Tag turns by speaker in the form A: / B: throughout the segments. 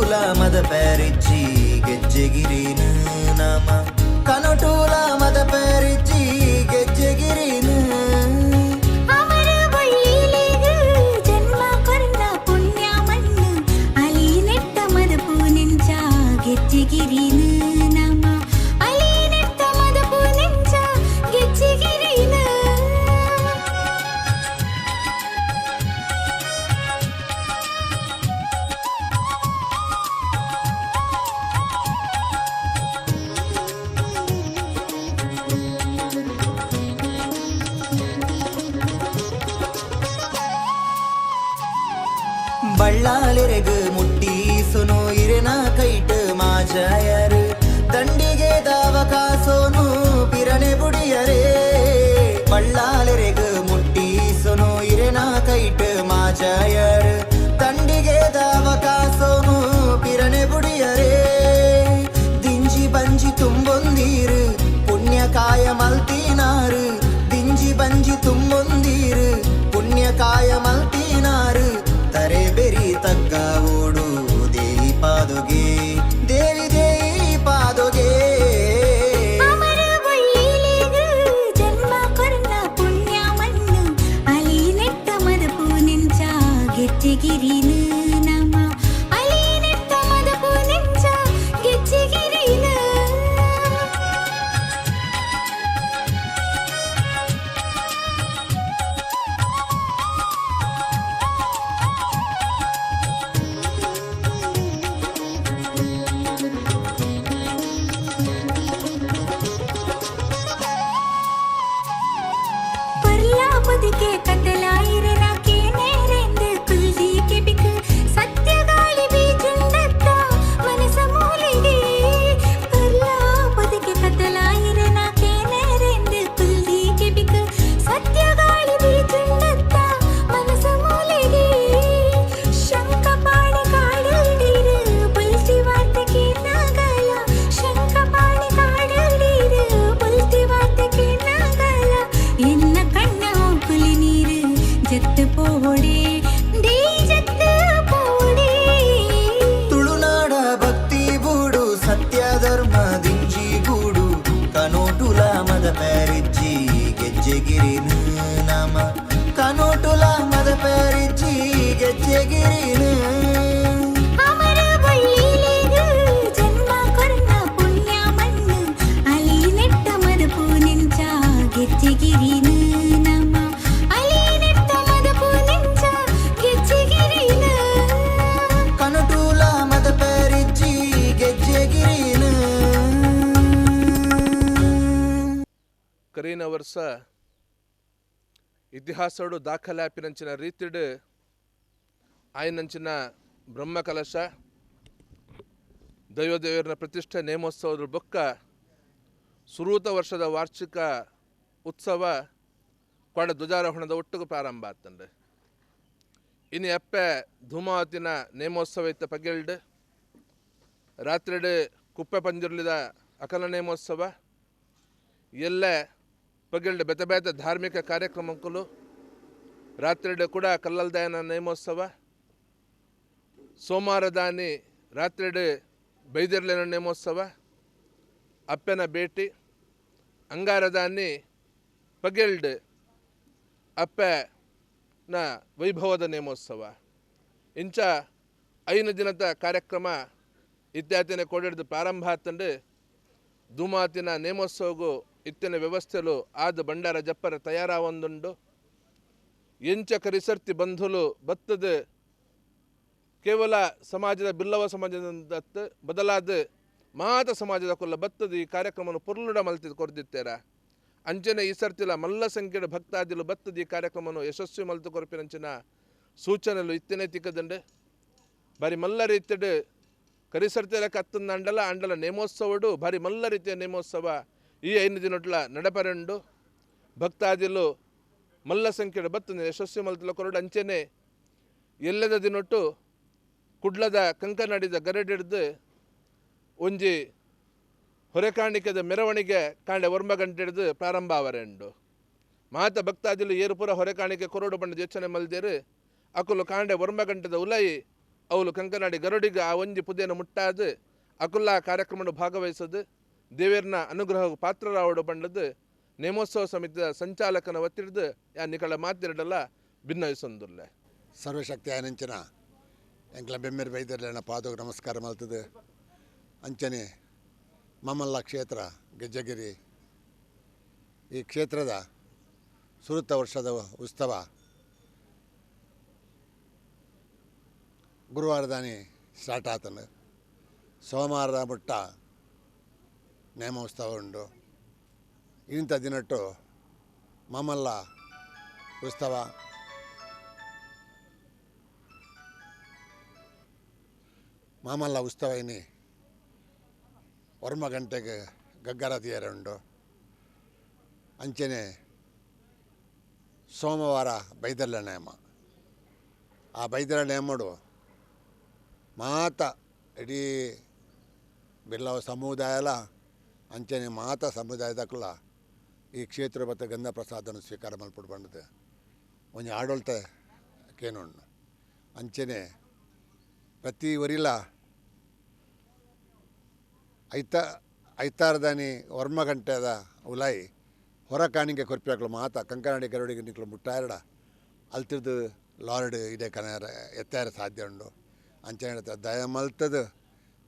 A: ಕನೋಟೂಲ ಮದ ಪ್ಯಾರಿಜ್ಜಿ ಗೆಜ್ಜೆಗಿರಿನ ನಾಮ ಕನೋಟೂಲ ಮದ ಪ್ಯಾರಿಜ್ಜಿ ಗೆಜ್ಜೆಗಿರಿನ
B: ಅಮರ ಬಳ್ಳಿಲಿಗ ಜನ್ಮ ಕೊರ್ನ ಪುಣ್ಯ ಮಣ್ಣು ಅಲಿ ನೆಟ್ಟ ಮದಪು ನೆಂಚ ಗೆಜ್ಜೆಗಿರಿನ ನಾಮ ಅಲಿ ನೆಟ್ಟ ಮದಪು ನೆಂಚ ಗೆಜ್ಜೆಗಿರಿನ
A: ಬಳ್ಳಾಲೆರೆಗ ಮುಟ್ಟಿ ಸುನು ಇರೆನ ಕೈಟ್ ಮಾಜಾಯರು ದಂಡಿಗೆ ದಾವ ಕಾಸೋನು ಪಿರನೆ ಬುಡಿಯರೇ ಬಳ್ಳಾಲೆರೆಗ ಮುಟ್ಟಿ ಸುನು ಇರೆನ ಕೈಟ್ ಮಾಜಾಯರು ದಂಡಿಗೆ ದಾವ ಕಾಸೋನು ಪಿರನೆ ಬುಡಿಯರೇ ದಿಂಜಿ ಬಂಜಿ ತುಂಬೊಂದೀರು ಪುಣ್ಯಕಾಯ ಮಲ್ತಿನಾರು ದಿಂಜಿ ಬಂಜಿ ತುಂಬೊಂದೀರು ಪುಣ್ಯಕಾಯ ಮಲ್ತಿನಾರು ತರೆ ಬೆರಿ ತಗ್ಗ ಓಡು ದೇವಿ ಪಾದೊಗೆ ದೇವಿ ದೇವಿ ಪಾದೊಗೆ
B: ಅಮರ ಬಳ್ಳಿಲಿಗ ಜನ್ಮ ಕೊರ್ನ ಪುಣ್ಯ ಮಣ್ಣು ಅಲಿ ನೆಟ್ಟ ಮದಪು ನೆಂಚ ಗೆಜ್ಜೆಗಿರಿನ ನಾಮ ಅಲಿ ನೆಟ್ಟ ಮದಪು ನೆಂಚ ಗೆಜ್ಜೆಗಿರಿನ பர்லாபதிக்கே கட்டலாயிரனா கேனேரெந்து குல்தி கெபிக்கு சத்யகாளி பீஜுண்டத்த மனச மூலிಗೆ பர்லாபதிக்கே கட்டலாயிரனா கேனேரெந்து குல்தி கெபிக்கு சத்யகாளி பீஜுண்டத்த மனச மூலிಗೆ ಶಂಕಪಾಣಿ ಕಾಡಲ್ದಿರು ಬಲ್ತಿ ವಾರ್ತೆಗೆ ನಾಗಲ ಶಂಕಪಾಣಿ ಕಾಡಲ್ದಿರು ಬಲ್ತಿ ವಾರ್ತೆಗೆ ನಾಗಲ ಎನ್ನ ಕಣ್ಣ ಹೋಗುಲಿ ನೀರು ಜತ್ತು ಪೋಡೆ ದೇ ಜತ್ತು ಪೋಡೆ
A: ತುಳುನಾಡ ಭಕ್ತಿ ಬೂಡು ಸತ್ಯ ಧರ್ಮ ದಿಂಜಿ ಗೂಡು ಕನೋಟುಲ ಮದ ಪ್ಯಾರಿಜ್ಜಿ ಗೆಜ್ಜೆಗಿರಿನ ನಾಮ ಕನೋಟುಲ ಮದ ಪ್ಯಾರಿಜ್ಜಿ ಗೆಜ್ಜೆಗಿರಿನ
B: ಅಮರ ಬಳ್ಳಿಲಿಗ ಜನ್ಮ ಕೊರ್ನ ಪುಣ್ಯ ಮಣ್ಣು ಅಲಿ ನೆಟ್ಟ ಮದಪು ನೆಂಚ ಗೆಜ್ಜೆಗಿರಿನ ನಾಮ ಅಲಿ ನೆಟ್ಟ ಮದಪು ನೆಂಚ ಗೆಜ್ಜೆಗಿರಿನ
A: ಕನೋಟುಲ ಮದ ಪ್ಯಾರಿಜ್ಜಿ ಗೆಜ್ಜೆಗಿರಿನ
C: ಕರೀನ ವರ್ಷ ಇತಿಹಾಸಡು ದಾಖಲಾಪಿನಂಚಿನ ರೀತಿಡ್ ಆಯ್ನಂಚಿನ ಬ್ರಹ್ಮಕಲಶ ದೈವದೇವರನ ಪ್ರತಿಷ್ಠೆ ನೇಮೋತ್ಸವದ ಬೊಕ್ಕ ಸುರೂತ ವರ್ಷದ ವಾರ್ಷಿಕ ಉತ್ಸವ ಕೊಡ ಧ್ವಜಾರೋಹಣದ ಒಟ್ಟಿಗೆ ಪ್ರಾರಂಭ ಆತಂಡೆ ಇನ್ನು ಎಪ್ಪೆ ಧೂಮಾವತಿನ ನೇಮೋತ್ಸವ ಇತ್ತ ಪಗೆಲ್ಡ್ ರಾತ್ರಿಡ್ ಕುಪ್ಪೆ ಪಂಜುರ್ಲಿದ ಅಕಲ ನೇಮೋತ್ಸವ ಎಲ್ಲೆ ಪಗೆಲ್ಡ್ ಬೆತ ಬೆತ ಧಾರ್ಮಿಕ ಕಾರ್ಯಕ್ರಮಕ್ಕೂ ರಾತ್ರಿಡ್ ಕೂಡ ಕಲ್ಲಲ್ದಾಯನ ನೇಮೋತ್ಸವ ಸೋಮವಾರದಾನಿ ರಾತ್ರಿಡ್ ಬೈದಿರ್ಲಿನ ನೇಮೋತ್ಸವ ಅಪ್ಪೆನ ಭೇಟಿ ಅಂಗಾರದಾನಿ ಪಗೆಲ್ಡ್ ಅಪ್ಪೆನ ವೈಭವದ ನೇಮೋತ್ಸವ ಇಂಚ 5 ದಿನದ ಕಾರ್ಯಕ್ರಮ ಇತ್ಯಾದಿನ ಕೋಡಿಡ್ದು ಪ್ರಾರಂಭ ಆತಂಡು ಧೂಮಾತಿನ ನೇಮೋತ್ಸವಗೂ ಇತ್ತಿನ ವ್ಯವಸ್ಥೆಲು ಆದ ಬಂಡಾರ ಜಪ್ಪರ ತಯಾರಾವೊಂದುಂಡು ಎಂಚ ಕರಿಸರ್ತಿ ಬಂಧುಲು ಬತ್ತದ ಕೇವಲ ಸಮಾಜದ ಬಿಲ್ಲವ ಸಮಾಜದ ಬದಲಾದ ಮಾತ ಸಮಾಜದ ಕೊಲ್ಲ ಬತ್ತದ ಈ ಕಾರ್ಯಕ್ರಮವನ್ನು ಪುರ್ಲುಡ ಮಲ್ತಿದ್ ಕೊರ್ದಿತ್ತೇರ ಅಂಚನೆ ಈ ಸರ್ತಿಲ ಮಲ್ಲ ಸಂಖ್ಯೆಯ ಭಕ್ತಾದಿಲು ಬತ್ತದ ಈ ಕಾರ್ಯಕ್ರಮವನ್ನು ಯಶಸ್ವಿ ಮಲ್ತು ಕೊರಪಿನಂಚಿನ ಸೂಚನೆಲು ಇತ್ತಿನೇ ತಿಕ್ಕದಂಡೆ ಬಾರಿ ಮಲ್ಲ ರೀತಿಡ್ ಕರಿಸರ್ತಿಲ ಕತ್ತಂದ ಅಂಡಲ ನೇಮೋತ್ಸವಡು ಬಾರಿ ಮಲ್ಲ ರೀತಿಯ ನೇಮೋತ್ಸವ ಈ 5 ದಿನಟ್ಲ ನಡಪರೆಂಡು ಭಕ್ತಾದಿಲು ಮಲ್ಲ ಸಂಖ್ಯೆಯ ಬತ್ತದ ಯಶಸ್ವಿ ಮಲ್ತಲ ಕೊರಡು ಅಂಚೆನೆ ಎಲ್ಲದ ದಿನೊಟ್ಟು ಕುಡ್ಲದ ಕಂಕನಾಡಿದ ಗರಡಿಡ್ದು ಒಂಜಿ ಹೊರೆಕಾಣಿಕೆದ ಮೆರವಣಿಗೆ ಕಾಂಡೆ ವರ್ಮ ಗಂಟೆಡ್ದು ಪ್ರಾರಂಭ ಆವರೆಂಡು ಮಾತ ಭಕ್ತಾದಿಲು ಏರುಪುರ ಹೊರೆಕಾಣಿಕೆ ಕೊರೋಡು ಬಣ್ಣದ ಯೋಚನೆ ಮಲ್ದೇರು ಅಕುಲು ಕಾಂಡೆ ವರ್ಮ ಗಂಟೆದ ಉಲೈ ಅವಳು ಕಂಕನಾಡಿ ಗರುಡಿಗೆ ಆ ಒಂಜಿ ಪುದೆಯನ್ನು ಮುಟ್ಟಾದು ಅಕುಲ್ಲ ಕಾರ್ಯಕ್ರಮ ಭಾಗವಹಿಸೋದು ದೇವೇರ್ನ ಅನುಗ್ರಹ ಪಾತ್ರರಾವಡು ಬಂಡದು ನೇಮೋತ್ಸವ ಸಮಿತಿಯ ಸಂಚಾಲಕನ ಒತ್ತಿಡ್ದು ಯಾ ನಿಕಳ ಮಾತಿರಡಲ್ಲ ಭಿನ್ನವಿಸೊಂದುಲ್ಲ.
D: ಸರ್ವಶಕ್ತಿ ಆಯನಂಚಿನ ಎಂಕ್ಲ ಬೆಮ್ಮೆರ್ ಬೈದರ್ಲೆನ ಪಾದೋಗ ನಮಸ್ಕಾರ ಮಲ್ತದೆ. ಅಂಚನೆ ಮಮ್ಮಲ್ಲ ಕ್ಷೇತ್ರ ಗೆಜ್ಜಗಿರಿ ಈ ಕ್ಷೇತ್ರದ ಸುರುತ್ತ ವರ್ಷದ ಉತ್ಸವ ಗುರುವಾರದಾನಿ ಸ್ಟಾರ್ಟ್ ಆತನು. ಸೋಮವಾರದ ಮುಟ್ಟ ನೇಮೋತ್ಸವ ಉಂಡು. ಇಂಥ ದಿನಟ್ಟು ಮಮ್ಮಲ್ಲ ಉತ್ಸವ ಇನ್ನಿ ವರ್ಮ ಗಂಟೆಗೆ ಗಗ್ಗರ ತೀಯರ ಉಂಡು. ಅಂಚನೆ ಸೋಮವಾರ ಬೈದರ್ಲ ನೇಮ. ಆ ಬೈದರ ನೇಮಡು ಮಾತ ಇಡೀ ಬಿರ್ಲಾವ ಸಮುದಾಯಲ ಅಂಚನೆ ಮಾತ ಸಮುದಾಯದಕ್ಕಲ್ಲ ಈ ಕ್ಷೇತ್ರ ಮತ್ತು ಗಂಧ ಪ್ರಸಾದನ ಸ್ವೀಕಾರ ಮಲ್ಪಟ್ಟು ಬಂದದ್ದು ಒಂಜಿ ಆಡಳಿತ ಕೇನುಂಡು. ಅಂಚನೆ ಪ್ರತಿ ವರಿಲ ಐತಾರದಾನಿ ವರ್ಮ ಗಂಟೆದ ಉಲಾಯಿ ಹೊರ ಕಾಣಿಗೆ ಕೊರ್ಪಿಯಾಕಲು ಮಾತ ಕಂಕನಾಡಿ ಗರುಡಿಗೆ ನಿಕ್ಲು ಮುಟ್ಟಾಯರಡ ಅಲ್ತಿರ್ದು ಲಾರ್ಡ್ ಇದೇ ಕನಾರ ಎತ್ತಾರ ಸಾಧ್ಯ ಉಂಡು. ಅಂಚನೆ ಹೇಳ್ತಾರೆ ದಯ ಮಲ್ತದು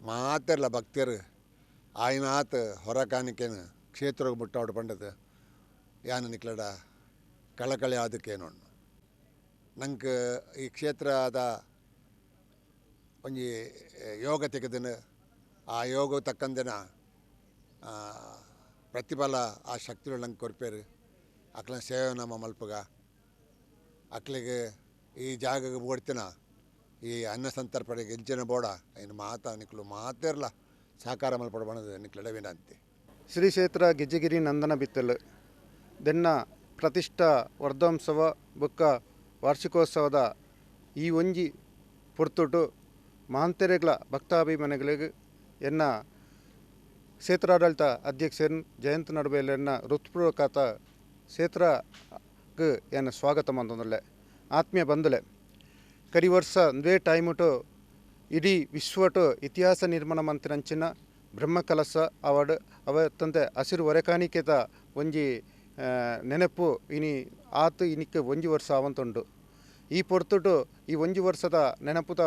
D: ಮಾತೆಲ್ಲ ಭಕ್ತರು ಆಯ್ನಾತ್ ಹೊರ ಕಾಣಿಕೆನು ಕ್ಷೇತ್ರಕ್ಕೆ ಮುಟ್ಟಾಡು ಪಂಡದು ಯಾನು ನಿಕ್ಲಡ ಕಳಕಳಿ ಅದಕ್ಕೇನುಂಡು. ನಂಗೆ ಈ ಕ್ಷೇತ್ರದ ಒಂಜಿ ಯೋಗ ತೆಗೆದನು. ಆ ಯೋಗ ತಕ್ಕಂದಿನ ಪ್ರತಿಫಲ ಆ ಶಕ್ತಿಗಳು ನಂಗೆ ಕೊರ್ಪೇರು. ಅಕ್ಲ ಸೇವೆ ನಮ್ಮ ಮಲ್ಪಗ ಅಕ್ಲಿಗೆ ಈ ಜಾಗಗೆ ಓಡ್ತಿನ ಈ ಅನ್ನ ಸಂತರ್ಪಣೆಗೆ ಹೆಂಚಿನ ಬೋಡ ಇನ್ನು ಮಾತಾ ನಿಕ್ಲು ಮಾತಿರಲ್ಲ ಸಹಕಾರ ಮಲ್ಪಡ ಬಣದ ನಿಕ್ಲಡ ವಿನಂತಿ.
E: ಶ್ರೀ ಕ್ಷೇತ್ರ ಗೆಜ್ಜಗಿರಿ ನಂದನ ಬಿತ್ತಲು ದೆನ್ನ ಪ್ರತಿಷ್ಠಾ ವರ್ಧೋತ್ಸವ ಬೊಕ್ಕ ವಾರ್ಷಿಕೋತ್ಸವದ ಈ ಒಂಜಿ ಪೊರ್ತುಟು ಮಾಂತೆರೆಗ್ಲ ಭಕ್ತಾಭಿಮಾನಿಗಳಿಗೆ ಎನ್ನ ಕ್ಷೇತ್ರಾಡಳಿತ ಅಧ್ಯಕ್ಷರು ಜಯಂತ್ ನಡುವೆಲ್ಲ ಹೃತ್ಪೂರ್ವಕ ಕ್ಷೇತ್ರಕ್ಕೆ ಏನು ಸ್ವಾಗತ ಮಂದೊಂದುಲ್ಲೆ ಆತ್ಮೀಯ ಬಂದುಲೆ ಕರಿ ವರ್ಷ ದ್ವೇ ಟೈಮುಟು ಇಡೀ ವಿಶ್ವಟು ಇತಿಹಾಸ ನಿರ್ಮಾಣ ಮಂತ್ರಂಚಿನ ಬ್ರಹ್ಮಕಲಸ ಅವಾರ್ಡ್ ಅವತ್ತಂತೆ ಹಸಿರು ಹೊರೆಕಾಣಿಕೆದ ಒಂಜಿ ನೆನಪು ಇನಿ ಆತು ಇನಿಕ್ಕೆ ಒಂಜಿ ವರ್ಷ ಅವಂತುಂಡು. ಈ ಪೊರ್ತುಟು ಈ ಒಂಜಿ ವರ್ಷದ ನೆನಪುದ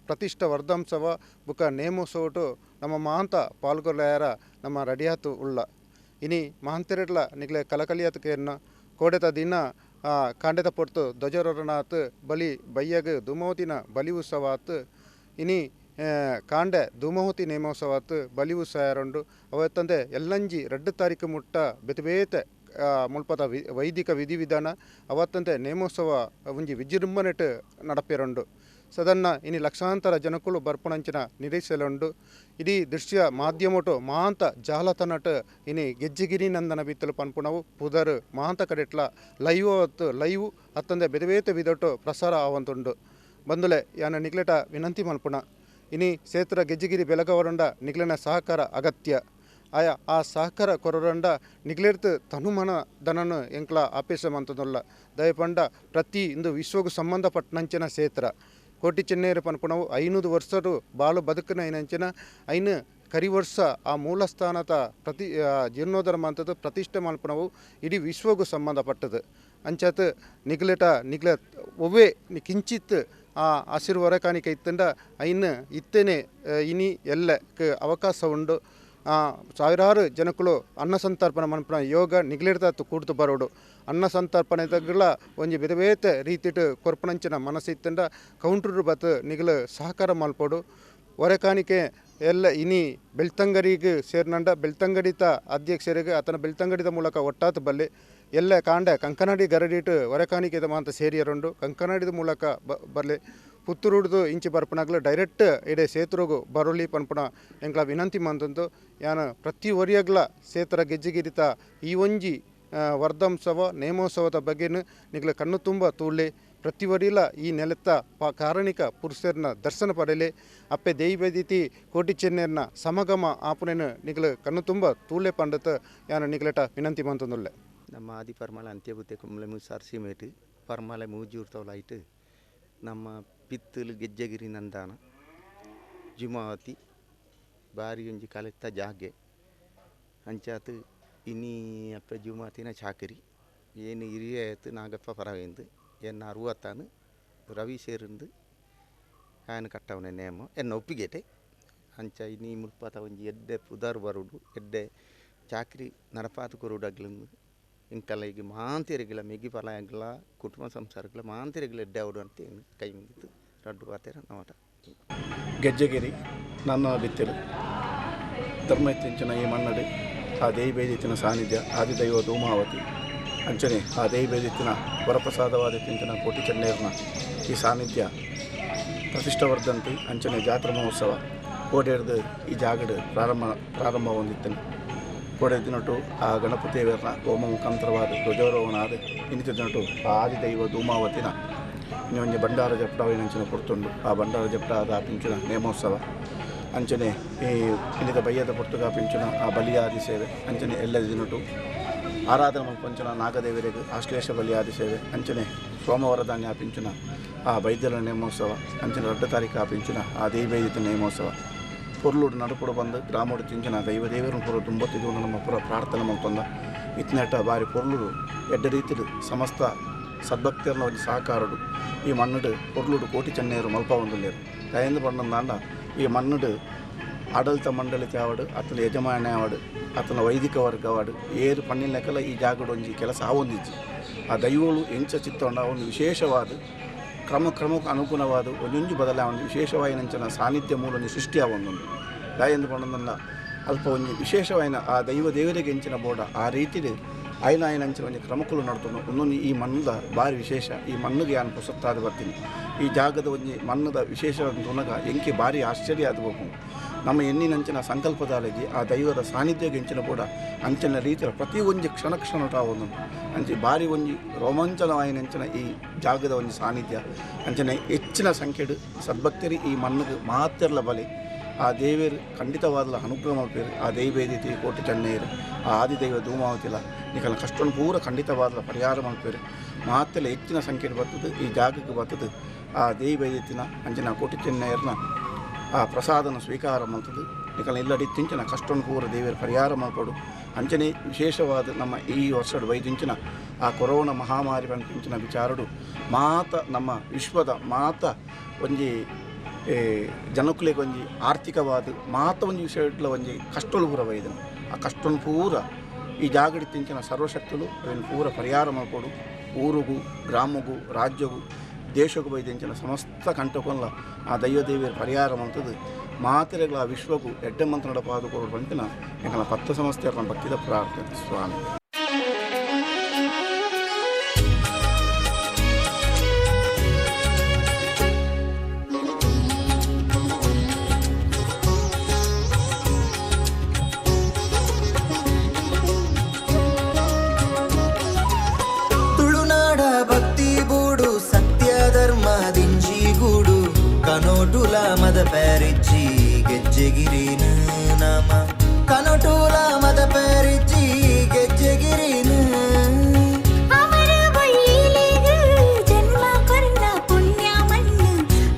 E: ಪ್ರತಿಷ್ಠ ವರ್ಧಂಸವ ಬುಕ್ಕ ನೇಮೋತ್ಸವಟು ನಮ್ಮ ಮಹಾಂತ ಪಾಲ್ಗೊಳ್ಳ್ಯಾರ ನಮ್ಮ ರೆಡಿಯಾತು ಉಳ್ಳ ಇನಿ ಮಹಾಂತೆರೆಡ್ಲ ನಿಗ್ಲೆ ಕಲಕಲಿಯತ್ಕೆನ್ನ ಕೋಡೆತ ದಿನ ಕಾಂಡೆದ ಪೊರ್ತು ಧ್ವಜಾರೋಹಣಾತ್ ಬಲಿ ಬಯ್ಯಗ್ ಧೂಮವತಿನ ಬಲಿ ಉತ್ಸವಾತ್ ಇನಿ ಕಾಂಡೆ ಧೂಮವತಿ ನೇಮೋತ್ಸವಾತ್ ಬಲಿ ಉತ್ಸವ ಅವತ್ತಂದೆ ಎಲ್ಲಂಜಿ 2 ತಾರೀಕು ಮುಟ್ಟ ಬೇತೆ ಮುಲ್ಪದ ವೈದಿಕ ವಿಧಿವಿಧಾನ ಅವತ್ತಂತೆ ನೇಮೋತ್ಸವ ಒಂಜಿ ವಿಜೃಂಭಣೆಟ್ ನಡಪೇರುಂಡು. ಸದನ್ನ ಇನಿ ಲಕ್ಷಾಂತರ ಜನಕ್ಕಳು ಬರ್ಪಣಂಚಿನ ನಿರೀಕ್ಷೆಲುಂಡು. ಇಡೀ ದೃಶ್ಯ ಮಾಧ್ಯಮಟು ಮಹಾಂತ ಜಾಲತನಟ್ ಇನಿ ಗೆಜ್ಜಗಿರಿ ನಂದನ ಬಿತ್ತಲು ಪನ್ಪುಣವು ಪುದರ್ ಮಹಾಂತ ಕಡೆಟ್ಲ ಲೈವ್ ಅತ್ತಂದೆ ಬೇತೆ ವಿಧಟು ಪ್ರಸಾರ ಆವಂತುಂಡು. ಬಂದುಲೆ ಯಾನ ನಿಗ್ಲೆಟ ವಿನಂತಿ ಮಲ್ಪುಣ ಇನಿ ಕ್ಷೇತ್ರ ಗೆಜ್ಜಗಿರಿ ಬೆಲಗವರಂಡ ನಿಗ್ಲೆನ ಸಹಕಾರ ಅಗತ್ಯ. ಆಯಾ ಆ ಸಹಕಾರ ಕೊರರಂಡ ನಿಗ್ಲೆರ್ತು ತನುಮನ ದನನು ಎಂಕ್ಲ ಆಪೇಸ ಮಂತದಲ್ಲ ದಯಪಂಡ ಪ್ರತಿ ಇಂದು ವಿಶ್ವಗೂ ಸಂಬಂಧಪಟ್ಟನಂಚಿನ ಕ್ಷೇತ್ರ ಕೋಟಿ ಚೆನ್ನೈರು ಪನ್ಪುಣವು 500 ವರ್ಷರು ಬಾಳು ಬದುಕಿನ ಐನಂಚಿನ ಐನು ಕರಿ ವರ್ಷ ಆ ಮೂಲ ಸ್ಥಾನದ ಜೀರ್ಣೋದ್ಧಾರ ಮಂತದ್ದು ಪ್ರತಿಷ್ಠೆ ಮಲ್ಪುಣವು ಇಡೀ ವಿಶ್ವಗೂ ಸಂಬಂಧಪಟ್ಟದು. ಅಂಚತ್ ನಿಗ್ಲೆಟ ಒವ್ವೇ ಕಿಂಚಿತ್ ಆ ಹಸಿರು ಹೊರೆಕಾಣಿಕೆ ಇತ್ತಂಡ ಐನು ಇತ್ತೇನೆ ಇನಿ ಎಲ್ಲಕ್ಕೆ ಅವಕಾಶ ಉಂಡು. ಸಾವಿರಾರು ಜನಕ್ಕಳು ಅನ್ನ ಸಂತರ್ಪಣೆ ಮನ್ಪುಣ ಯೋಗ ನಿಗ್ಲೆಡ್ದತ್ತು ಕೂಡ್ತು ಬರೋಡು ಅನ್ನ ಸಂತರ್ಪಣೆದಗಳ ಒಂಜಿ ಬೇತೆ ರೀತಿಟ್ ಕೊರ್ಪಣಂಚಿನ ಮನಸ್ಸಿತ್ತಂಡ ಕೌಂಟ್ರು ಬತ್ ನಿಗ್ಲು ಸಹಕಾರ ಮಲ್ಪೋಡು. ಹೊರೆಕಾಣಿಕೆ ಎಲ್ಲ ಇನಿ ಬೆಳ್ತಂಗಡಿಗೆ ಸೇರ್ನಂಡ ಬೆಳ್ತಂಗಡಿತ ಅಧ್ಯಕ್ಷರಿಗೆ ಆತನ ಬೆಳ್ತಂಗಡಿದ ಮೂಲಕ ಒಟ್ಟಾತು ಬಲ್ಲೆ ಎಲ್ಲ ಕಾಂಡೆ ಕಂಕನಾಡಿ ಗರಡಿಟ್ಟು ಹೊರೆಕಾಣಿಕೆದ ಮಾತ ಸೇರಿಯರುಂಡು ಕಂಕನಾಡಿದ ಮೂಲಕ ಬಲ್ಲೆ ಪುತ್ತೂರುಡ್ದು ಇಂಚಿ ಬರ್ಪಣಗ್ಲು ಡೈರೆಕ್ಟ್ ಇಡೇ ಸೇತುರುಗು ಬರೋಲಿ ಪನ್ಪುಣ ಎಂಕ್ಲ ವಿನಂತಿ ಮಂತಂದು ಯಾನು ಪ್ರತಿ ಒರಿಯಗ್ಲ ಸೇತರ ಗೆಜ್ಜೆಗಿರಿತ ಈ ಒಂಜಿ ವರ್ಧಂಸವ ನೇಮೋತ್ಸವದ ಬಗ್ಗೆನು ನಿಗ್ಲ ಕಣ್ಣು ತುಂಬ ತೂಳೆ ಪ್ರತಿ ಒರಿಲ ಈ ನೆಲೆತ್ತ ಕಾರಣಿಕ ಪುರುಷರನ್ನ ದರ್ಶನ ಪಡೆಯಲಿ ಅಪ್ಪೆ ದೈವದಿತಿ ಕೋಟಿ ಚೆನ್ನರ್ನ ಸಮಗಮ ಆಪುನೇನು ನಿಗ್ಲು ಕಣ್ಣು ತುಂಬ ತೂಳೆ ಪಂಡತ ಯಾನು ನಿಗ್ಲೆಟ ವಿನಂತಿ ಮಂತಂದುಲ್ಲೆ
F: ನಮ್ಮ ಆದಿ ಪರ್ಮಾಲ ಅಂತ್ಯಬುದ್ಧಿ ಕುಂಬಳೆ ಮುಸಾರ್ಸಿ ಮೇಟು ಪರ್ಮಾಲೆ ಮೂಜೂರ್ತವಲಾಯಿತು ನಮ್ಮ ಪಿತ್ತಲು ಗೆಜ್ಜಗಿರಿ ನಂದಾನ ಜುಮಾವತಿ ಬಾರಿ ಒಂಜಿ ಕಲೆತ್ತ ಜಾಗೆ ಅಂಚಾತು ಇನ್ನಿ ಅಪ್ಪ ಜುಮಾತಿನ ಚಾಕರಿ ಏನು ಹಿರಿಯಾಯ್ತು ನಾಗಪ್ಪ ಪರವೆಂದು ಎನ್ನ 60 ರವಿ ಸೇರಿಂದು ಆಯನ ಕಟ್ಟವನ ನೇಮ ಎನ್ನ ಒಪ್ಪಿಗೆಟೆ ಅಂಚ ಇನ್ನಿ ಮುಲ್ಪಾತ ಒಂಜಿ ಎಡ್ಡೆ ಪುದಾರ್ ಬರುಡು ಎಡ್ಡೆ ಚಾಕ್ರಿ ನಡಪಾತು ಕೊರುಡಗ್ಲಿಂದು ಇಂಕಲ್ಲ ಈಗ ಮಾಂತಿರಿಗಳ ಮೆಗಿ ಫಲಾಯಗಳ ಕುಟುಂಬ ಸಂಸಾರಗಳ ಮಾಂತಿರಿಗಳ ಎಡ್ಡೆ ಅವಡು ಅಂತ ಕೈ ಮುಂದಿತ್ತು ರಡ್ಡು ಪಾತೆರ ನವಟ
G: ಗೆಜ್ಜೆಗಿರಿ ನನ್ನ ಬಿತ್ತಿರು ಧರ್ಮ ಎತ್ತಿಂಚಿನ ಈ ಮನ್ನಡೆ ಆ ದೇವಿಬೇದಿತ್ತಿನ ಸಾನ್ನಿಧ್ಯ ಆದಿದೈವ ಧೂಮಾವತಿ ಅಂಚನೆ ಆ ದೇವಿಬೇದಿತ್ತಿನ ವರಪ್ರಸಾದವಾದಿತ್ತಿಂಚಿನ ಕೋಟಿ ಚೆನ್ನೇರ್ನ ಈ ಸಾನ್ನಿಧ್ಯ ಪ್ರತಿಷ್ಠವರ್ಧಂತಿ ಅಂಚನೆ ಜಾತ್ರಾ ಮಹೋತ್ಸವ ಕೋಡೆರ್ದು ಈ ಜಾಗಡ್ ಪ್ರಾರಂಭ ಹೊಂದಿತ್ತೇನೆ ಕೋಡೆದಿನಟು ಆ ಗಣಪತಿ ದೇವರನ್ನ ಹೋಮ ಮುಖಾಂತರವಾದ ಧ್ವಜಾರೋಹಣ ಆದ ಇನ್ನಿತಿನಟು ಆ ಆದಿದೈವ ಧೂಮಾವತಿನ ಇನ್ನೊಂದು ಬಂಡಾರ ಜಪ್ಟಾವಿನಂಚಿನ ಕೊಡ್ತುಂಡು ಆ ಬಂಡಾರ ಜಪ್ಟ ಆದ ಪಿಂಚಿನ ನೇಮೋತ್ಸವ ಅಂಚನೆ ಈ ಇನ್ನಿತ ಬಯ್ಯದ ಪುರ್ತಕ ಪಿಂಚಿನ ಆ ಬಲಿಯಾದಿ ಸೇವೆ ಅಂಚನೆ ಎಲ್ಲ ದಿನಟು ಆರಾಧನಾ ಪಂಚನ ನಾಗದೇವರಿಗೆ ಆಶ್ಲೇಷ ಬಲಿಯಾದಿ ಸೇವೆ ಅಂಚನೆ ಸೋಮವಾರ ಧಾನ್ಯ ಪಿಂಚಿನ ಆ ವೈದ್ಯರ ನೇಮೋತ್ಸವ ಅಂಚನೆ 2 ತಾರೀಕು ಆ ಪಿಂಚಿನ ಆ ದೇವೈದಿತ ನೇಮೋತ್ಸವ ಪೊರ್ಲುಡು ನಡುಪುಡು ಬಂದು ಗ್ರಾಮೋಡು ತಿಂಚಿನ ದೈವದೇವರ ಪುರ ತುಂಬತ್ತಿದ್ದು ನಮ್ಮ ಪುರ ಪ್ರಾರ್ಥನೆ ಮಾಡ್ತಂದ ಇತ್ನೆಟ ಬಾರಿ ಪೊರ್ಲುಡು ಎಡ್ಡ ರೀತಿಡು ಸಮಸ್ತ ಸದ್ಭಕ್ತಿಯರ್ನ ಒಂದು ಸಹಕಾರಡು ಈ ಮಣ್ಣುಡು ಪೊರ್ಲುಡು ಕೋಟಿ ಚೆನ್ನೇರು ಮಲ್ಪ ಒಂದುಲ್ಲೇರು ದಯಂದು ಪಂಡಂದಾಂಡ ಈ ಮಣ್ಣುಡು ಆಡಳಿತ ಮಂಡಳಿ ಆವಡು ಅತನ ಯಜಮಾನ ಆವಡು ಅತನ ವೈದಿಕ ವರ್ಗ ಆವಡು ಏರು ಪಣ್ಣಿನ ಲೆಕ್ಕಲ ಈ ಜಾಗಡು ಒಂಜಿ ಕೆಲಸ ಆವೊಂದಿಜ್ಜಿ ಆ ದೈವಗಳು ಎಂಚ ಚಿತ್ತೊಂಡ ಒಂದು ವಿಶೇಷವಾದ ಕ್ರಮಕ್ಕೆ ಅನುಗುಣವಾದ ಒಂದೊಂದು ಬದಲಾವಣೆ ವಿಶೇಷವಾಯಿನಂಚಿನ ಸಾನ್ನಿಧ್ಯ ಮೂಲ ಒಂದು ಸೃಷ್ಟಿ ಆವೊಂದುಂಡು ದಯಂದು ಪಂಡಂದಲ್ಲ ಅಲ್ಪ ಒಂದು ವಿಶೇಷವಾಯಿನ ಆ ದೈವ ದೇವರಿಗೆ ಎಂಚಿನ ಬೋಡ ಆ ರೀತಿಲಿ ಆಯ್ನಾಯನಂಚಿನ ಒಂದು ಕ್ರಮಕ್ಕಲು ನಡ್ಕೊಂಡು ಒಂದೊಂದು ಈ ಮಣ್ಣದ ಭಾರಿ ವಿಶೇಷ ಈ ಮಣ್ಣಿಗೆ ನಾನು ಪುಸ್ತಕ್ತಾದ ಬರ್ತೀನಿ ಈ ಜಾಗದ ಒಂದು ಮಣ್ಣದ ವಿಶೇಷವಾದ ತುನಗ ಎಂಕಿ ಭಾರಿ ಆಶ್ಚರ್ಯ ಆಗಬೇಕು ನಮ್ಮ ಎಣ್ಣಿನಂಚಿನ ಸಂಕಲ್ಪದಾಲಗಿ ಆ ದೈವದ ಸಾನ್ನಿಧ್ಯಗೆ ಎಂಚಿನ ಕೂಡ ಅಂಚಿನ ರೀತಿಯ ಪ್ರತಿ ಒಂಜಿ ಕ್ಷಣ ಒಂದು ಅಂಚೆ ಭಾರಿ ಒಂಜಿ ರೋಮಾಂಚನವಾಯಿನಂಚಿನ ಈ ಜಾಗದ ಒಂದು ಸಾನ್ನಿಧ್ಯ ಅಂಚನೆ ಹೆಚ್ಚಿನ ಸಂಖ್ಯೆಡು ಸದ್ಭಕ್ತರಿ ಈ ಮಣ್ಣಿಗೆ ಮಾತಿರ್ಲ ಬಲಿ ಆ ದೇವರು ಖಂಡಿತವಾದ ಅನುಗ್ರಹ ಮಾಡ್ಬೇರು ಆ ದೈವೇದಿತಿ ಕೋಟಿ ಚೆನ್ನೈರು ಆ ಆದಿದೈವ ಧೂಮಾವತಿಲ ನಿಕಲ ಕಷ್ಟವನ್ನು ಪೂರ ಖಂಡಿತವಾದ ಪರಿಹಾರ ಮಾಡ್ಬೇರು ಮಾತೆಲ್ಲ ಹೆಚ್ಚಿನ ಸಂಖ್ಯೆಯಲ್ಲಿ ಬರ್ತದೆ ಈ ಜಾಗಕ್ಕೆ ಬರ್ತದೆ ಆ ದೈವೇದಿತಿನ ಅಂಚಿನ ಕೋಟಿ ಚೆನ್ನೈರ್ನ ಆ ಪ್ರಸಾದನ ಸ್ವೀಕಾರ ಮಾಡ್ತದೆ ನಿಕಲ ಇಲ್ಲಡಿ ತಿಂಚಿನ ಕಷ್ಟವನ್ನು ಪೂರ ದೇವರ ಪರಿಹಾರ ಮಾಡ್ಕೊಡು ಅಂಚನೆ ವಿಶೇಷವಾದ ನಮ್ಮ ಈ ವರ್ಷದ ವೈದಿಂಚಿನ ಆ ಕೊರೋನಾ ಮಹಾಮಾರಿ ಬಂದಿಂಚಿನ ವಿಚಾರಡು ಮಾತ ನಮ್ಮ ವಿಶ್ವದ ಮಾತ ಒಂಜಿ ಜನಕ್ಕಲಿಗೆ ಒಂಜಿ ಆರ್ಥಿಕವಾದ ಮಾತ ಒಂಜಿ ವಿಷಯಟ್ಲ ಒಂಜಿ ಕಷ್ಟಲು ಪೂರ ವೈದನು ಆ ಕಷ್ಟವನ್ನು ಪೂರ ಈ ಜಾಗಡಿ ತಿಂಚಿನ ಸರ್ವಶಕ್ತಲು ಅದನ್ನು ಪೂರ ಪರಿಹಾರ ಮಾಡ್ಕೊಡು ಊರಿಗೂ ಗ್ರಾಮಗೂ ರಾಜ್ಯಗೂ ದೇಶಕ್ಕೂ ಬೈದಿಂಚಿನ ಸಮಸ್ತ ಕಂಟಕೊಂಡ್ಲ ಆ ದೈವದೇವಿಯರ ಪರಿಹಾರ ಮಾಡ್ತದೆ ಮಾತೆರೆಗಳ ಆ ವಿಶ್ವಗೂ ಎಡ್ಡೆ ಮಂತ್ರಡ ಪಾದುಕೊಡು ಬಂತಿನ ಎಂಕಲ 10 ಸಂಸ್ಥೆಯ ಭಕ್ತಿದ ಪ್ರಾರ್ಥನೆ ಸ್ವಾಮಿ.
A: ಕನೋಟುಲ ಮದ ಪ್ಯಾರಿಜ್ಜಿ ಗೆಜ್ಜೆಗಿರಿನ ನಾಮ ಕನೋಟುಲ ಮದ ಪ್ಯಾರಿಜ್ಜಿ ಗೆಜ್ಜೆಗಿರಿನ
B: ಅಮರ ಬಳ್ಳಿಲಿಗು ಜನ್ಮ ಕೊರ್ನ ಪುಣ್ಯ ಮಣ್ಣು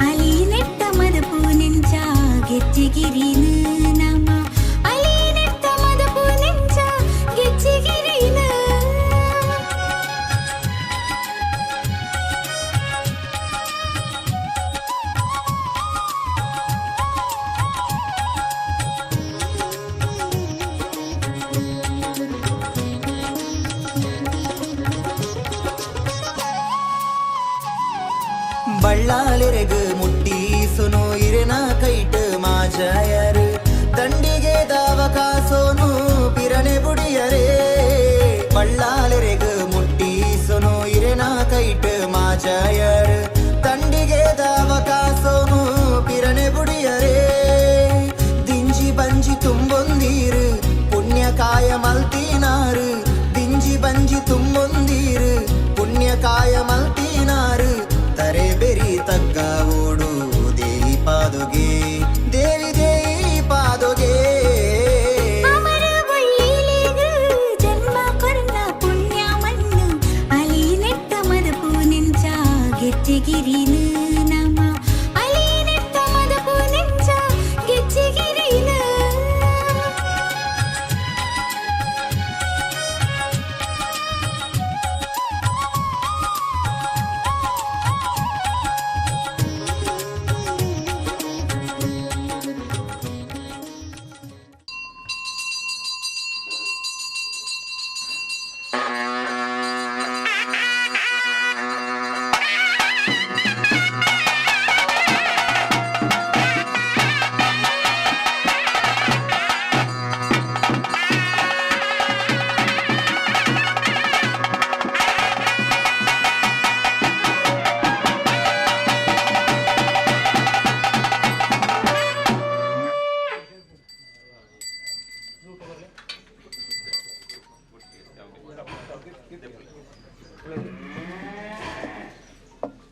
B: ಅಲಿ ನೆಟ್ಟ ಮದಪು ನೆಂಚ ಗೆಜ್ಜೆಗಿರಿನ ನಾಮ ಅಲಿ ನೆಟ್ಟ ಮದಪು ನೆಂಚ ಗೆಜ್ಜೆಗಿರಿನ
A: ಬಳ್ಳಾಲೆರೆಗು ಮುಟ್ಟೀಸುನು ಇರೆನ ಕೈಟ್ ಮಾಜಾಯರು ದಂಡಿಗೆ ದಾವ ಕಾಸೋನು ಪಿರನೆ ಬುಡಿಯರೇ ಬಳ್ಳಾಲೆರೆಗು ಮುಟ್ಟೀಸುನು ಇರೆನ ಕೈಟ್ ಮಾಜಾಯರು ದಂಡಿಗೆ ದಾವ ಕಾಸೋನು ಪಿರನೆ ಬುಡಿಯರೇ ದಿಂಜಿ ಬಂಜಿ ತುಂಬೊಂದೀರು ಪುಣ್ಯಕಾಯ ಮಲ್ತಿನಾರು ದಿಂಜಿ ಬಂಜಿ ತುಂಬೊಂದೀರು ಪುಣ್ಯಕಾಯ ಮಲ್ತಿನಾರು ತರೆ ಬೆರಿ ತಗ್ಗ ಓಡು ದೇವಿ ಪಾದುಗೆ ದೇವಿ ದೇವಿ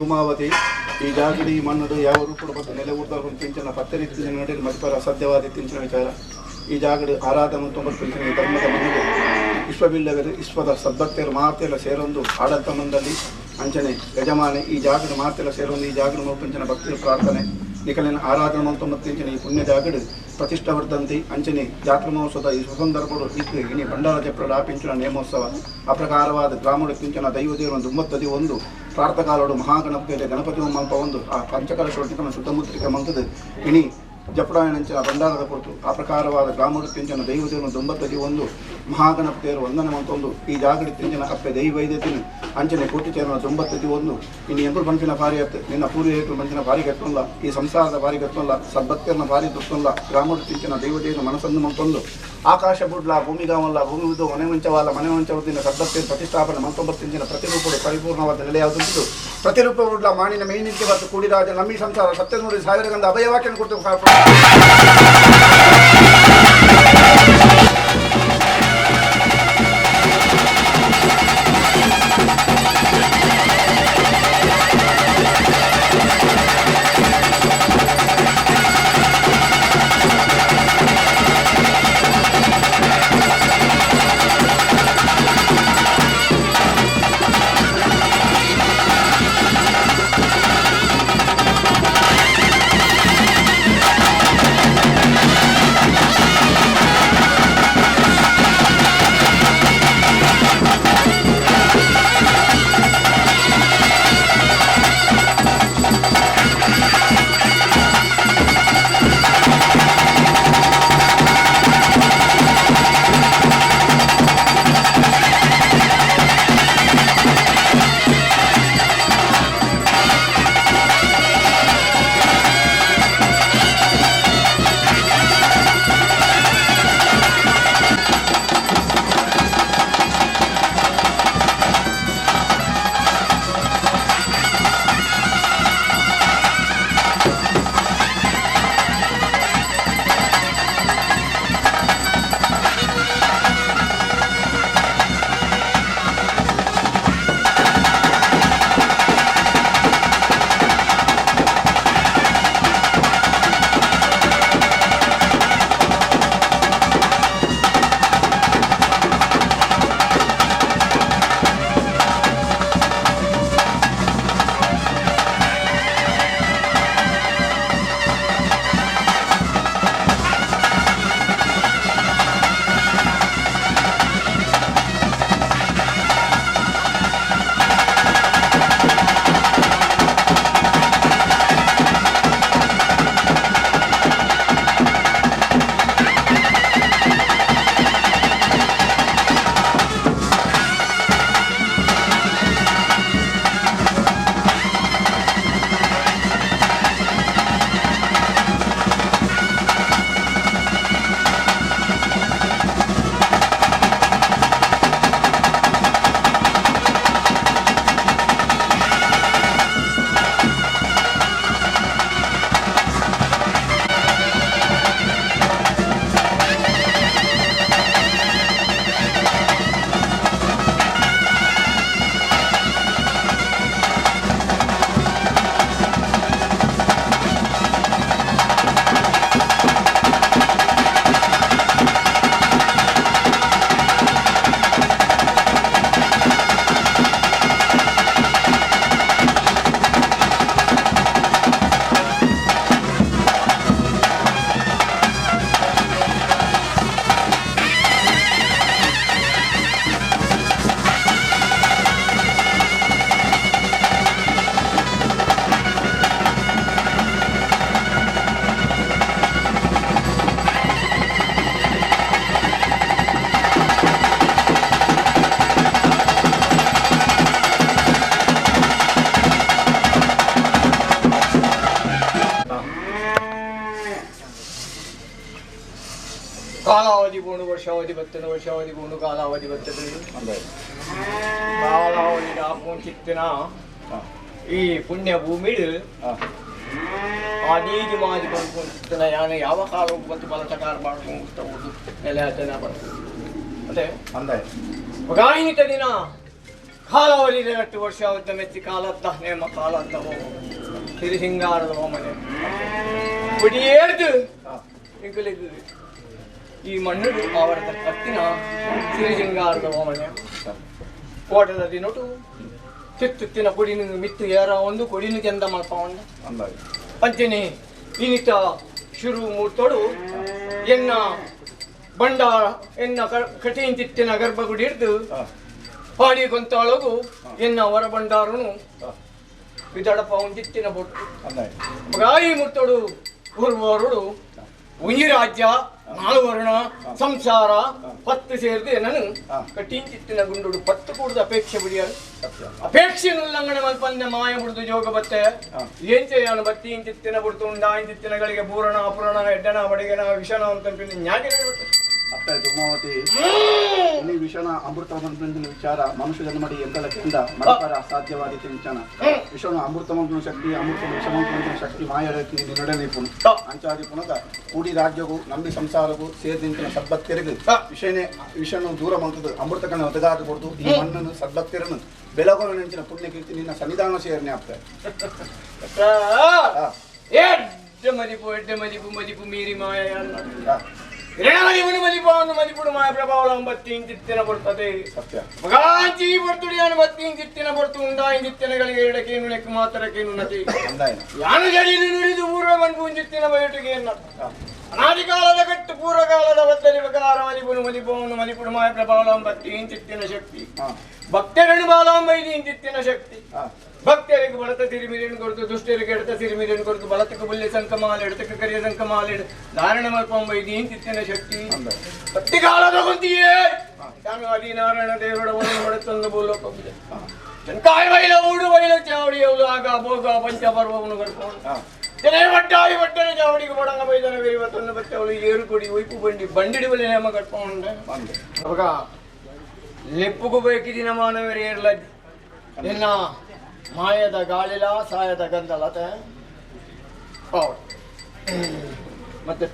G: ಉಮಾವತಿ ಈ ಜಾಗಡಿ ಮಣ್ಣು ಯಾವ ರೂಪದ ಬಗ್ಗೆ ನೆಲೆ ಊಟದ ತಿಂಚನ ಪತ್ತರಿತ್ತಿನ ನಡೆ ಮಧ್ಯವರ ಅಸಾಧ್ಯವಾದ ತಿಂಚಿನ ವಿಚಾರ ಈ ಜಾಗಡು ಆರಾಧನೆ ತೊಂಬತ್ತು ಧರ್ಮದ ಮನೆಗೆ ವಿಶ್ವವಿಲ್ಲವರು ವಿಶ್ವದ ಸದ್ಭಕ್ತಿಯರು ಮಾತೆಲ್ಲ ಸೇರೊಂದು ಆಡಳಿತ ಮಂಡಳಿ ಅಂಚನೆ ಯಜಮಾನೆ ಈ ಜಾಗಡು ಮಾತೆಲ್ಲ ಸೇರೊಂದು ಈ ಜಾಗಡು ನೋಡ್ಕೊಂಚಿನ ಭಕ್ತಿಯ ಪ್ರಾರ್ಥನೆ ನಿಖಲಿನ ಆರಾಧನೆ ಮಂತೊಂಬತ್ತಿಂಚಿನ ಈ ಪುಣ್ಯ ಜಾಗಡು ಪ್ರತಿಷ್ಠಾವರ್ಧಂತಿ ಅಂಚನೆ ಜಾತ್ರಾ ಮಹೋತ್ಸವದ ಈ ಸ್ವತಂತ್ರಗಳು ಇತ್ತು ಇನಿ ಭಂಡಾರ ಜಪ್ರದ ಪಿಂಚನ ನೇಮೋತ್ಸವ ಅಪ್ರಕಾರವಾದ ಗ್ರಾಮದ ಪಿಂಚನ ದೈವದೇವರು ಒಂದು 9 ಪ್ರಾರ್ಥಕಾಲೋಡು ಮಹಾಗಣಪತಿಯಲ್ಲಿ ಗಣಪತಿ ಮಲ್ಪ ಒಂದು ಆ ಪಂಚಕಲ ಶೋಟಿಕನ ಶುದ್ಧಮೂತ್ರಿಕ ಮಂತದ ಇನಿ ಜಪಡಾಯನಂಚಿನ ಭಂಡಾರದ ಕೊಟ್ಟು ಆ ಪ್ರಕಾರವಾದ ಗ್ರಾಮದ ಪಿಂಚನ ದೈವದೇವರು 9 ಮಹಾಗಣಪತಿಯರು ವಂದನೆ ಮಂತೊಂದು ಈ ಜಾಗಡಿ ತಿಂಚಿನ ಅಪ್ಪೆ ದೈವೈದ್ಯತಿನ ಅಂಚನೆ ಕೋಟಿ ಚೇರನ 91 ಇನ್ನು ಎಂಬರು ಪಂಚಿನ ಭಾರಿ ಹತ್ತು ನಿನ್ನ ಪೂರ್ವಿಕರು ಪಂಚಿನ ಭಾರಿ ಗತ್ತಲ್ಲ ಈ ಸಂಸಾರದ ಭಾರಿ ಗತ್ತಲ್ಲ ಸದ್ಭಕ್ತಿಯನ್ನ ಭಾರಿ ತುತ್ತಲ್ಲ ಗ್ರಾಮದ ತಿಂಚಿನ ದೈವದೇವನ ಮನಸ್ಸನ್ನು ಮಂತೊಂದು ಆಕಾಶ ಬುಡ್ಲ ಭೂಮಿಗಾವಲ್ಲ ಭೂಮಿ ಉದ್ದು ಮನೆ ವಂಚವಲ್ಲ ಮನೆ ವಂಚವತ್ತಿನ ಸದ್ಭಕ್ತಿಯ ಪ್ರತಿಷ್ಠಾಪನೆ 19 ಪ್ರತಿರೂಪಗಳು ಪರಿಪೂರ್ಣವಾದ ನೆಲೆಯಾಗುತ್ತಿದ್ದು ಪ್ರತಿರೂಪ ಬುಡ್ಲ ಮಾಣಿನ ಮೇನಿದ್ದೆ ಮತ್ತು ಕೂಡಿರಾಜ ನಮ್ಮಿ ಸಂಸಾರ 700,000 ಗಂಧ ಅಭಯವಾಕ್ಯನ ಕೊಟ್ಟು
H: ಕಾಲಾವಧಿ ಬೋಣು ವರ್ಷಾವಧಿ ಬರ್ತದೆ ವರ್ಷಾವಧಿ ಬೋಣು ಕಾಲಾವಧಿ ಬರ್ತದೆ ಕಾಲಾವಧಿ ಮುಂಚಿತ್ತಿನ ಈ ಪುಣ್ಯ ಭೂಮಿಡು ಆದೀಗಿ ಮಾದಿ ಬಂದ್ಕೊಂಡಿರ್ತಾನೆ ಯಾನು ಯಾವ ಕಾಲ ಬಂತು ಬಲಚಕಾರ ಮಾಡ್ಕೊಂಡು ನೆಲೆ ಹತ್ತನ ಬರ್ತು ಮತ್ತೆ
G: ಅಂದಾಯ
H: ಒಗಾಯಿತ ದಿನ ಕಾಲಾವಧಿ 8 ವರ್ಷ ಮೆಚ್ಚಿ ಕಾಲತ್ತ ನೇಮ ಕಾಲತ್ತ ಹಿರಿ ಹಿಂಗಾರದ ಹೋಮನೆ ಕುಡಿಯೇರ್ದು ಇಂಕಲಿದ್ದು ಈ ಮಣ್ಣು ಅವರದ ಕತ್ತಿನ ಸಿರಿ ಹಿಂಗಾರದ ಹೋಮನೆ ಕೋಟದ ದಿನೊಟ್ಟು ತಿತ್ತಿನ ಕುಡಿನ ಮಿತ್ತು ಏರ ಒಂದು ಕುಡಿನ ಚಂದ ಮಲ್ಪವಂಡ ಪಂಚನಿ ಇನಿತ ಶುರು ಮೂರ್ತೋಡು ಎನ್ನ ಬಂಡಾರ ಎನ್ನ ಕಠಿಣ ತಿತ್ತಿನ ಗರ್ಭಗುಡಿ ಹಿಡಿದು ಪಾಡಿ ಗೊಂತಾಳಗು ಎನ್ನ ಹೊರ ಬಂಡಾರನು ವಿದಡಪ ಒಂದಿತ್ತಿನ ಬೊಟ್ಟು ಮಗಾಯಿ ಮುತ್ತೋಡು ಊರ್ವರುಡು ಉಂಜಿ ರಾಜ್ಯ ನಾಲ್ವರ್ಣ ಸಂಸಾರ 10 ಸೇರಿದೆ ನಾನು ಕಟ್ಟಿಂಚಿತ್ತಿನ ಗುಂಡುಡು 10 ಕೂಡದ ಅಪೇಕ್ಷೆ ಬಿಡಿಯರು ಅಪೇಕ್ಷೆ ಉಲ್ಲಂಘನೆ ಮಲ್ಪಂದೆ ಮಾಯ ಬಿಡುದು ಜೋಗ ಬತ್ತೆ ಏನ್ చేయను ಬತ್ತಿ ಇಂಚಿತ್ತಿನ ಬಿಡ್ತು ಇಂಚಿತ್ತಿನಗಳಿಗೆ ಪೂರಣ ಅಪೂರಣ ಎಡ್ಡನ ಬಡಿಗೆನ ವಿಷಣ ಅಂತ ನ್ಯಾಯ
G: ಅಪ್ಪ ದುಮಾವತಿ ಈ ವಿಷನ ಅಮೃತವಂತನ ವಿಚಾರ ಮನುಷ್ಯ ಜನ್ಮಡಿ ಎಂಕಲ ಕೆಂದ ಮನಪರ ಸಾಧ್ಯವಾದಿ ಚಿಂತನ ವಿಷನು ಅಮೃತವಂತನ ಶಕ್ತಿ ಅಮೃತ ವಿಷಮವಂತನ ಶಕ್ತಿ ಮಾಯರತಿ ನಿನ್ನೊಡನೆ ಪುಣ ಅಂಚಾದಿ ಪುನಕ ಕೂಡಿ ರಾಜ್ಯಗೂ ನಂಬಿ ಸಂಸಾರಗೂ ಸೇರಿದಂತಿನ ಸದ್ಭಕ್ತರಿಗೆ ವಿಷನು ದೂರ ಮಂತದ ಅಮೃತಕನ ಒದಗಾದ ಕೊಡ್ತು ಈ ಮಣ್ಣನ್ನು ಸದ್ಭಕ್ತರನ್ನು ಬೆಳಗೋಲು ನೆಂಚಿನ ಪುಣ್ಯ ಕೀರ್ತಿ ನಿನ್ನ ಸನ್ನಿಧಾನ ಸೇರ್ನೆ ಆಗ್ತದೆ
H: ಮದಿಪು ಮೀರಿ ಮಾಯ ಮಲಿಪವನ್ನು ಮಲಿಪುಡು ಮಾಯ ಪ್ರಭಾವ ಬತ್ತಿನ ಬರ್ತದೆ ಮಗಾಂಚಿ ಬರ್ತುಡಿಯಾನು ಬತ್ತಿನ ಬರ್ತು ಉಂಡಾಯಿಂದಿತ್ತಿನಗಳಿಗೆ ಎರಡಕ್ಕೇನು ಲೆಕ್ಕ ಮಾತ್ರಕ್ಕೇನು ನಟಿ ಯಾನು ಜಡಿದು ನುರಿದು ಪೂರ್ವ ಮನ್ಪುಂಜಿತ್ತಿನ ಬಯಟಿಗೆ ಅನಾದಿ ಕಾಲದ ಕಟ್ಟು ಪೂರ್ವಕಾಲದ ಬದ್ದಲಿ ಪ್ರಕಾರ ಮಲಿಪವನ್ನು ಮಲಿಪುಡು ಮಾಯ ಪ್ರಭಾವ ಬತ್ತಿನ ಶಕ್ತಿ ಭಕ್ತರನ್ನು ಬಾಲಾಂಬೈದಿನ ಶಕ್ತಿ ಭಕ್ತರಿಗೆ ಬಳತ ತಿರುಮಿರಿಯನ್ನು ಕೊಡ್ತು ದುಷ್ಟರಿಗೆ ಎಡತ ತಿರುಮಿರಿಯನ್ನು ಕೊಡ್ತು ಬಳತಕ್ಕೆ ಬುಲ್ಲೆ ಸಂಕಮಾಲ ಎಡತಕ್ಕೆ ಕರಿಯ ಸಂಕಮಾಲ ದಾರಣ ಮಲ್ಪಂಬೈದಿ ಇಂತಿತ್ತಿನ ಶಕ್ತಿ ಪ್ರತಿ ಕಾಲದ ಹೊಂದಿಯೇ ನಾನು ಆದಿನಾರಾಯಣ ದೇವರ ಒಂದು ಹೊಡೆತಂದು ಬೋಲೋಕೋಗಿದೆ ಚಂಕಾಯ ಬೈಲ ಊಡು ಬೈಲ ಚಾವಡಿ ಅವಳು ಆಗ ಭೋಗ ಪಂಚಪರ್ವವನ್ನು ಕಟ್ಕೊಂಡು ಜನ ಬಟ್ಟಾಯಿ ಬಟ್ಟನ ಚಾವಡಿಗೆ ಬಡಂಗ ಬೈದನ ಇವತ್ತೊಂದು ಬಟ್ಟೆ ಅವಳು ಏರು ಕೊಡಿ ಒಯ್ಪು ಬಂಡಿಡಿ ಬಲೆ ನೇಮ ಕಟ್ಕೊಂಡೆ ಅವಾಗ ಲೆಪ್ಪುಗೂ ಬೇಕಿದಿನ ಮಾನವರೇ ಇರಲ ಎನ್ನ ಮಾಯದ ಗಾಳಿಲ ಸಾಯದ ಗಂಧಲತೆ ಮತ್ತೆ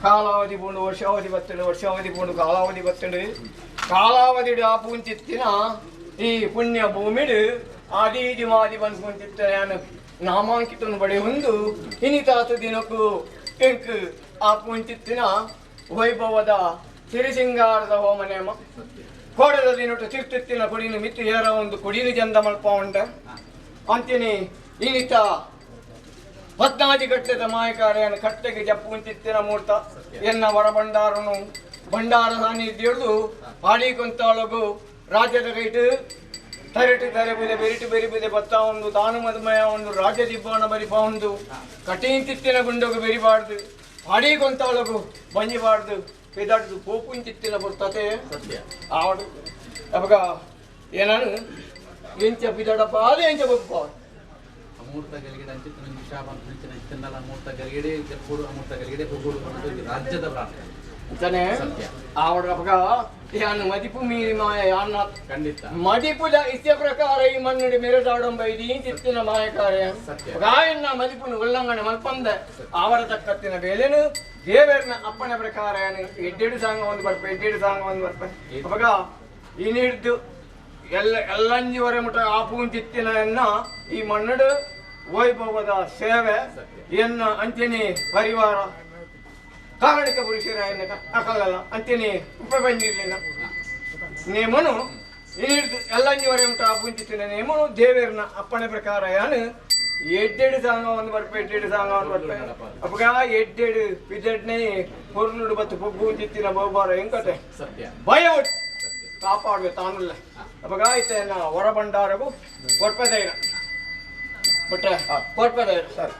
H: ಕಾಲಾವಧಿ ಪೂಂಡು ವರ್ಷಾವಧಿ ಬತ್ತಡು ವರ್ಷಾವಧಿ ಪೂಂಡು ಕಾಲಾವಧಿ ಬತ್ತಡು ಕಾಲಾವಧಿ ಆಪುಂಚಿತ್ತಿನ ಈ ಪುಣ್ಯ ಭೂಮಿಡು ಆದೀದಿ ಮಾದಿ ಬಂದ್ಕೊಂತಿತ್ತ ನಾನು ನಾಮಾಂಕಿತನು ಬಡೆ ಹೊಂದು ಇನಿತಾತು ದಿನಕ್ಕೂ ಎಂಕ್ ಆಪುಂಚಿತ್ತಿನ ವೈಭವದ ಸಿರಿಸಿಂಗಾರದ ಹೋಮನೇಮ ಕೋಡದ ದಿನೊಟ್ಟು ತಿರ್ತಿತ್ತಿನ ಕುಡಿನ ಮಿತ್ತು ಏರ ಒಂದು ಕುಡಿನ ಚಂದ ಮಲ್ಪ ಉಂಟ ಅಂತೀನಿ ಇನಿತ 14 ಗಟ್ಟದ ಮಾಯಕಾರ್ಯನ ಕಟ್ಟೆಗೆ ಜಪ್ಪುಂಚಿತ್ತಿನ ಮೂರ್ತ ಎನ್ನ ಹೊರ ಭಂಡಾರ ಸಾನ್ನಿಧ್ಯುಡು ಆಡಿ ಕೊಂತಾಳಗು ರಾಜ್ಯದ ಕೈಟು ತರಟು ತರೆಬುದೆ ಬೆರಿಟು ಬೆರಿಬುದೆ ಬತ್ತ ಒಂದು ದಾನು ಮದುಮಯ ಒಂದು ರಾಜ್ಯ ದಿಬ್ಬಾಣ ಬರಿಪ ಒಂದು ಕಟ್ಟಿಂತಿತ್ತಿನ ಗುಂಡಗು ಬೆರಿಬಾರ್ದು ಆಡಿ ಕೊಂತಾಳಗು ಬಂಜಿಬಾರ್ದು పెదాడు పోపుంచిత్తిన బರ್ತతే ఆవడు అబగా ఏనాను ఏం చెప్పిదాడప్ప అదే ఏం చెప్పకపోవాలి
I: ಅಮೂರ್ತ ಗಲಿಗೆಡೆ ಅಂಚಿತ್ತಿನ ವಿಷಾಪಂಚಿನ ಇತ್ತಿನಲ್ಲ ಅಮೂರ್ತ ಗಲಿಗೆಡೆ ಎಪ್ಪುಡು ಅಮೂರ್ತ ಗಲಿಗೆಡೆ ಹೋಗುಡು ಅನ್ನೋದು ರಾಜ್ಯದ ಪ್ರಾರ್ಥನೆ ಅಂತಾನೆ ಆವಡ ಅಬಗ ಯಾನು ಮದಿಪು ಮೀರಿ ಮಾಯ ಯಾನ್ನ ಖಂಡಿತ ಮದಿಪುದ ಇತ್ಯ ಪ್ರಕಾರ ಈ ಮಣ್ಣುಡಿ ಮೆರೆದಾಡಂ ಬೈದಿ ಚಿತ್ತಿನ ಮಾಯಕಾರ್ಯ ಗಾಯನ್ನ ಮದಿಪುನ ಉಲ್ಲಂಘನೆ ಮಲ್ಪಂದೆ ಆವರ ತಕ್ಕತ್ತಿನ ಬೇಲೆನು ದೇವರನ ಅಪ್ಪನ ಪ್ರಕಾರ ಎಡ್ಡೆಡು ಸಾಂಗ ಒಂದು ಬರ್ಪ ಎಡ್ಡೆಡು ಸಾಂಗ ಒಂದು ಬರ್ಪ ಅವಾಗ ಇನಿಡ್ದು ಎಲ್ಲಂಜಿವರೆ ಮುಟ ಆಪುಂಚಿತ್ತಿನ ಎನ್ನ ಈ ಮಣ್ಣುಡು ವೈಭವದ ಸೇವೆ ಎನ್ನ ಅಂತಿನಿ ಪರಿವಾರ ಕಾರಣಿಕ ಪುರುಷರ ಎನ್ನ ಅಕಲ್ಲಲ್ಲ ಅಂತಿನಿ ಉಪಬಂದಿರ್ಲಿಲ್ಲ ನೇಮನು ಇನಿಡ್ದು ಎಲ್ಲಂಜಿವರೆ ಮುಟ ಆಪುಂಚಿತ್ತಿನ ನೇಮನು ದೇವರನ ಅಪ್ಪನ ಪ್ರಕಾರ ಯಾನು ಎಡ್ಡೆಡು ಸಾಂಗ ಒಂದು ಬರ್ಪ ಎಡ್ಡೆಡು ಸಾಂಗ ಒಂದು ಬರ್ಪ ಅಪ್ಪಗ ಎಡ್ಡೆಡು ಪಿಜಡ್ನೆ ಹೊರನುಡು ಬತ್ತು ಪೊಗ್ಗು ಚಿತ್ತಿನ ಬಹುಬಾರ ಹೆಂಗತೆ ಭಯ ಒಟ್ಟು ಕಾಪಾಡುವೆ ತಾನಲ್ಲ ಅಪ್ಪಗ ಆಯ್ತೇನ ಹೊರ ಭಂಡಾರಗೂ ಕೊರ್ಪದೈರ ಬಿಟ್ರೆ ಕೊರ್ಪದೈರ ಸರಿ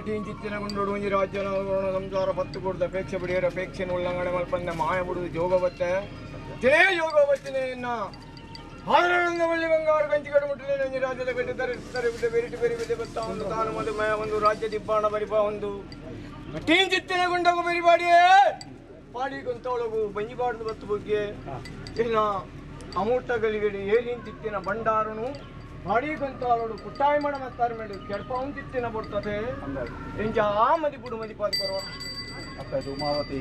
H: ಚಿತ್ತಿನ ಗುಂಡೋಡು ಒಂಜಿ ರಾಜ್ಯ ಸಂಸಾರ ಪತ್ತು ಕೊಡ್ದು ಅಪೇಕ್ಷೆ ಬಿಡಿಯರ ಅಪೇಕ್ಷೆನ ಉಲ್ಲಂಘನೆ ಮಲ್ಪಂದ ಮಾಯ ಬಿಡುದು ಯೋಗ ಬತ್ತೆ ತಿಳೇ ಯೋಗ ಬತ್ತಿನ ಆದರಣ ಬಳ್ಳಿ ಬಂಗಾರ ಕಂಚಿಗಡು ಮುಟ್ಟಲಿ ಒಂಜಿ ರಾಜ್ಯದ ಗಡ್ಡೆ ತರಿಸ್ತಾರೆ ಬಿಟ್ಟು ಬೆರಿಟಿ ಬೆರಿ ಬಿದ್ದೆ ಬತ್ತ ಒಂದು ತಾನು ಮದುಮಯ ಒಂದು ರಾಜ್ಯ ದಿಬ್ಬಾಣ ಬರಿಪ ಒಂದು ಟೀನ್ ಚಿತ್ತಿನ ಗುಂಡಗು ಬೆರಿಬಾಡಿಯೇ ಪಾಡಿ ಕೊಂತೊಳಗು ಬಂಜಿಬಾರ್ದು ಬತ್ತು ಬಗ್ಗೆ ಇನ್ನ ಅಮೂಟ ಗಲಿಗಡಿ ಏಲಿನ ತಿತ್ತಿನ ಬಂಡಾರನು ಬಾಡಿ ಕೊಂತಾಳೋಡು ಕುಟ್ಟಾಯಿ ಮಾಡ ಮತ್ತಾರು ಮೇಡು ಕೆಡಪವನ್ ತಿತ್ತಿನ ಬರ್ತದೆ ಇಂಜ ಆ ಮದಿಪುಡು ಮದಿಪಾದು ಬರುವ
G: ಅಕ್ಕ ಉಮಾವತಿ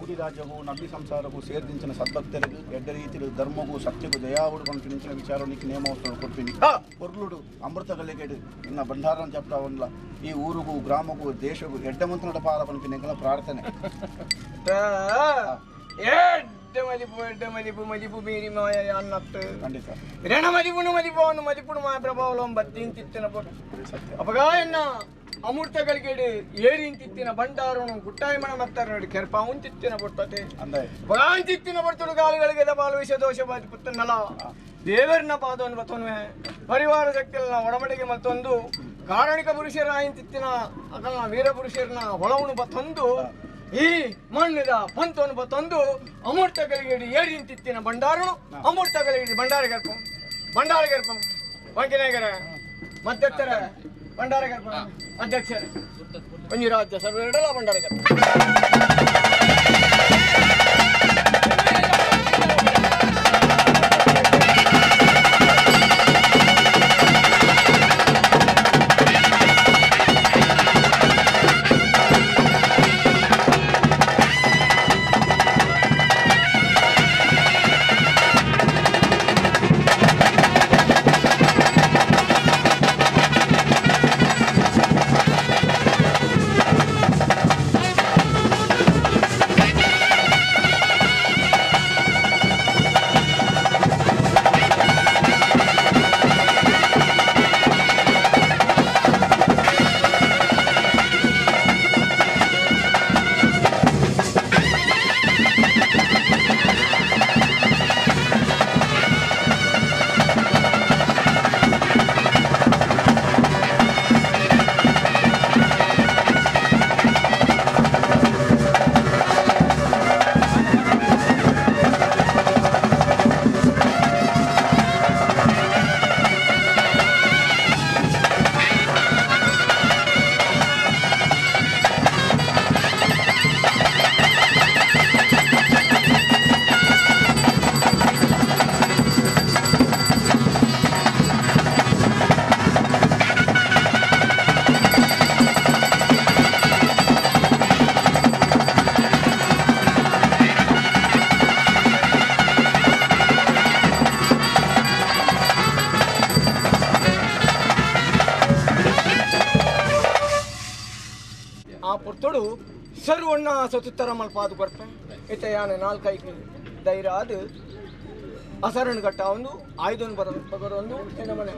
G: ಊಡಿ ರಾಜ್ಯವು ನಬಿ ಸಂಸಾರಕ್ಕೂ ಸೇರ್ದಿಂచిన సద్భక్తులకు ఎడ్డ రీతిలో ధర్మకు సత్యకు దయావుడు పంపించిన విచారం నీకు నియమవసరం కొట్టింది పొర్లుడు అమృత కలిగేడు నిన్న బండారం చెప్తా ఉండ ఈ ఊరుకు గ్రామకు దేశకు ఎడ్డమంతునడ పాల పనికి నింకల ప్రార్థన
H: ఎడ్డ మదిపు మీరి మాయ అన్నట్టు రణ మదిపుడు మా ప్రభావం బత్తిని తిత్తిన అప్పగా ఎన్న ಅಮೂರ್ತ ಗಳಿಗೆಡೆ ಏರಿನ ತಿತ್ತಿನ ಬಂಡಾರನು ಗುಟ್ಟಾಯಿ ಮಣ ಮತ್ತಾರ ಕೆರ್ಪಾವನ್ ತಿತ್ತಿನ ಬರ್ತತೆ ಬಗಾನ್ ತಿತ್ತಿನ ಬರ್ತಡು ಗಾಳಿಗಳಿಗೆ ಬಾಲು ವಿಷ ದೋಷ ಬಾತಿ ಪುತ್ತನಲ್ಲ ದೇವರನ್ನ ಪಾದವನ್ನು ಬತ್ತೊನ್ವೆ ಪರಿವಾರ ಶಕ್ತಿಯಲ್ಲ ಒಡಮಡಿಗೆ ಮತ್ತೊಂದು ಕಾರಣಿಕ ಪುರುಷರ ಆಯಿನ ತಿತ್ತಿನ ಅದನ್ನ ವೀರ ಪುರುಷರನ್ನ ಹೊಳವನು ಬತ್ತೊಂದು ಈ ಮಣ್ಣಿದ ಪಂತವನ್ನು ಬತ್ತೊಂದು ಅಮೂರ್ತ ಗಳಿಗೆಡೆ ಏರಿನ ತಿತ್ತಿನ ಬಂಡಾರನು ಅಮೂರ್ತ ಗಳಿಗೆಡೆ ಬಂಡಾರಗೆರ್ಪ ವಂಕಿನಾಗರ ಮತ್ತೆತ್ತರ ಬಂಡಾರಗರ್ಪ ಅಧ್ಯಕ್ಷರೇ ಒಂಜಿ ರಾಜ್ಯ ಸರ್ವೇಡಲ ಬಂಡಾರಗರ್ಪ ಪುರ್ತುಡು ಸರ್ವಣ್ಣ ಸತುತ್ತರ ಮಲ್ಪಾದು ಕೊಡ್ಪೆ ಇತ ಯಾನೆ ನಾಲ್ಕೈದು ಧೈರ್ಯ ಅದು ಅಸರಣ ಘಟ್ಟ ಒಂದು ಆಯ್ದೊಂದು ಬರೋದು ಏನ ಮನೆ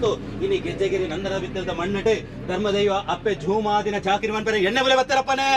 J: ಮತ್ತು ಇನಿ ಗೆಜ್ಜೆಗಿರಿ ನಂದರ ಬಿತ್ತದ ಮಣ್ಣಟೆ ಧರ್ಮದೈವ ಅಪ್ಪೆ ಝೂಮಾದಿನ ಚಾಕಿರಿ ಮನ್ಪನೆ ಎಣ್ಣೆ ಬುಲೆ ಬತ್ತರಪ್ಪನೆ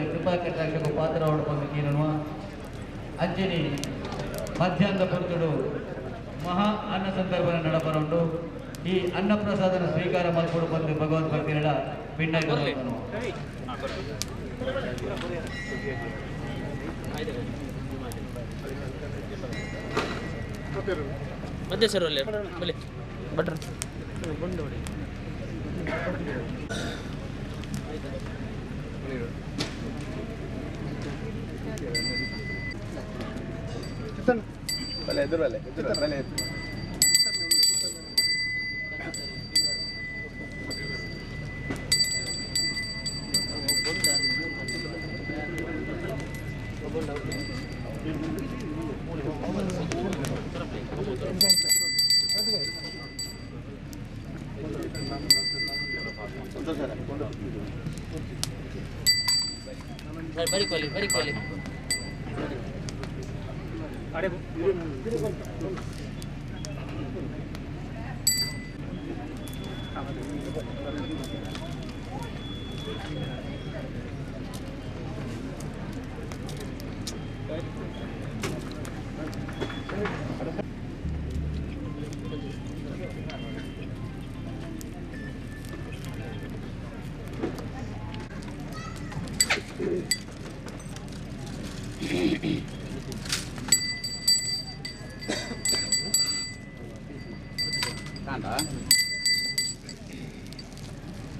I: ಕೃಪಾ ಕಟಾಕ್ಷకు ಪಾತ್ರವಡು ಬಂದಿರುವ ಅಂಜನಿ ಮಧ್ಯಾಹ್ನದ ಪುರುಷರು ಮಹಾ ಅನ್ನ ಸಂದರ್ಭ ನಡಪರುಂಡು ಈ ಅನ್ನ ಪ್ರಸಾದನ ಸ್ವೀಕಾರ ಮಾಡಿಕೊಂಡು ಬಂದು ಭಗವಂತ ಭಕ್ತಿಗಳ ಪಿಂಡ
K: ಮಧ್ಯ ಸರ್ ಅಲ್ಲಿ ಬಲೆ ಬಟ್ರ
I: very quality.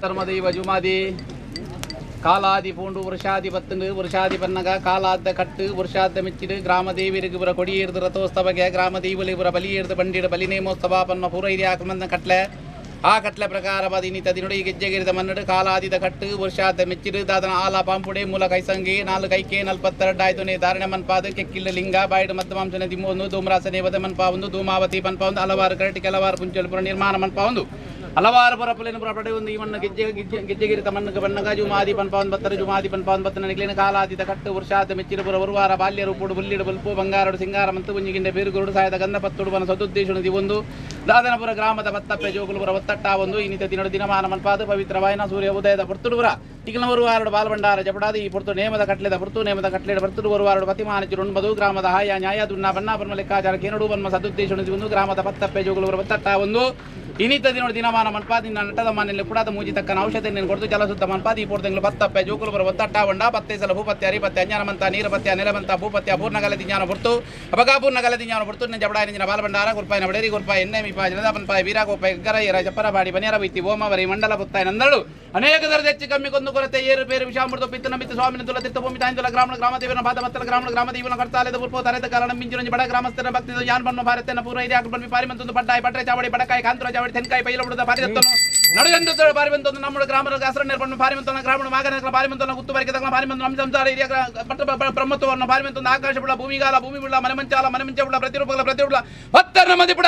I: ಧರ್ಮದೈವ ಜುಮಾದಿ ಕಾಲಾದಿ ಪೂಂಡು ವರ್ಷಾದಿ ಬತ್ತಂಡು ವರ್ಷಾದಿ ಪನ್ನಗ ಕಾಲಾದ ಕಟ್ಟು ವರ್ಷಾದ ಮೆಚ್ಚಿಡು ಗ್ರಾಮ ದೇವಿರಿಗೆ ಬರ ಕೊಡಿಯೇರ್ದು ರಥೋತ್ಸವಗೆ ಗ್ರಾಮ ದೇವಲಿ ಬರ ಬಲಿಯೇರ್ದು ಬಂಡಿಡು ಬಲಿನೇಮೋತ್ಸವ ಪನ್ನ ಪೂರೈದೆ ಆಕ್ರಮಣ ಕಟ್ಲೆ ಆ ಕಟ್ಲೆ ಪ್ರಕಾರ ಬದಿನಿ ತದಿನುಡು ಈ ಗೆಜ್ಜೆಗಿರಿದ ಮನ್ನಡು ಕಾಲಾದಿದ ಕಟ್ಟು ವರ್ಷಾದ ಮೆಚ್ಚಿಡು ದಾದನ ಆಲ ಪಾಂಪುಡೆ ಮೂಲ ಕೈಸಂಗಿ 4 ಕೈಕೆ 42 ಆಯ್ತುನೆ ಧಾರಣೆ ಮನ್ಪಾದ ಕೆಕ್ಕಿಲ್ಲ ಲಿಂಗ ಬಾಯ್ಡು ಮದ್ದು ಮಾಂಸನೆ ದಿಮ್ಮೊಂದು ಧೂಮ್ರಾಸನೆ ವದ ಮನ್ಪಾ ಒಂದು ಧೂಮಾವತಿ ಪನ್ಪ ಒಂದು ಹಲವಾರು ಕರಟಿ ಕೆಲವಾರು ಪುಂಚಲಪುರ ನಿರ್ಮಾಣ ಮನ್ಪಾ ಒಂದು ಹಲವಾರು ಪರಪಲಿನ ಪಡೆ ಒಂದು ಈ ಮಣ್ಣು ಗೆಜ್ಜೆಗಿರಿತ ಮಣ್ಣು ಬಣ್ಣಗ ಜುಮಾದಿ ಪನ್ಪ ಒಂದು ಬತ್ತರ ಜುಮಾದಿ ಪನ್ಪ ಒಂದು ಬತ್ತನ ನಿಗ್ಲಿನ ಕಾಲಾದಿದ ಕಟ್ಟು ವರ್ಷಾದ ಮೆಚ್ಚಿರಪುರ ಉರುವಾರ ಬಾಲ್ಯ ರೂಪುಡು ಬುಲ್ಲಿಡು ಬಲ್ಪು ಬಂಗಾರಡು ಸಿಂಗಾರ ಮಂತು ಮುಂಜಿಗಿಂಡೆ ಬೇರುಗುರುಡು ಸಾಯದ ಗಂಧ ಪತ್ತುಡು ಬನ ಸದುದ್ದೇಶನು ದಿವೊಂದು ದಾದನಪುರ ಗ್ರಾಮದ ಬತ್ತಪ್ಪೆ ಜೋಗುಲಪುರ ಒತ್ತಟ್ಟ ಒಂದು ಇನ್ನಿತ ದಿನಡು ದಿನಮಾನ ಮನ್ಪಾದ ಪವಿತ್ರವಾಯನ ಸೂರ್ಯ ಉದಯದ ಪುರ್ತುಡುಪುರ ತಿಂಗಳವರು ವಾರಡು ಬಾಲ್ಭಂಡಾರ ಜಪಡಾದಿ ಈ ಪುರ್ತು ನೇಮದ ಕಟ್ಲೆದ ಪುರ್ತು ನೇಮದ ಕಟ್ಲೆದ ಬರ್ತುಡು ವಾರಡು ಪತಿಮಾನಿಚು ರುಣ್ಬದು ಗ್ರಾಮದ ಹಾಯ ನ್ಯಾಯ ದುನ್ನ ಬಣ್ಣ ಪರ್ಮ ಲೆಕ್ಕಾಚಾರ ಕೇನಡು ಬನ್ಮ ಸದುದ್ದೇಶನು ದಿವೊಂದು ಗ್ರಾಮದ ಬತ್ತಪ್ಪೆ ಜೋಗುಲಪುರ ಒತ್ತಟ್ಟ ಒಂದು ಇನ್ನಿತ ದಿನೋಡು ದಿನಮಾನ ಮನ್ಪಾದಿನ ನಟದ ಮನೆಯಲ್ಲಿ ಪುಡಾದ ಮೂಜಿ ತಕ್ಕನ ಔಷಧಿಯನ್ನು ಕೊಡ್ತು ಜಲಸುತ್ತ ಮನ್ಪಾದಿ ಈ ತಿಂಗಳು ಬತ್ತಪ್ಪೆ ಜೋಕುಲಪುರ ಒತ್ತಟ್ಟ ಒಂಡ ಪತ್ತೆ ಸಲ ಭೂಪತ್ಯ ಹರಿಪತ್ಯ ಅಂಜಾನಮಂತ ನೀರಪತ್ಯ ನೆಲಮಂತ ಭೂಪತ್ಯ ಪೂರ್ಣಗಲದಿ ಜ್ಞಾನ ಹೊರ್ತು ಅಪಗಾಪೂರ್ಣಗಲದಿ ಜ್ಞಾನ ಹೊರ್ತು ಜಬಡಾಯಿನ ಬಾಲಭಂಡಾರ ಗುರ್ಪಾಯಿನ ಬಡೇರಿ ಗುರ್ಪಾಯಿ ಎಣ್ಣೆ ಮಿಪಾಯಿ ಜನದಾಪನ್ಪಾಯಿ ವೀರಾಗೋಪಾಯಿ ಗರಯ್ಯರ ಚಪ್ಪರಬಾಡಿ ಬನಿಯರ ಬೈತಿ ಓಮವರಿ ಮಂಡಲ ಪುತ್ತಾಯಿ ನಂದಳು ಅನೇಕ ದರದ ಹೆಚ್ಚು ಕಮ್ಮಿ ಕೊಂದು ಕೊರತೆ ಏರು ಪೇರು ವಿಷಾಮೃತ ಪಿತ್ತ ನಮಿತ್ತ ಸ್ವಾಮಿನ ತುಲ ತಿತ್ತ ಭೂಮಿ ತಾಯಿಂದುಲ ಗ್ರಾಮದೇವನ ಬಾದ ಮತ್ತಲ ಗ್ರಾಮದೇವನ ಕರ್ತಾಲದ ಪೂರ್ವ ತರೆದ ಕಾರಣ ಮಿಂಜುರಂಜಿ ಬಡ ಗ್ರಾಮಸ್ಥರ ಭಕ್ತಿ ಯಾನ್ ಬಣ್ಣ ಭಾರತನ ಪೂರ್ವ ಇದೆ ಆಕಲ್ಪಿ ಪಾರಿಮಂತೊಂದು ಪಡ್ಡಾಯಿ ಪಟ್ರೆ ಚಾವಡಿ ಬಡಕಾಯಿ ಕಾಂತರ ಚಾವಡಿ ತೆನ್ಕಾಯಿ ಪೈಲ ಬಿಡುದ ಪಾರಿದತ್ತನು ನಡುಗಂಡು ಪಾರಿಮಂತೊಂದು ನಮ್ಮ ಗ್ರಾಮದ ಹೆಸರು ನಿರ್ಬಣ್ಣ ಪಾರಿಮಂತನ ಗ್ರಾಮ ಮಾಗನ ಪಾರಿಮಂತನ ಗುತ್ತು ಬರಿಕೆ ತಗಳ ಪಾರಿಮಂತ ನಮ್ಮ ಸಂಸಾರ ಹಿರಿಯ ಪಟ್ಟ ಬ್ರಹ್ಮತ್ವವನ್ನು ಪಾರಿಮಂತೊಂದು ಆಕಾಶ ಬಿಡ ಭೂಮಿಗಾಲ ಭೂಮಿ ಬಿಡ ಮನೆ ಮಂಚ ಬಿಡ ಪ್ರತಿರೂಪಗಳ ಹತ್ತರ ಮದಿ ಬಿಡ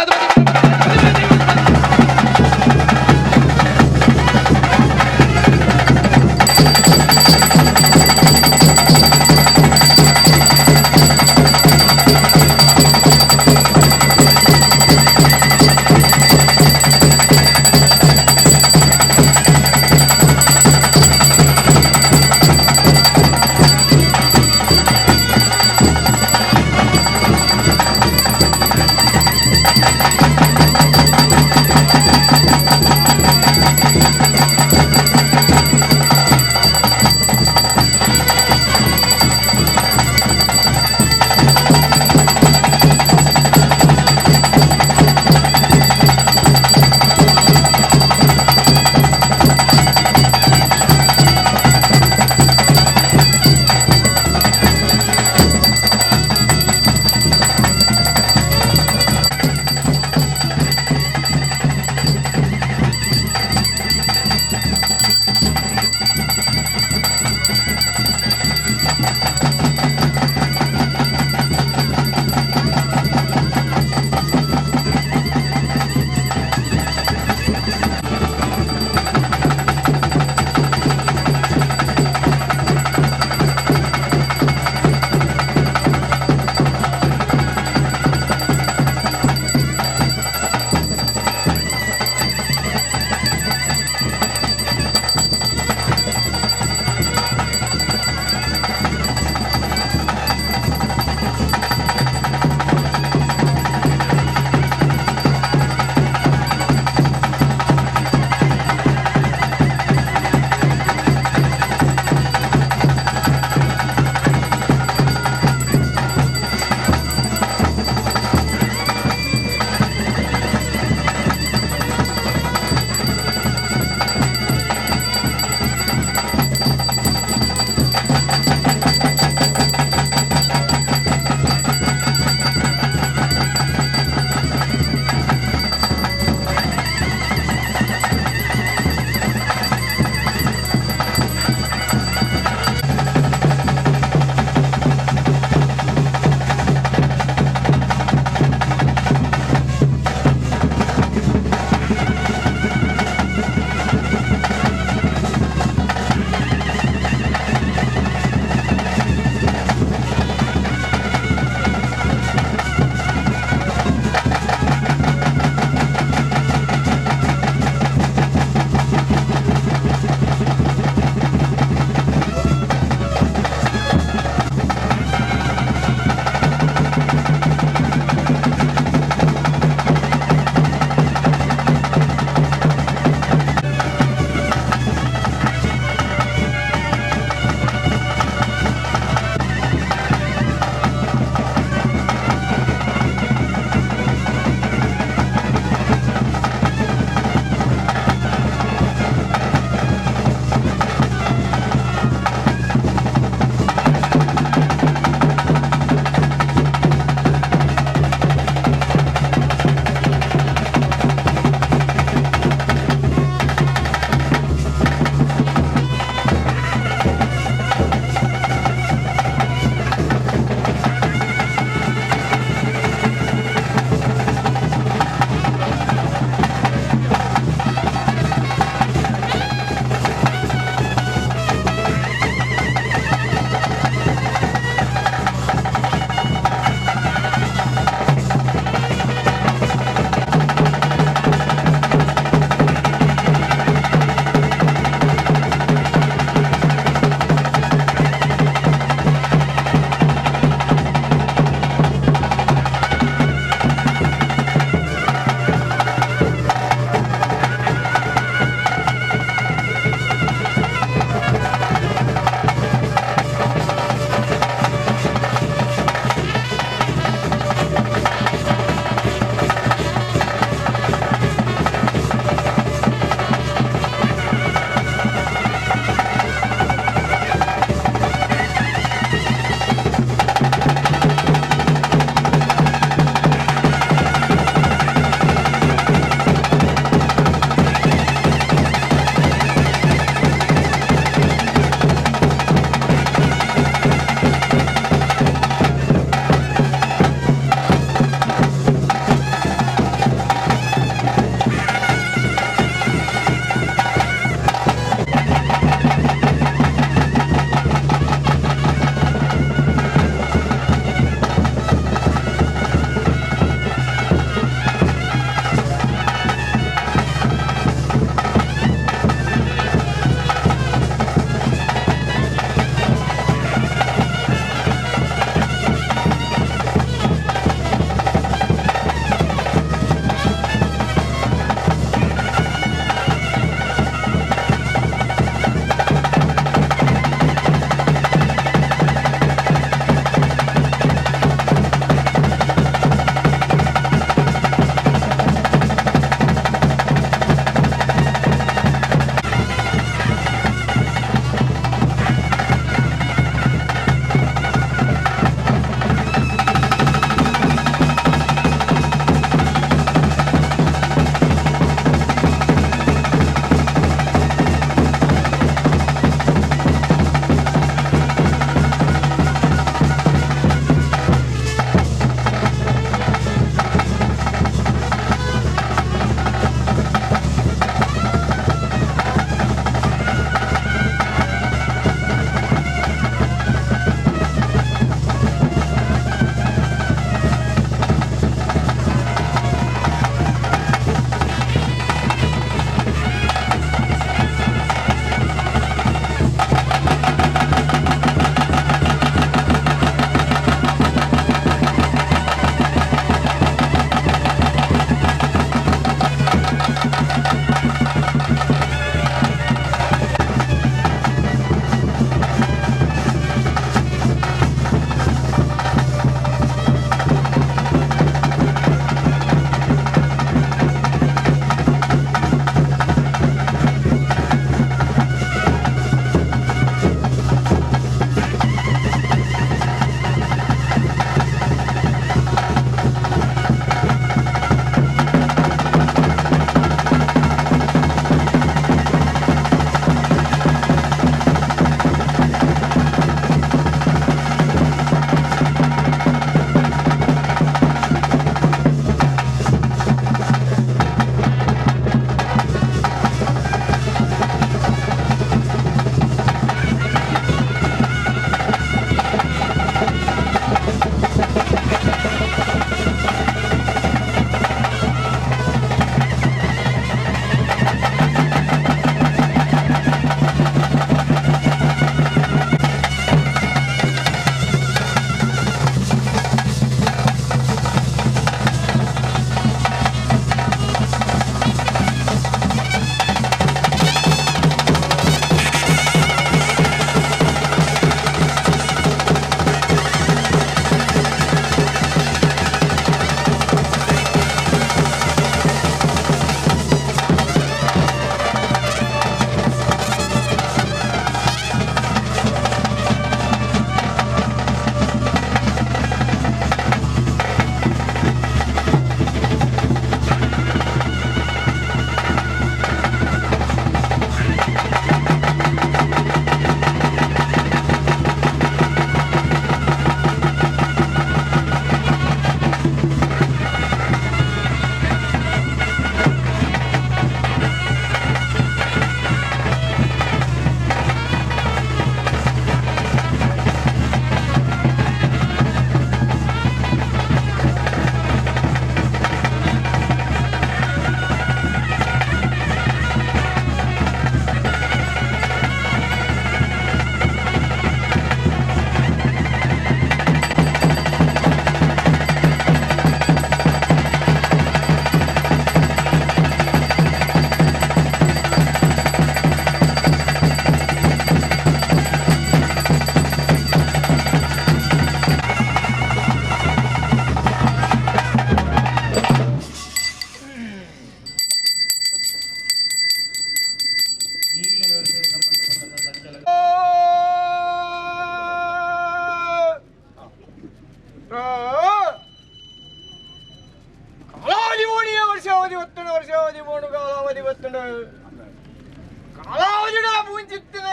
H: ಕಾಲಾವಧಿಡ ಪೂಂಚಿತ್ತಿನ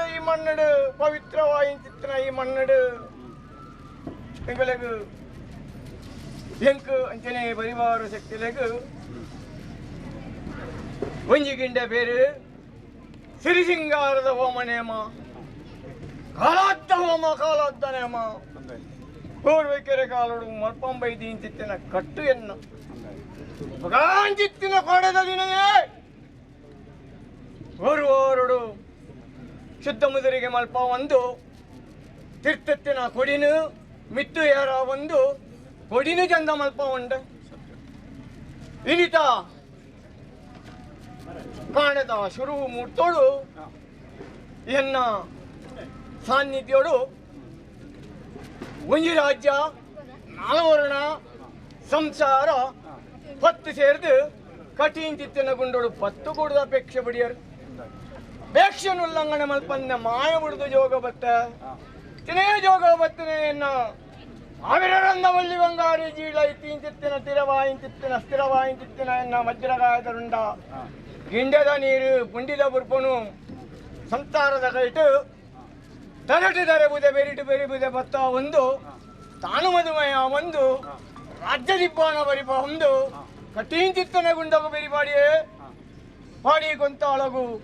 H: ಈ ಮಣ್ಣಡು ಪವಿತ್ರವಾಯಿತ್ತಿನ ಈ ಮಣ್ಣಡು எங்களுக்கு ಅಂಚನೆ ಪರಿವಾರ ಶಕ್ತಿಲೆಗ್ ಒಂಜಿಗಿಂಡ ಬೇರು ಸಿರಿಸಿಂಗಾರದ ಹೋಮ ನೇಮ ಕಾಲಾತ್ತ ಹೋಮ ಕಾಲಾತ್ತ ನೇಮ ಕೋರ್ವೆಕೆರೆ ಕಾಲೋಡು ಮಲ್ಪಂಬೈದಿ ಚಿತ್ತಿನ ಕಟ್ಟು ಎನ್ನ ಚಿತ್ತಿನ ಕೊಡದ ದಿನವೇ ಓರ್ವೋರುಡು ಶುದ್ಧ ಮುದುರಿಗೆ ಮಲ್ಪ ಒಂದು ತೀರ್ಥತ್ತಿನ ಕೊಡಿನು ಮಿತ್ತು ಏರ ಒಂದು ಕೊಡಿನು ಚಂದ ಮಲ್ಪ ಉಂಡ ಇನಿತ ಕಾಣದ ಶುರು ಮುಟ್ಟೋಡು ಎನ್ನ ಸಾನ್ನಿಧ್ಯೋಡು ಒಂಜಿ ರಾಜ್ಯ ನಾಲ್ವರ್ಣ ಸಂಸಾರ ಪತ್ತು ಸೇರಿದು ಕಠಿಣ ಚಿತ್ತಿನ ಗುಂಡೋಡು ಪತ್ತು ಕೊಡದ ಅಪೇಕ್ಷೆ ಬಡಿಯರು ಅಪೇಕ್ಷೆನ ಉಲ್ಲಂಘನೆ ಮಲ್ಪಂದ ಮಾಯ ಬಿಡುದು ಜೋಗ ಬತ್ತ ತಿನೇ ಜೋಗ ಬತ್ತನೆ ಎನ್ನ ಆವಿರರಂದ ಒಳ್ಳಿ ಬಂಗಾರಿ ಜೀಳ ಇತ್ತೀಂಚಿತ್ತಿನ ತಿರವಾಯಿಂಚಿತ್ತಿನ ಸ್ಥಿರವಾಯಿಂಚಿತ್ತಿನ ಎನ್ನ ವಜ್ರಗಾಯದರುಂಡ ಗಿಂಡದ ನೀರು ಪುಂಡಿದ ಬುರ್ಪನು ಸಂಸಾರದ ಕೈಟು ತರಟಿದರೆ ಬುದೆ ಬೆರಿಟು ಬೆರಿಬುದೆ ಬತ್ತ ಒಂದು ತಾನು ಮದುಮಯ ಒಂದು ರಾಜ್ಯ ದಿಬ್ಬಾನ ಬರಿಪ ಒಂದು ಕಟೀಂಚಿತ್ತನ ಗುಂಡಗ ಬೆರಿಪಾಡಿಯೇ ಪಾಡಿ ಗೊಂತಾಳಗು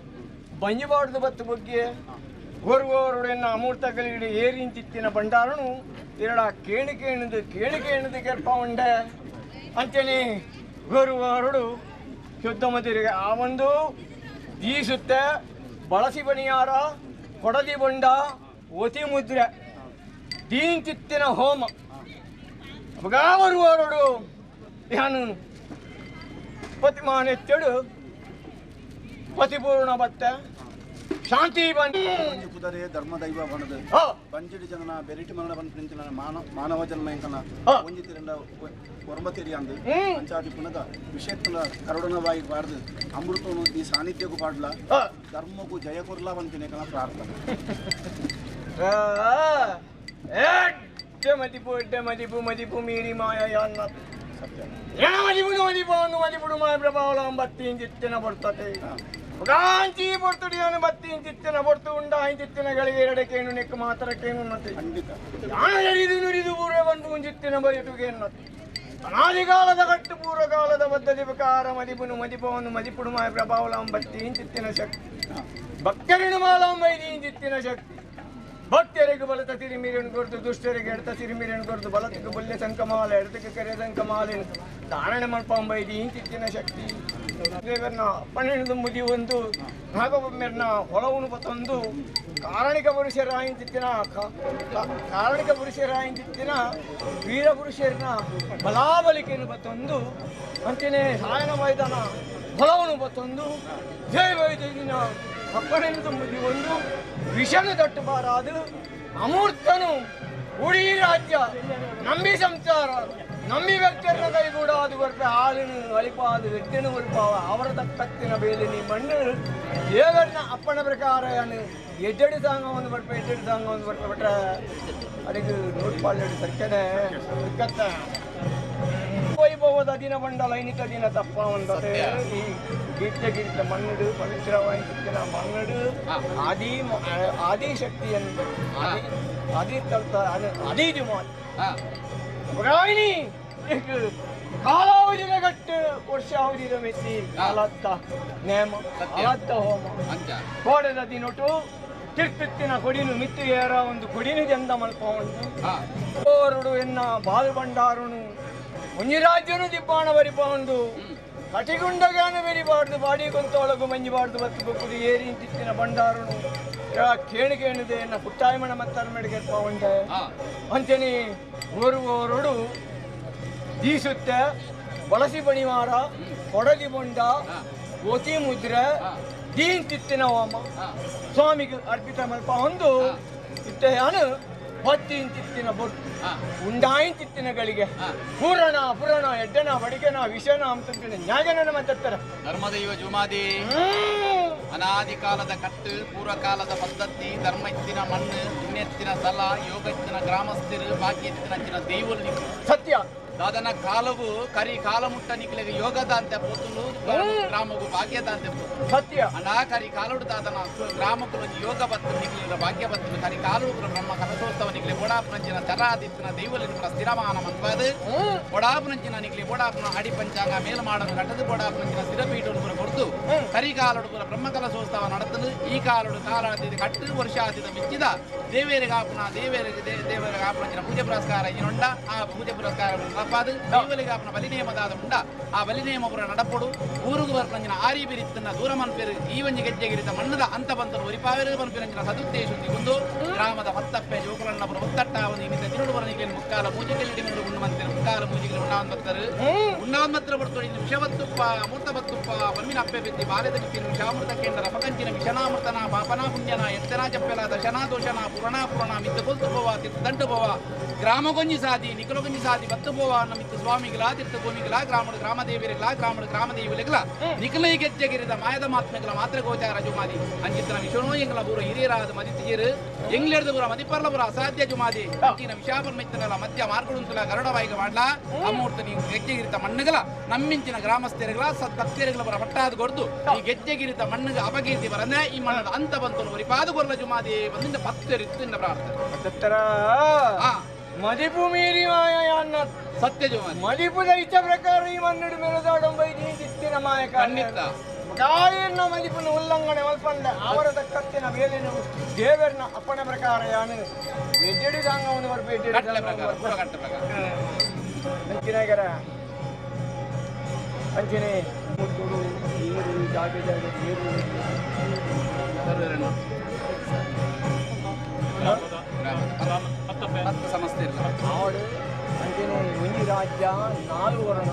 H: ಬಂಜಿಬಾರ್ದು ಬತ್ತು ಬಗ್ಗೆ ಗೋರುಗೋರುಡೆನ್ನ ಅಮೂರ್ತ ಕಲಿಗಿಡಿ ಏರಿಂಚಿತ್ತಿನ ಬಂಡಾರನು ಎರಡ ಕೇಣಿಕೆ ಎಣದು ಕೆರ್ಪ ಉಂಡೆ ಅಂಚನೆ ಗೋರುಗೋರುಡು ಶುದ್ಧ ಮದುರಿಗೆ ಆ ಒಂದು ದೀಸುತ್ತೆ ಬಳಸಿ ಬಣಿಯಾರ ಕೊಡದಿ ಬಂಡ ಒತಿ ಮುದ್ರೆ ದೀಂಚಿತ್ತಿನ ಹೋಮ ಬರುವವರುಡು ನಾನು ಪತಿಮಾನೆತ್ತಡು ಪತಿಪೂರ್ಣ ಬತ್ತ ಶಾಂತಿ ಬಂದು
G: ಕುದರೆ ಧರ್ಮದೈವ ಬಣದ ಪಂಚಡಿ ಜನನ ಬೆರಿಟಿ ಮರಣ ಬಂದ ಮಾನವ ಜನ್ಮ ಎಂಕನ ಒಂಜಿ ತಿರಂಡ ಒರಂಬತಿರಿ ಅಂದು ಅಂಚಾಟಿ ಪುನದ ವಿಷಯತ್ತನ ಕರುಣನವಾಗಿ ಬಾರ್ದು ಅಮೃತನು ಈ ಸಾನ್ನಿಧ್ಯಕ್ಕೂ ಪಾಡ್ಲ ಧರ್ಮಕ್ಕೂ ಜಯ ಕೊರ್ಲಾ ಬಂತಿನ ಕನ ಪ್ರಾರ್ಥನೆ
H: ಮದಿಪು ಮೀರಿ ಮಾಯ ಯಾನ್ನ ಮದಿಪುಡು ಮಾಯ ಪ್ರಭಾವಲ ಬತ್ತಿನ ಬರ್ತತೆ ಗಾಂಚಿ ಬರ್ತಡಿಯನ್ನು ಬತ್ತಿನ ಬರ್ತು ಉಂಡ ಹಿಂಚಿತ್ತಿನಗಳಿಗೆ ಎರಡಕ್ಕೇನು ನೆಕ್ಕು ಮಾತ್ರಕ್ಕೇನು ಅನ್ನತ್ತೆ ಯಾಣ ಎರಿದು ನುರಿದು ಪೂರ್ವ ಬಂದು ಉಂಚಿತ್ತಿನ ಬಯಟುಗೆ ಅನ್ನತ್ತೆ ಅನಾದಿಕಾಲದ ಕಟ್ಟು ಪೂರ್ವಕಾಲದ ಬದ್ಧತಿ ಪ್ರಕಾರ ಮದಿಪವನ್ನು ಮದಿಪುಡು ಮಾಯ ಪ್ರಭಾವಲ ಬತ್ತಿ ಹಿಂಚಿತ್ತಿನ ಶಕ್ತಿ ಭಕ್ತರಿನ ಮಾಲಾಂಬೈದಿ ಹಿಂಚಿತ್ತಿನ ಶಕ್ತಿ ಭಕ್ತರಿಗೆ ಬಲತ ತಿರಿಮಿರನ್ನು ಕೊಡ್ತು ದುಷ್ಟರಿಗೆ ಎಡ್ತ ತಿರಿಮಿರನ್ನು ಕೊಡ್ತು ಬಲತಕ್ಕೆ ಬಲ್ಲೆ ಸಂಕಮಾಲ ಎಡತಕ್ಕೆ ಕರೆ ಸಂಕಮಾಲಿನ ಧಾರಣೆ ಮಲ್ಪಂಬೈದಿ ಹಿಂಚಿತ್ತಿನ ಶಕ್ತಿ ದೇವರನ್ನ ಪನ್ನೆರಡು ಮುದಿ ಒಂದು ನಾಗಬೊಮ್ಮೆರನ್ನ ಹೊಳವನು ಬತ್ತೊಂದು ಕಾರಣಿಕ ಪುರುಷರಾಯಿಂತಿತ್ತಿನ ವೀರ ಪುರುಷರನ್ನ ಬಲಾಬಲಿಕೆಯನ್ನು ಬತ್ತೊಂದು ಅಂತೆಯೇ ಸಾಯನ ಮೈದಾನ ಹೊಳವನು ಬತ್ತೊಂದು ಜಯ ವೈದ್ಯನ ಅಪ್ಪನೆಂದು ಮುದಿ ಒಂದು ವಿಷನು ತಟ್ಟುಬಾರಾದು ಅಮೂರ್ತನು ಉಡೀ ರಾಜ್ಯ ನಂಬಿ ಸಂಸಾರ ನಂಬಿ ವ್ಯಕ್ತಿಯನ್ನ ಕೈಗೂಡಾದು ಬರ್ಪೆ ಆಳಿನ ಅಳಿಪಾದು ವ್ಯಕ್ತಿಯನ್ನು ಬರ್ಪಾವ ಅವರ ತಕ್ಕತ್ತಿನ ಬೇಲಿನಿ ಮಣ್ಣು ದೇವರನ್ನ ಅಪ್ಪನ ಪ್ರಕಾರ ಎಡ್ಡೆಡು ಸಾಂಗವನ್ನು ಬರ್ಪೆ ಬಿಟ್ರೆ ಅದಕ್ಕೆ ನೋಡ್ಪಾಳೆಡು ಸಕ್ಕನೆ ಸಿಕ್ಕತ್ತ ವೈಭವದ ದಿನ ಬಂಡ ಲೈನಿಕ ದಿನ ತಪ್ಪ ಒಂದೇ ಈ ಗಿರಿತ ಮಣ್ಣುಡು ಪವಿತ್ರವಾಯಿನ ಮಣ್ಣುಡು ಆದಿ ಶಕ್ತಿಯನ್ನು ಆದಿ ಮಾನಿ ಕಾಲಾವಧಿನ ಗಟ್ಟು ವರ್ಷಾವಧಿದ ಮೆತ್ತಿ ಕಾಲತ್ತ ನೇಮ ಕಾಲತ್ತ ಹೋಮ ಕೋಡದ ದಿನೊಟ್ಟು ತಿರ್ತಿತ್ತಿನ ಕೊಡಿನು ಮಿತ್ತು ಏರ ಒಂದು ಕೊಡಿನು ಚಂದ ಮಲ್ಪ ಒಂದು ಎನ್ನ ಬಾಲು ಬಂಡಾರುನು ಒಂಜಿ ರಾಜ್ಯನು ದಿಬ್ಬಾಣ ಬರಿಪ ಒಂದು ಕಟಿಗುಂಡಗಾನ ಬೆರಿಬಾರ್ದು ಬಾಡಿ ಕೊಂತೊಳಗು ಮಂಜಿಬಾರ್ದು ಬತ್ತು ಬಕ್ಕುದು ಏರಿ ತಿತ್ತಿನ ಬಂಡಾರುನು ಕೇಣಿಗೆ ಎನ್ನ ಪುಟ್ಟಾಯಮಣ ಮತ್ತಾರ ಮೆಡಿಗೆಪ್ಪ ಉಂಟೆ ಅಂಚನೆ ಓರುವೋರುಡು ದೀಸುತ್ತೆ ಬಳಸಿ ಬಣಿವಾರ ಕೊಡಲಿ ಬೊಂಡ ಒತಿ ಮುದ್ರೆ ದೀನ್ ತಿತ್ತಿನ ಹೋಮ ಸ್ವಾಮಿಗೆ ಅರ್ಪಿತ ಮಲ್ಪ ಒಂದು ಇತ್ತೆಯಾನು ಬತ್ತಿನ ತಿತ್ತಿನ ಬೊಟ್ಟು ಉಂಡಾಯಿನ ತಿತ್ತಿನಗಳಿಗೆ ಪುರಾಣ ಎಡ್ಡನ ಬಡಿಗೆನ ವಿಷನ ಅಂತ ನ್ಯಾಯನ ಮತ್ತರ
I: ಧರ್ಮದೈವ ಜುಮಾದಿ ಅನಾದಿ ಕಾಲದ ಕಟ್ಟು ಪೂರ್ವಕಾಲದ ಪದ್ಧತಿ ಧರ್ಮ ಎತ್ತಿನ ಮಣ್ಣು ಪುಣ್ಯೆತ್ತಿನ ಸ್ಥಳ ಯೋಗ ಎತ್ತಿನ ಗ್ರಾಮಸ್ಥರು ಭಾಗ್ಯ ಎತ್ತಿನ ದೈವಲ್ಲಿ
H: ಸತ್ಯ
I: దాదన కాలవు కరి కాలముట్ట నిక్లెగ యోగద అంతే పోతులు గ్రామకు భాగ్యత అంతే పోతులు
H: సత్ಯ
I: అండా కరి కాలుడు దాదన గ్రామకు యోగ బత్తు నిక్లెగ భాగ్యబత్తు కరి కాలుడు బ్రహ్మ కలసోత్సవ నిక్లె బోడాపు నంచిన ತರಾದಿತ್ತಿನ ದೈವಲಿನ ಸ್ಥಿರಮಾನ ಮಂತ್ವಾದ ಬೊಡಾಪು ನಂಚಿನ ನಿಕ್ಲಿ ಬೊಡಾಪುನ ಅಡಿ ಪಂಚಾಂಗ ಮೇಲು ಮಾಡಲು ಕಟ್ಟದು ಬೊಡಾಪು ನಂಚಿನ ಸ್ಥಿರಪೀಠಡು ಪುರ ಕೊಡ್ತು ಕರಿಕಾಲಡು ಪುರ ಬ್ರಹ್ಮಕಲಶೋತ್ಸವ ನಡೆತಲು ಈ ಕಾಲಡು ಕಾಲಾದಿದ ಕಟ್ಟು ವರ್ಷಾದಿದ ಮಿಚ್ಚಿದ ದೇವೇರಿಗಾಪುನ ದೇವರಿಗಾಪುನ ಪೂಜೆ ಪುರಸ್ಕಾರ ಇನ್ನೊಂಡ ಆ ಪೂಜೆ ಪುರಸ್ಕಾರ ನಡಪಾದು ದೈವಲಿಗಾಪುನ ಬಲಿನೇಮದಾದ ಉಂಡ ಆ ಬಲಿನೇಮ ಪುರ ನಡಪಡು ಊರುಗು ಬರ್ಪಂಜಿನ ಆರಿ ಬಿರಿತ್ತನ್ನ ದೂರ ಮನ್ಪೇರು ಈ ಒಂಜಿ ಗೆಜ್ಜೆಗಿರಿತ ಮಣ್ಣದ ಅಂತ ಬಂತರು ಒರಿಪಾವೆರು ಮನ್ಪೇರಂಜಿನ ಸದುದ್ದೇಶ ಒಂದು ಗ್ರಾಮದ ಹೊತ್ತಪ್ಪೆ ಜೋಕುಲನ್ನ ಪುರ ಹೊತ್ತಟ್ಟಾವನು ಇನ್ನಿಂದ ತಿರುಡು ಬರನಿಗೆ ಮುಕ್ಕಾಲ ಮೂಜಿಗೆಲ್ಲಿ ಉಂಡು ಮಂತಿರು ಮುಕ್ಕಾಲ ಮೂಜಿಗೆಲ್ಲಿ ಉಣ್ಣಾವಂತರು ಉಣ್ಣಾವಂತರ ಬರ್ತೋಡಿ ವಿಷವತ್ತುಪ್ಪ ಅಮೃತವತ್ತುಪ್ಪ ಒಮ್ಮಿನ ಅಪ್ಪೆ ಬಿತ್ತಿ ಬಾಲ್ಯದ ಬಿತ್ತಿ ವಿಷಾಮೃತ ಕೇಂದ್ರ ರಪಕಂಚಿನ ವಿಷನಾಮೃತನ ಪಾಪನಾ ಪುಣ್ಯನ ಎತ್ತನ ಜಪ್ಪೆಲ ದಶನಾ ದೋಷನ ಪುರಾಣ ಮಿತ್ತು ಕೊಲ್ತು ಪೋವ ತಿರ್ತು ದಂಡು ಪೋವ ಗ್ರಾಮಗೊಂಜಿ ಸಾದಿ ನಿಖಲಗೊಂಜಿ ಸಾದಿ ಬತ್ತು ಪೋವ ಅನ್ನ ಮಿತ್ತು ಸ್ವಾಮಿಗಳ ತಿರ್ತು ಭೂಮಿಗಳ ಗ್ರಾಮದೇವಿರಿಗಳ ಗ್ರಾಮದೇವಿಗಳಿಗಳ ನಿಖಲೈ ಗೆಜ್ಜೆಗಿರಿದ ಮಾಯದ ಮಾತ್ಮೆಗಳ ಮಾತ್ರ ಗೋಚಾರ ಜುಮಾದಿ ಅಂಚಿತ್ತನ ವಿಷಣೋ ಎಂಗಳ ಬೂರ ಹಿರಿಯರಾದ ಮದಿತಿಯರು ಎಂಗ್ಲೆಡ್ದು ಬೂರ ಮದಿಪರ್ಲ ಬೂರ ಅಸಾಧ್ಯ ಜುಮಾದಿ ಅಂಚಿನ ವಿಷಾಪರ್ ಮಿತ್ತನಲ್ಲ ಮಧ್ಯ ಮಾರ್ಗಡುಂತಲ ಗರುಡವಾಯಿಗ ಮಾಡ್ಲಾ ಅಮೂರ್ತ ನೀವು ಗೆಜ್ಜೆಗಿರಿತ ಮಣ್ಣುಗಳ ನಮ್ಮಿಂಚಿನ ಗ್ರಾಮಸ್ಥರಿಗಳ ಸತ್ಭಕ್ತರಿಗಳ ಬರ ಪಟ್ಟಾದ ಗೊರ್ದು ಈ ಗೆಜ್ಜೆಗಿರಿತ ಮಣ್ಣುಗ ಅಪಕೀರ್ತಿ ಬರನೆ ಈ ಮಣ್ಣದ ಅಂತ ಬಂತು ಒರಿಪಾದ ಗೊರ್ಲ ಜುಮಾದಿ ಬಂದಿಂದ ಪತ್ತರಿತ್ತು ಇನ್ನ ಪ್ರಾರ್ಥನೆ
H: ಮದಿಪು ಮೀರಿ ಮಾಯ ಅನ್ನ
I: ಸತ್ಯ ಜುಮಾದಿ
H: ಮದಿಪುದ ಇಚ್ಛ ಪ್ರಕಾರ ಈ ಮನ್ನಡು ಮೆರೆದಾಡಂಬೈ ಚಿತ್ತಿನ ಮಾಯ
I: ಖಂಡಿತ
H: ಗಾಳಿಯನ್ನ ಮದಿಪುನ ಉಲ್ಲಂಘನೆ ಒಲ್ಪಂಡ ಅವರ ಕತ್ತಿನ ಮೇಲಿನ ದೇವರನ ಅಪ್ಪನ ಪ್ರಕಾರ ಯಾನು ಎಡ್ಡೆಡು ಸಾಂಗವನ್ನು ಬರ್ಬೇಕು ಅಂಚಿನಾಗರ ಅಂಚನೆ ಮುಟ್ಟುಡು ನೀರು ಜಾಗ ನೀರು
I: ಸಮಸ್ಯೆ ಇಲ್ಲ
H: ಆವಡು ಅಂಚನೆ ಒಂಜಿ ರಾಜ್ಯ ನಾಲ್ಕು ವರ್ಣ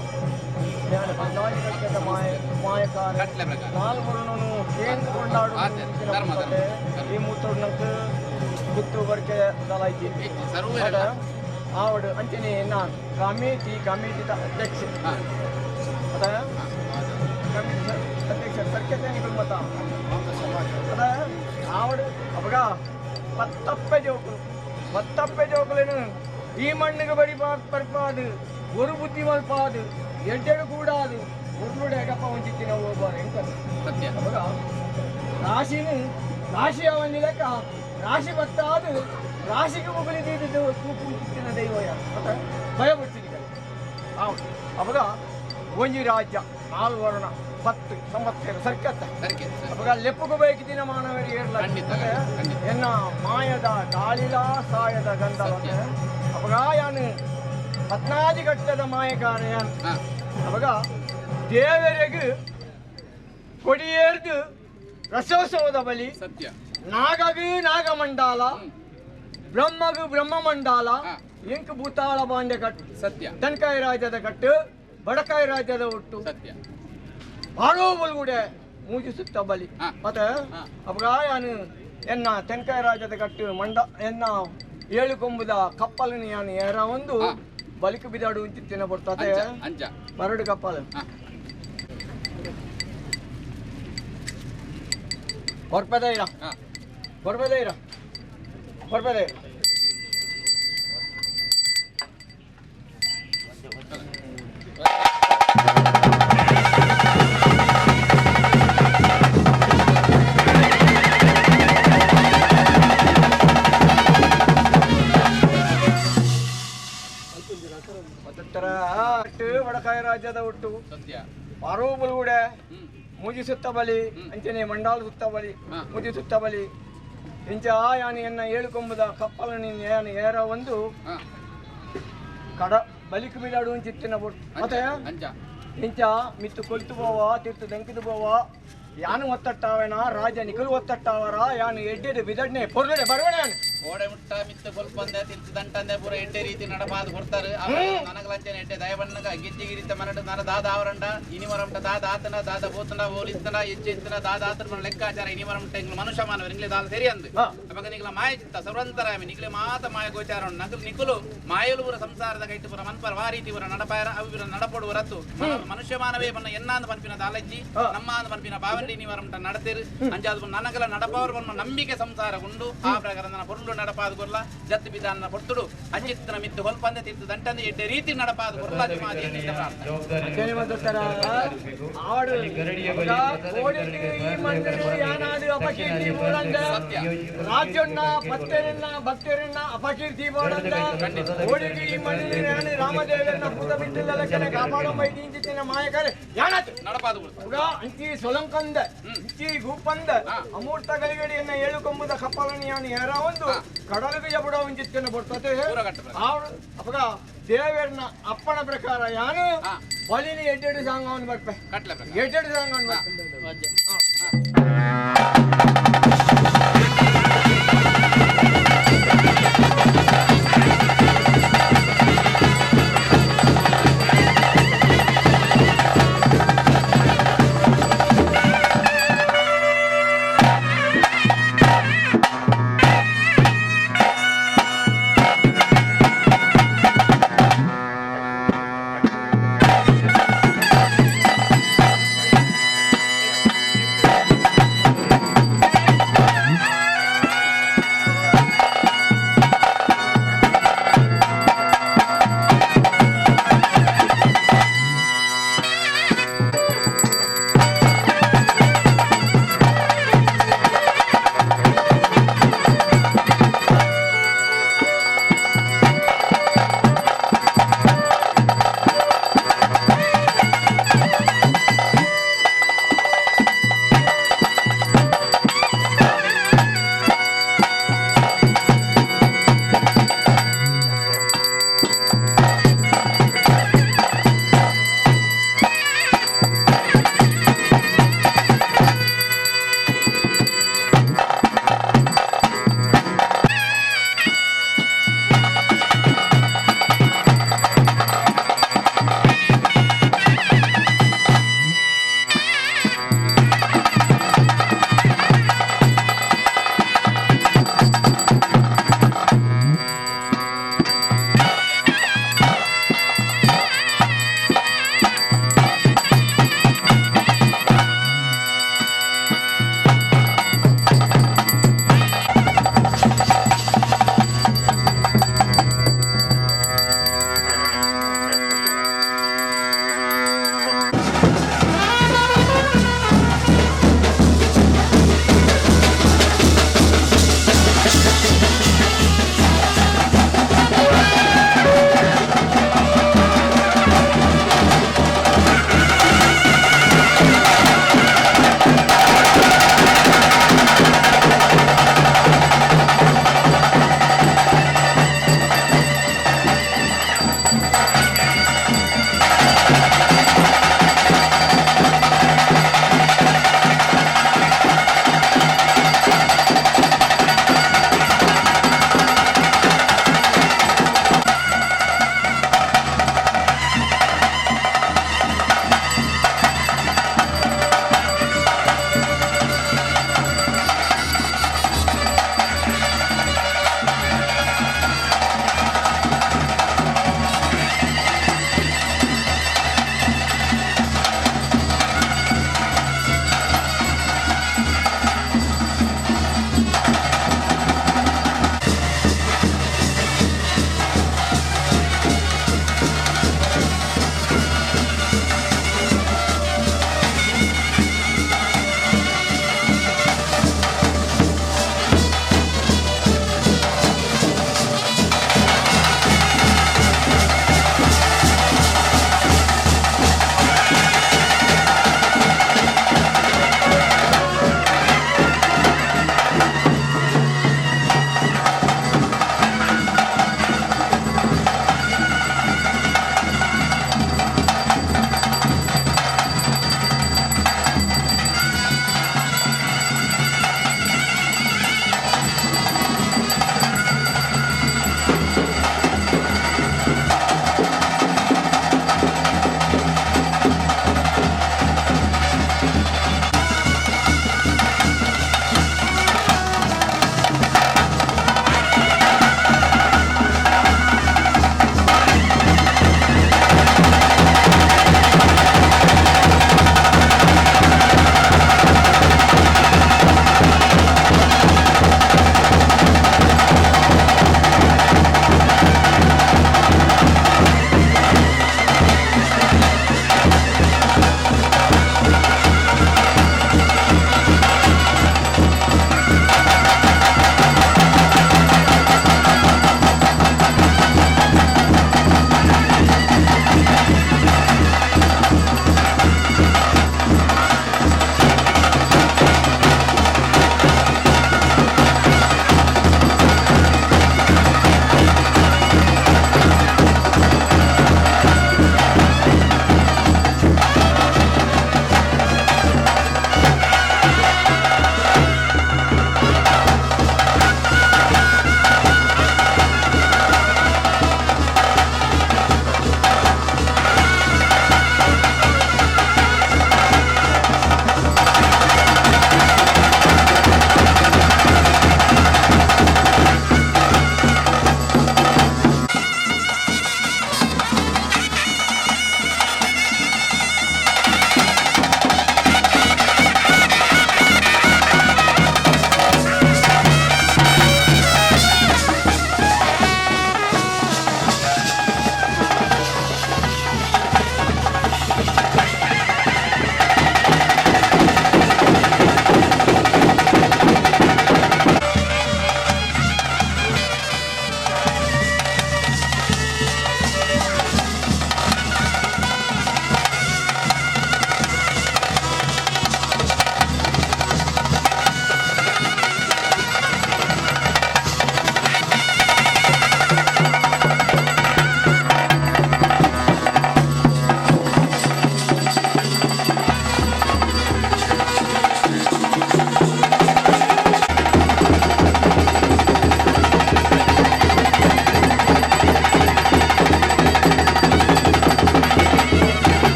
H: ಮಾಯಕಾರ ನಾಲ್ಕು ವರ್ಣನು ಕೇಂದ್ರ ಕೊಂಡಾಡು ಈ ಮೂತೋಡ್ನಂತ ಗುತ್ತು ಬರ್ಕೆ ದಲಾಯ್ತಿ ಆವಡು ಅಂಚನೆ ನಾನು ಕಮಿಟಿದ ಅಧ್ಯಕ್ಷ ಅದ ಕಮಿಟಿ ಅಧ್ಯಕ್ಷ ಸರ್ಕತೆ ಮತ ಅದ ಆವಡು ಅಪಗ ಪತ್ತಪ್ಪೆ ಜೋಕುಲೇನು ಈ ಮಣ್ಣಿಗೆ ಬರಿ ಬರ್ಪಾದು ஒரு புத்தி மல்பாது எட்டெடு கூடாது உருளுடைய கப்ப வந்துச்சு ನಾವು ಹೋಗ್ಬಾರ ಎಂತ
I: ಸತ್ಯ
H: ರಾಶಿನು ರಾಶಿ ಅವನ ಲೆಕ್ಕ ರಾಶಿ ಬತ್ತಾದು ರಾಶಿಗೆ ಮುಗುಲಿ ದೀದಿದ್ದು ಕೂತಿನ ದೈವ ಮತ್ತೆ ಭಯ ಬಿಡ್ತಿದ್ದ ಅವಾಗ ಒಂಜಿ ರಾಜ್ಯ 4 ವರ್ಣ 10 ಸಂವತ್ಸರ ಸರ್ಕತ್ತ ಅವಾಗ ಲೆಪ್ಪಗೂ ಬೇಕಿದ್ದಿನ ಮಾನವರಿಗೆ ಏರ್ಲ ಎನ್ನ ಮಾಯದ ಗಾಳಿಲ ಸಾಯದ ಗಂಧ ಅವಾಗ ಯಾನು 14 ಘಟ್ಟದ ಮಾಯಕಾರಯಾನ್ ಅವಾಗ ದೇವರಿಗೆ ಕೊಡಿಯೇರ್ದು ರಸೋತ್ಸವದ ಬಲಿ
I: ಸತ್ಯ
H: ನಾಗಗೂ ನಾಗಮಂಡಾಲ ಬ್ರಹ್ಮಗೂ ಬ್ರಹ್ಮಮಂಡಾಲ ಇಂಕ್ ಭೂತಾಳ ಬಾಂಡೆ ಕಟ್ಟು
I: ಸತ್ಯ
H: ತನಕಾಯಿ ರಾಜ್ಯದ ಕಟ್ಟು ಬಡಕಾಯಿ ರಾಜ್ಯದ ಒಟ್ಟು
I: ಸತ್ಯ
H: ಆರೋಬಲ್ಗೂಡೆ ಮೂಜಿಸುತ್ತ ಬಲಿ ಮತ್ತೆ ಅವಾಗ ಯಾನು ಎನ್ನ ತೆನಕಾಯಿ ರಾಜ್ಯದ ಕಟ್ಟು ಎನ್ನ 7 ಕೊಂಬುದ ಕಪ್ಪಲನ್ನು ಯಾನು ಏರ ಒಂದು ಬಲಿಕ ಬಿದಾಡು ಅಂತಿನ ಬರ್ತದೆ ಮರಡು ಕಪ್ಪಲು ಹೊರಪದೈರ ಬಡಕಾಯಿ ರಾಜ್ಯದ ಒಟ್ಟು ಪಾರೋಬಲುಗೂಡೆ ಮೂಜಿ ಸುತ್ತ ಬಲಿ ಅಂಚನೆ ಮಂಡಾಲ ಸುತ್ತ ಬಲಿ ಮುದಿ ಸುತ್ತ ಬಲಿ ಇಂಚ ಯಾನಿ ಎನ್ನ 7 ಕೊಂಬುದ ಕಪ್ಪಲನಿ ಯಾನಿ ಏರ ಒಂದು ಕಡ ಬಲಿಕ ಬಿಡಾಡು ಅಂಚಿತ್ತಿನ ಬೊಟ್ಟು ಮತ್ತೆ ಇಂಚ ಮಿತ್ತು ಕೊಲ್ತು ಬೋವ ತಿರ್ತು ದಂಕಿದು ಬೋವ ಯಾನು ಒತ್ತಟ್ಟಾವೇನ ರಾಜ ನಿಖಲು ಒತ್ತಟ್ಟಾವರ ಯಾನು ಎಡ್ಡೆಡು ಬಿದಡ್ನೆ ಪೊರ್ಗಡೆ ಬರವಣ
I: ಓಡೆ ಮುಟ್ಟ ಮಿತ್ತು ಕೊಲ್ಪಂದೆ ತಿರ್ತು ದಂಟಂದೆ ಪೂರ ಎಡ್ಡೆ ರೀತಿ ನಡಪಾದು ಕೊಡ್ತಾರೆ ನನಗಲಂಚನೆ ಎಡ್ಡೆ ದಯಬಣ್ಣಗ ಗಿಜ್ಜಿಗಿರಿತ ಮನಡು ನನ್ನ ದಾದ ಅವರಂಡ ಇನಿಮರಂಟ ದಾದ ಆತನ ದಾದ ಬೋತನ ಓಲಿಸ್ತನ ಎಚ್ಚೆತ್ತನ ದಾದ ಆತನ ಲೆಕ್ಕಾಚಾರ ಇನಿಮರಂಟ ಇಂಗ್ಲ ಮನುಷ್ಯ ಮಾನವ ನಿಗ್ಲೆ ದಾದ ಸರಿ ಅಂದು ಅವಾಗ ನಿಗ್ಲ ಮಾಯ ಚಿತ್ತ ಸರ್ವಂತರಾಮಿ ನಿಗ್ಲೆ ಮಾತ ಮಾಯ ಗೋಚಾರ ನಗಲು ನಿಖಲು ಮಾಯಲು ಪೂರ ಸಂಸಾರದ ಕೈಟ್ಟು ಪುರ ಮನ್ಪರ ವಾ ರೀತಿ ಪುರ ನಡಪಾರ ಅವು ನಡಪಡು ಹೊರತು ಮನುಷ್ಯ ಮಾನವೇ ಬನ್ನ ಎನ್ನಾಂದು ಪನ್ಪಿನ ದಾಲಜ್ಜಿ ನಮ್ಮ ಅಂದು ಪನ್ಪಿನ ಭಾವನೆ ನಿವರಂಟ ನಡತೇರು ಅಂಚಾದ ನನಗಲ ನಡಪವರು ನಂಬಿಕೆ ಸಂಸಾರ ಉಂಡು ಆ ಪ್ರಕಾರ ನನ್ನ ಪೊರುಳು
J: ನಡಪಾದ ಗೊರ್ಲ ಜತ್ ಬಿಧಾನ ಪೊರ್ತುಡು ಅಂಚಿತ್ತನ ಮಿತ್ತು ಹೊಲ್ಪಂದೆ ತಿತ್ತು ದಂಟಂದೆ ಎಡ್ಡೆ ರೀತಿ ನಡಪಾದ ಗೊರ್ಲ ಜುಮಾತಿ ಎನ್ನಿಂದ ಪ್ರಾರ್ಥನೆ
H: ರಾಜ್ಯನ್ನ ಭಕ್ತರನ್ನ ಭಕ್ತರನ್ನ ಅಪಕೀರ್ತಿ ರಾಮದೇವರನ್ನ ಪುತ ಬಿಟ್ಟಿಲ್ಲ ಲೆಕ್ಕನೆ ಕಾಪಾಡೋ ಮೈದಿಂಚಿನ ಮಾಯಕರೆ
J: ನಡಪಾದ
H: ಅಂಚಿ ಸೊಲಂಕಂದ ಇಂಚಿ ಗೂಪಂದ ಅಮೂರ್ತ ಗಲಿಗಡಿಯನ್ನ ಏಳುಕೊಂಬುದ ಕಪ್ಪಲನಿಯಾನು ಯಾರ ಒಂದು ಕಡಲಿಗೆ ಜಬಡ ಒಂಚಿತ್ತನ್ನು ಬರ್ತತೆ ಅಪಗ ದೇವರನ್ನ ಅಪ್ಪನ ಪ್ರಕಾರ ಯಾನು ಬಲಿನಿ ಎಡ್ಡೆಡು ಸಾಂಗವನ್ನು ಬರ್ಪೆ ಎಡ್ಡೆಡು ಸಾಂಗವನ್ನು ಬರ್ಪೆ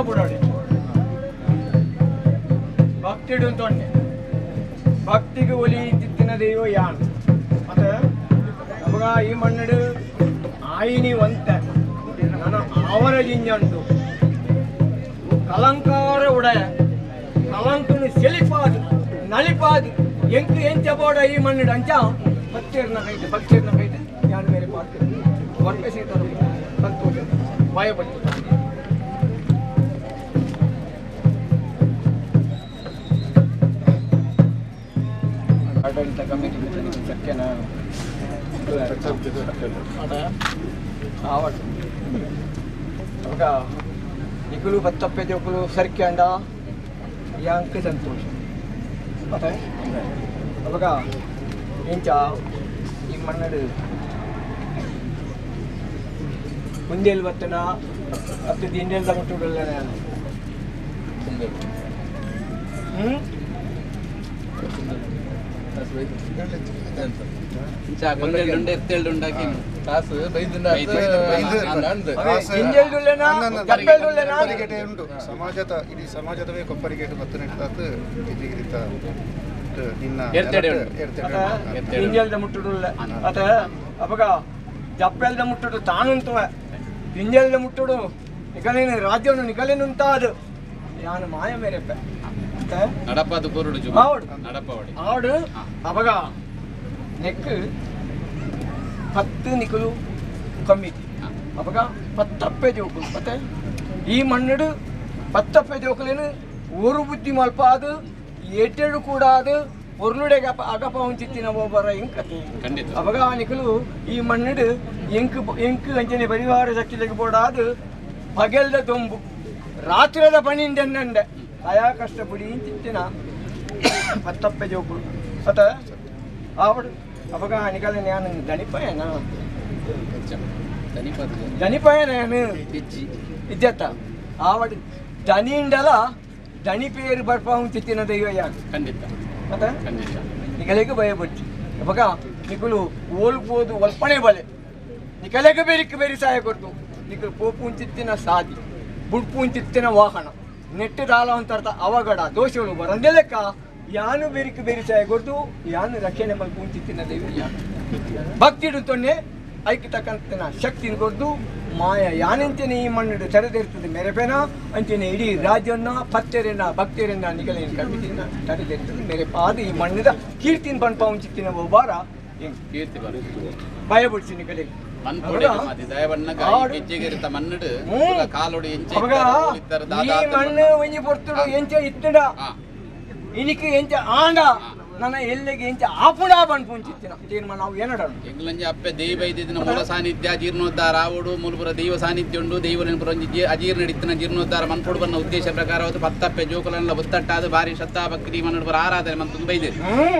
H: ಬುಡೋಡೆ ಭಕ್ತಿಡು ತೊಂಡೆ ಭಕ್ತಿಗೆ ಒಲಿ ತಿತ್ತಿನ ದೈವ ಯಾನ್ ಮತ್ತೆ ನಮಗ ಈ ಮಣ್ಣಡು ಆಯಿನಿ ಒಂತ ನನ್ನ ಅವರ ಜಿಂಜಂಟು ಕಲಂಕಾರ ಉಡಯ ಕಲಂಕನು ಸೆಲಿಪಾದು ನಲಿಪಾದು ಎಂಕು ಎಂಚಬೋಡ ಈ ಮಣ್ಣಡು ಅಂಚ ಭಕ್ತಿರ್ನ ಕೈತೆ ಯಾನು ಬೇರೆ ಪಾಡ್ತೀನಿ ವರ್ಪೆ ಸೀತಾರು ಸಂತೋಷ ಭಯಪಟ್ಟು ಆಡಳಿತ ಕಮಿಟಿ ಸತ್ಯನ ಆವಟ್ಟು ಅವಾಗ ನಿಗುಲು ಬತ್ತಪ್ಪೆ ಜೋಕುಲು ಸರ್ಕ್ಯಾಂಡ ಯಾಂಕ ಸಂತೋಷ ಮತ್ತೆ ಅವಾಗ ಇಂಚ ಈ ಮಣ್ಣಡು ಮುಂದೇಲಿ ಬತ್ತನ ಹತ್ತು ದಿಂಡೆಲ್ದ ಮುಟ್ಟುಡಲ್ಲ ನಾನು
E: ಉಂಟು ಸಮಾಜದ ಇಡೀ ಸಮಾಜದವೇ ಕೊಪ್ಪರಿಗೇಟು ಬತ್ತ ನೆಟ್ಟಾತು
H: ಇಂಜಲ್ದ ಮುಟ್ಟುಡುಲ್ಲ ಅತ ಅವಾಗ ಜಪ್ಪೆಲ್ದ ಮುಟ್ಟುಡು ತಾನುಂತವ ಇಂಜಲ್ದ ಮುಟ್ಟುಡು ನಿಕಲೇನು ರಾಜ್ಯವನ್ನು ನಿಕಲೇನು ಉಂಟಾದು ಯಾನು ಮಾಯ ಮೇರೆಪ್ಪ ఆవిడ అవగా నెక్ 10 నికులు కమ్మిటి అవగా 10 జోకులు ಮತ್ತೆ ಈ ಮಣ್ಣಡು 10 ಜೋಕುಲೇನು ಊರು ಬುದ್ಧಿ ಮಲ್ಪಾದು ಏಟೆಡು ಕೂಡಾದು పొర్లుడేగ అగప ఉంచిచ్చిన ఓబర ఇంకతి అవగా నికులు ఈ మಣ್ಣడు ఎంకు అంచನೆ ಪರಿವಾರ ಶಕ್ತಿಲೆಗೆ ಬೋಡಾದು ಪಗೆಲ್ದ ದೊಂಬು ರಾತ್ರಿದ ಪಣಿಂದೆನ್ನಂಡೆ ಆಯಾ ಕಷ್ಟಪಡಿ ಚಿತ್ತಿನ 10 ಜೋಕುಳು ಅತ ಆವಡು ಅವಗ ನಿಕಲೆ ನಾನು ದಣಿಪಾಯನ నేను ఇద్దెత్త ఆవిడ దనిండల దని పేరు బర్పాము తెచ్చిన దయ్యయ్యాడు అత నికలేక భయపడి ఇವಾಗ నికులు ಓಲ್ಬೋದು ಒಲ್ಪಣೆ ಬಲೆ ನಿಕಲೆಗ ಬೇರಿ ಸಹಾಯ ಕೊಡ್ತು ನಿಕಲು ಪೋಪು ಚಿತ್ತಿನ ಸಾದಿ ಬುಡ್ಪು ಚಿತ್ತಿನ ವಾಹನ ನೆಟ್ಟು ದಾಲ ಅಂತ ಅವಗಡ ದೋಷಗಳು ಬರಂದೇ ಲೆಕ್ಕ ಯಾನು ಬೇರಿ ಸಹಾಯ ಕೊಡ್ತು ಯಾನು ರಕ್ಷಣೆ ಮಲ್ಪು ಚಿತ್ತಿನ ದೈವ ಯಾನು ಭಕ್ತಿ ಇಡುತ್ತೊನ್ನೆ ಐಕ್ಯ ತಕ್ಕಂತನ ಶಕ್ತಿನ ಕೊಡ್ದು ಮಾಯ ಯಾನಂಚನೆ ಈ ಮಣ್ಣು ತಡೆದಿರ್ತದೆ ಮೆರೆಪೆನ ಅಂಚನೆ ಇಡೀ ರಾಜ್ಯವನ್ನ ಪತ್ತೆರೆನ ಭಕ್ತರೆನ್ನ ನಿಗಲೇನು ಕಮಿಟಿನ ತಡೆದಿರ್ತದೆ ಮೆರೆಪಾದ ಈ ಮಣ್ಣದ ಕೀರ್ತಿನ ಪಂಪ ಚಿತ್ತಿನ ಒಬ್ಬಾರ ಭಯಪಡಿಸಿ ನಿಗಲೇ ಈ ಮಣ್ಣು ಒಂಜಿ ಪೊರ್ತುಡು ಎಂಚ ಇತ್ತಡ ಇನಿಕೆ ಎಂಚ ಆಂಡ ನನ್ನ ಎಲ್ಲಿಗೆ ಎಂಚ ಆಪುಡ ಬಂದ್ಪುಂಚಿತ್ತಿನ ತೀರ್ಮಾನ ನಾವು ಏನಡ
J: ಎಂಗ್ಲಂಜಿ ಅಪ್ಪೆ ದೈವ ಇದ್ದಿನ ಮೂಲ ಸಾನ್ನಿಧ್ಯ ಜೀರ್ಣೋದ್ಧಾರ ಆವಡು ಮೂಲಪುರ ದೈವ ಸಾನ್ನಿಧ್ಯ ಉಂಡು ದೈವನ ಅಜೀರ್ಣ ಇತ್ತಿನ ಜೀರ್ಣೋದ್ಧಾರ ಮನ್ಪುಡು ಬನ್ನ ಉದ್ದೇಶ ಪ್ರಕಾರ ಅವತ್ತು 10 ಜೋಕುಲನ್ನೆಲ್ಲ ಒತ್ತಟ್ಟಾದ ಭಾರಿ ಶ್ರದ್ಧಾ ಭಕ್ತಿ ಮನ್ನಡ ಆರಾಧನೆ ಮಂತು ಬೈದೆ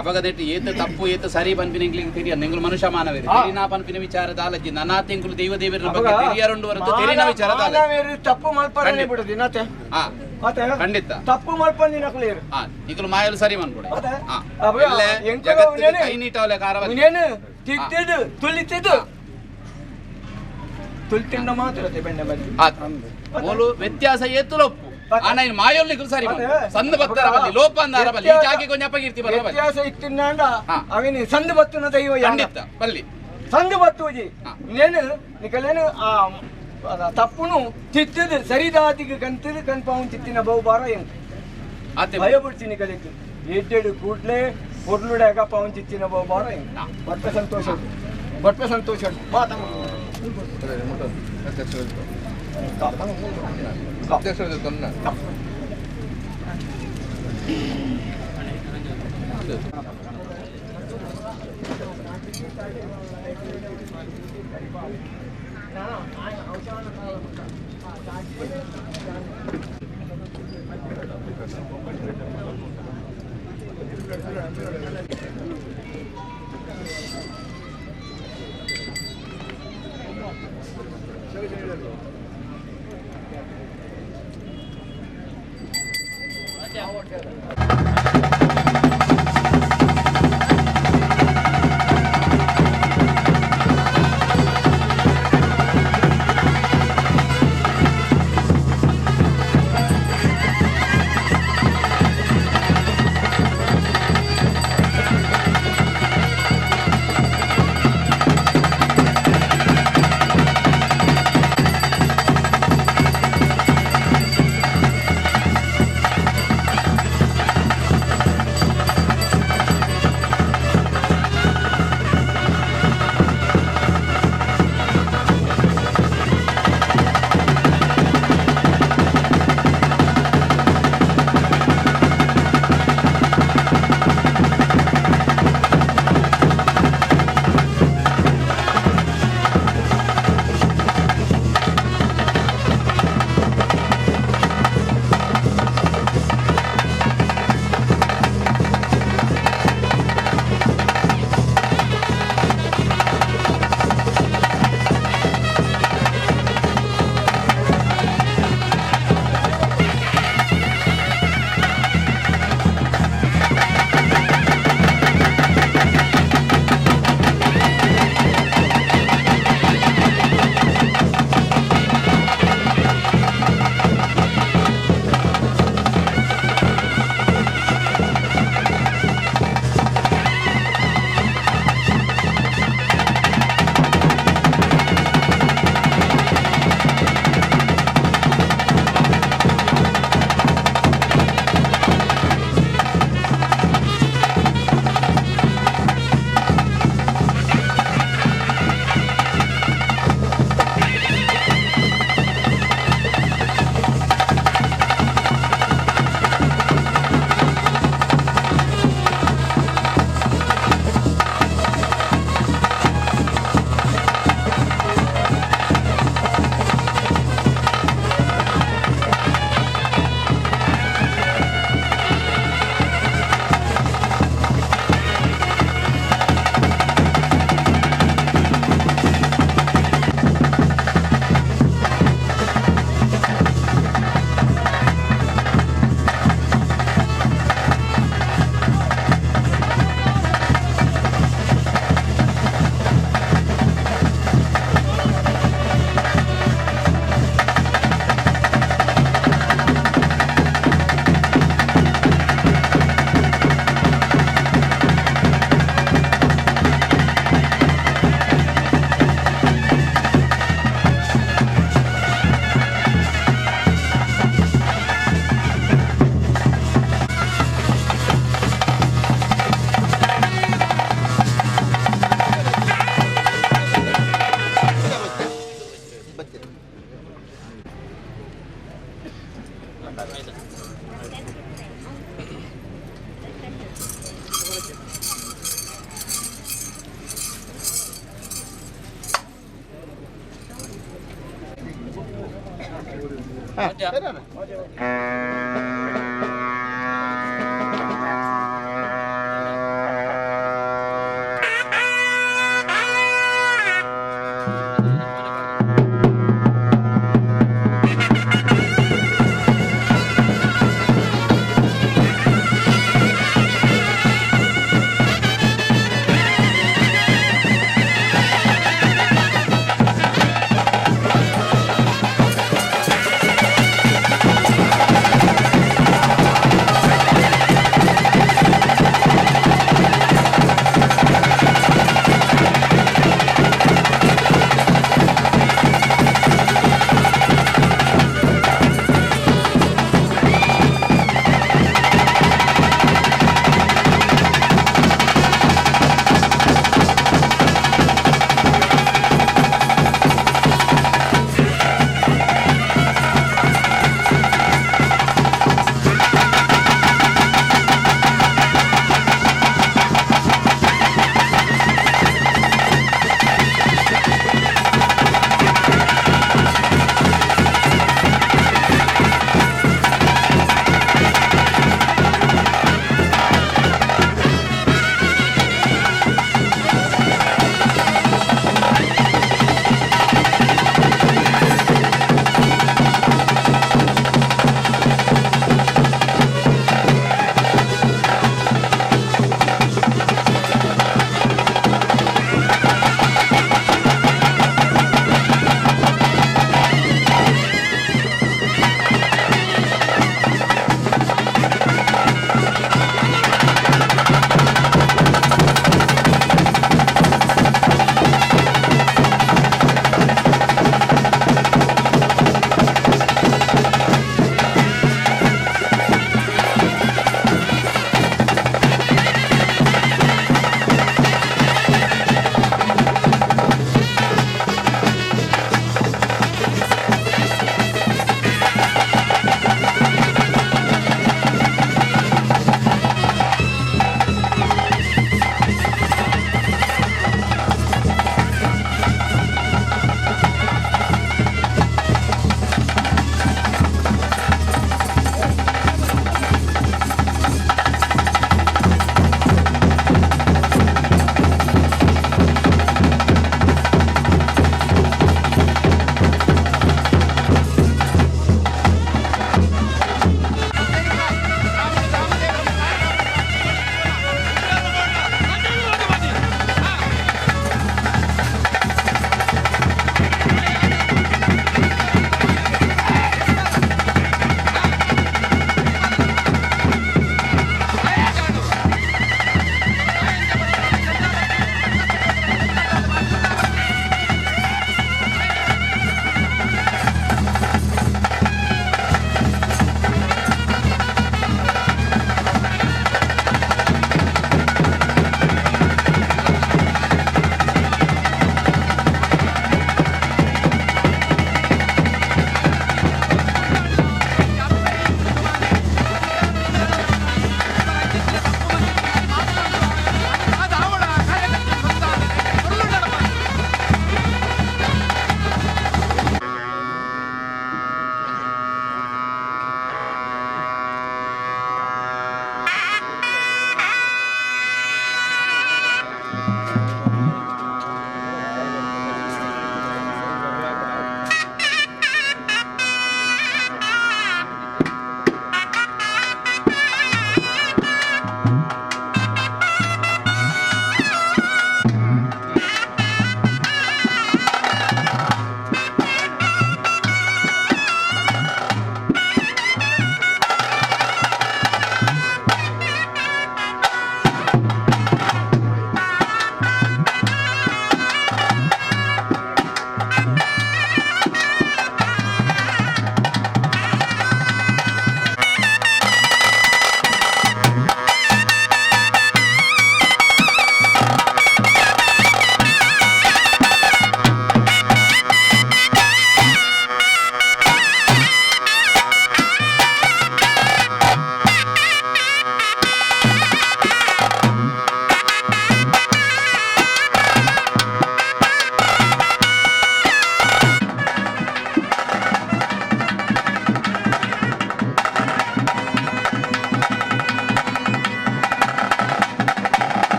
J: ಅವಾಗ ನೆಟ್ಟು ಏತು ತಪ್ಪು ಏತು ಸರಿ ಪನ್ಪಿನ ಎಂಗ್ಲಿಗೆ ತಿರಿಯ ಎಂಗ್ಲು ಮನುಷ್ಯ ಮಾನವೇರಿ ತೆರಿನಾ ಪನ್ಪಿನ ವಿಚಾರದ ಆಲಜ್ಜಿ ನನ್ನ ತೆಂಗುಲು ದೈವ ದೇವರ ಬಗ್ಗೆ ತೆರಿಯರುಂಡು ಹೊರತು ತೆರಿನ ವಿಚಾರದ ಆಲಜ್ಜಿ
H: ತಪ್ಪು ಮಲ್ಪರನೆ ಬಿಡುದಿ ನತೆ
J: ಖಂಡಿತ
H: ತಪ್ಪು ಮಲ್ಪನಿ ನಕಲೇರು
J: ನಿಕಲು ಮಾಯಲು ಸರಿ ಮನ್ಬಿಡು ಕೈ ನೀಟವಲೆ ಕಾರವಲ್ಲಿ
H: ತಿದ್ದಿದ್ದು ತುಳಿತಿಂದ ಮಾತ್ರ ಬೆಂಡ ಬಲ್ಲಿ
J: ಮೂಲು ವ್ಯತ್ಯಾಸ ಏತುಲೊಪ್ಪು ಆನ ಮಾಯಲ್ ನಿಕಲು ಸರಿ ಸಂದು ಭಕ್ತರ ಬಲ್ಲಿ ಲೋಪ ಅಂದಾರ ಬಲ್ಲಿ ಈ ಜಾಗೆ ಕೊಂಚ ಅಪಕೀರ್ತಿ ಬರಲ್ಲ
H: ವ್ಯತ್ಯಾಸ ಇತ್ತಿಂದ ಅವನಿ ಸಂದು ಬತ್ತುನ ದೈವ
J: ಖಂಡಿತ ಬಲ್ಲಿ
H: ಸಂದು ಬತ್ತುಜಿ ಇನ್ನೇನು ನಿಕಲೇನು ಆ ತಪ್ಪುನು ತಿತ್ತಿದ್ದು ಸರಿದಾತಿಗೆ ಕಂತಿದ್ದು ಕನ್ಪಾವು ಚಿತ್ತಿನ ಬಹುಬಾರ ಏನು ಭಯಪಡ್ತೀನಿ ಕಲಿತು ಏಟೆಡು ಕೂಡ್ಲೆ పొర్లుడేగ పవన్ చిచ్చిన ಬಹುಬಾರ ಏನು ಬಟ್ಟ ಸಂತೋಷ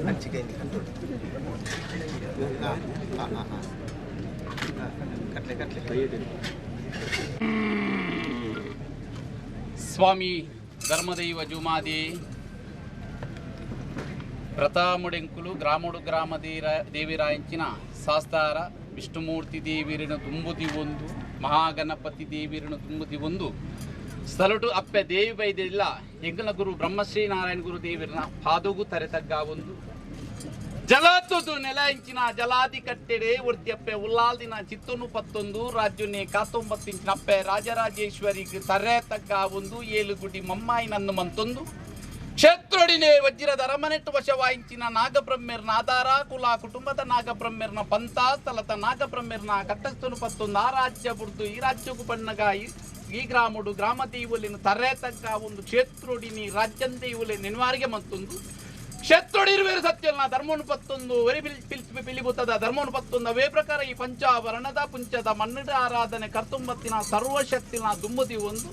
F: ಹಂಚಿಕೆ
J: ಸ್ವಾಮಿ ಧರ್ಮದೈವ ಜುಮಾದಿ ಪ್ರತಾಮುಡೆಂಕುಲು ಗ್ರಾಮಡು ದೇವಿರಾಯಂಚಿನ ಶಾಸ್ತಾರ ವಿಷ್ಣುಮೂರ್ತಿ ದೇವಿರನು ತುಂಬುತಿ ಒಂದು ಮಹಾಗಣಪತಿ ದೇವಿರನು ತುಂಬುತಿ ಒಂದು ಸ್ಥಳಟು ಅಪ್ಪೆ ದೇವಿ ಬೈದಿಲ್ಲ ಎಂಗನ ಗುರು ಬ್ರಹ್ಮಶ್ರೀ ನಾರಾಯಣ ಗುರು ದೇವಿರನ ಪಾದೋಗು ತರೆತಗ್ಗ ಒಂದು ಜಲಾತುದು ನೆಲ ಇಂಚಿನ ಜಲಾದಿ ಕಟ್ಟೆಡೆ ಒರ್ತಿಯಪ್ಪೆ ಉಲ್ಲಾಲ್ದಿನ ಚಿತ್ತೊಂದು 11 ರಾಜ್ಯನೇ 19 ಇಂಚಿನ ಅಪ್ಪೆ ರಾಜರಾಜೇಶ್ವರಿಗೆ ತರೆ ತಗ್ಗ ಒಂದು ಏಳುಗುಡಿ ಮಮ್ಮಾಯಿ ನನ್ನ ಮಂತೊಂದು ಕ್ಷೇತ್ರೊಡಿನೇ ವಜ್ರದ ಅರಮನೆಟ್ಟು ವಶವಾಯಿಂಚಿನ ನಾಗಬ್ರಹ್ಮೆರ್ನ ಆಧಾರ ಕುಲ ಕುಟುಂಬದ ನಾಗಬ್ರಹ್ಮೆರ್ನ ಪಂಥ ಸ್ಥಳದ ನಾಗಬ್ರಹ್ಮೆರ್ನ ಕಟ್ಟಸ್ತನು 11 ಆ ರಾಜ್ಯ ಬುಡ್ದು ಈ ರಾಜ್ಯಕ್ಕೂ ಬಣ್ಣಗಾಯಿ ಈ ಗ್ರಾಮಡು ಗ್ರಾಮ ದೇವಲಿನ ತರೆ ತಗ್ಗ ಒಂದು ಕ್ಷೇತ್ರೊಡಿನಿ ರಾಜ್ಯಂ ದೇವಲೆ ನೆನವಾರಿಗೆ ಮತ್ತೊಂದು ಕ್ಷೇತ್ರೊಡಿರುವೇರು ಸತ್ಯನ ಧರ್ಮೋನು 11 ವರಿ ಪಿಲಿಬುತ್ತದ ಧರ್ಮೋನು 11 ಅವೇ ಪ್ರಕಾರ ಈ ಪಂಚಾವರಣದ ಪುಂಚದ ಮನ್ನಡ ಆರಾಧನೆ ಕರ್ತುಂಬತ್ತಿನ ಸರ್ವಶಕ್ತಿನ ದುಂಬುದಿ ಒಂದು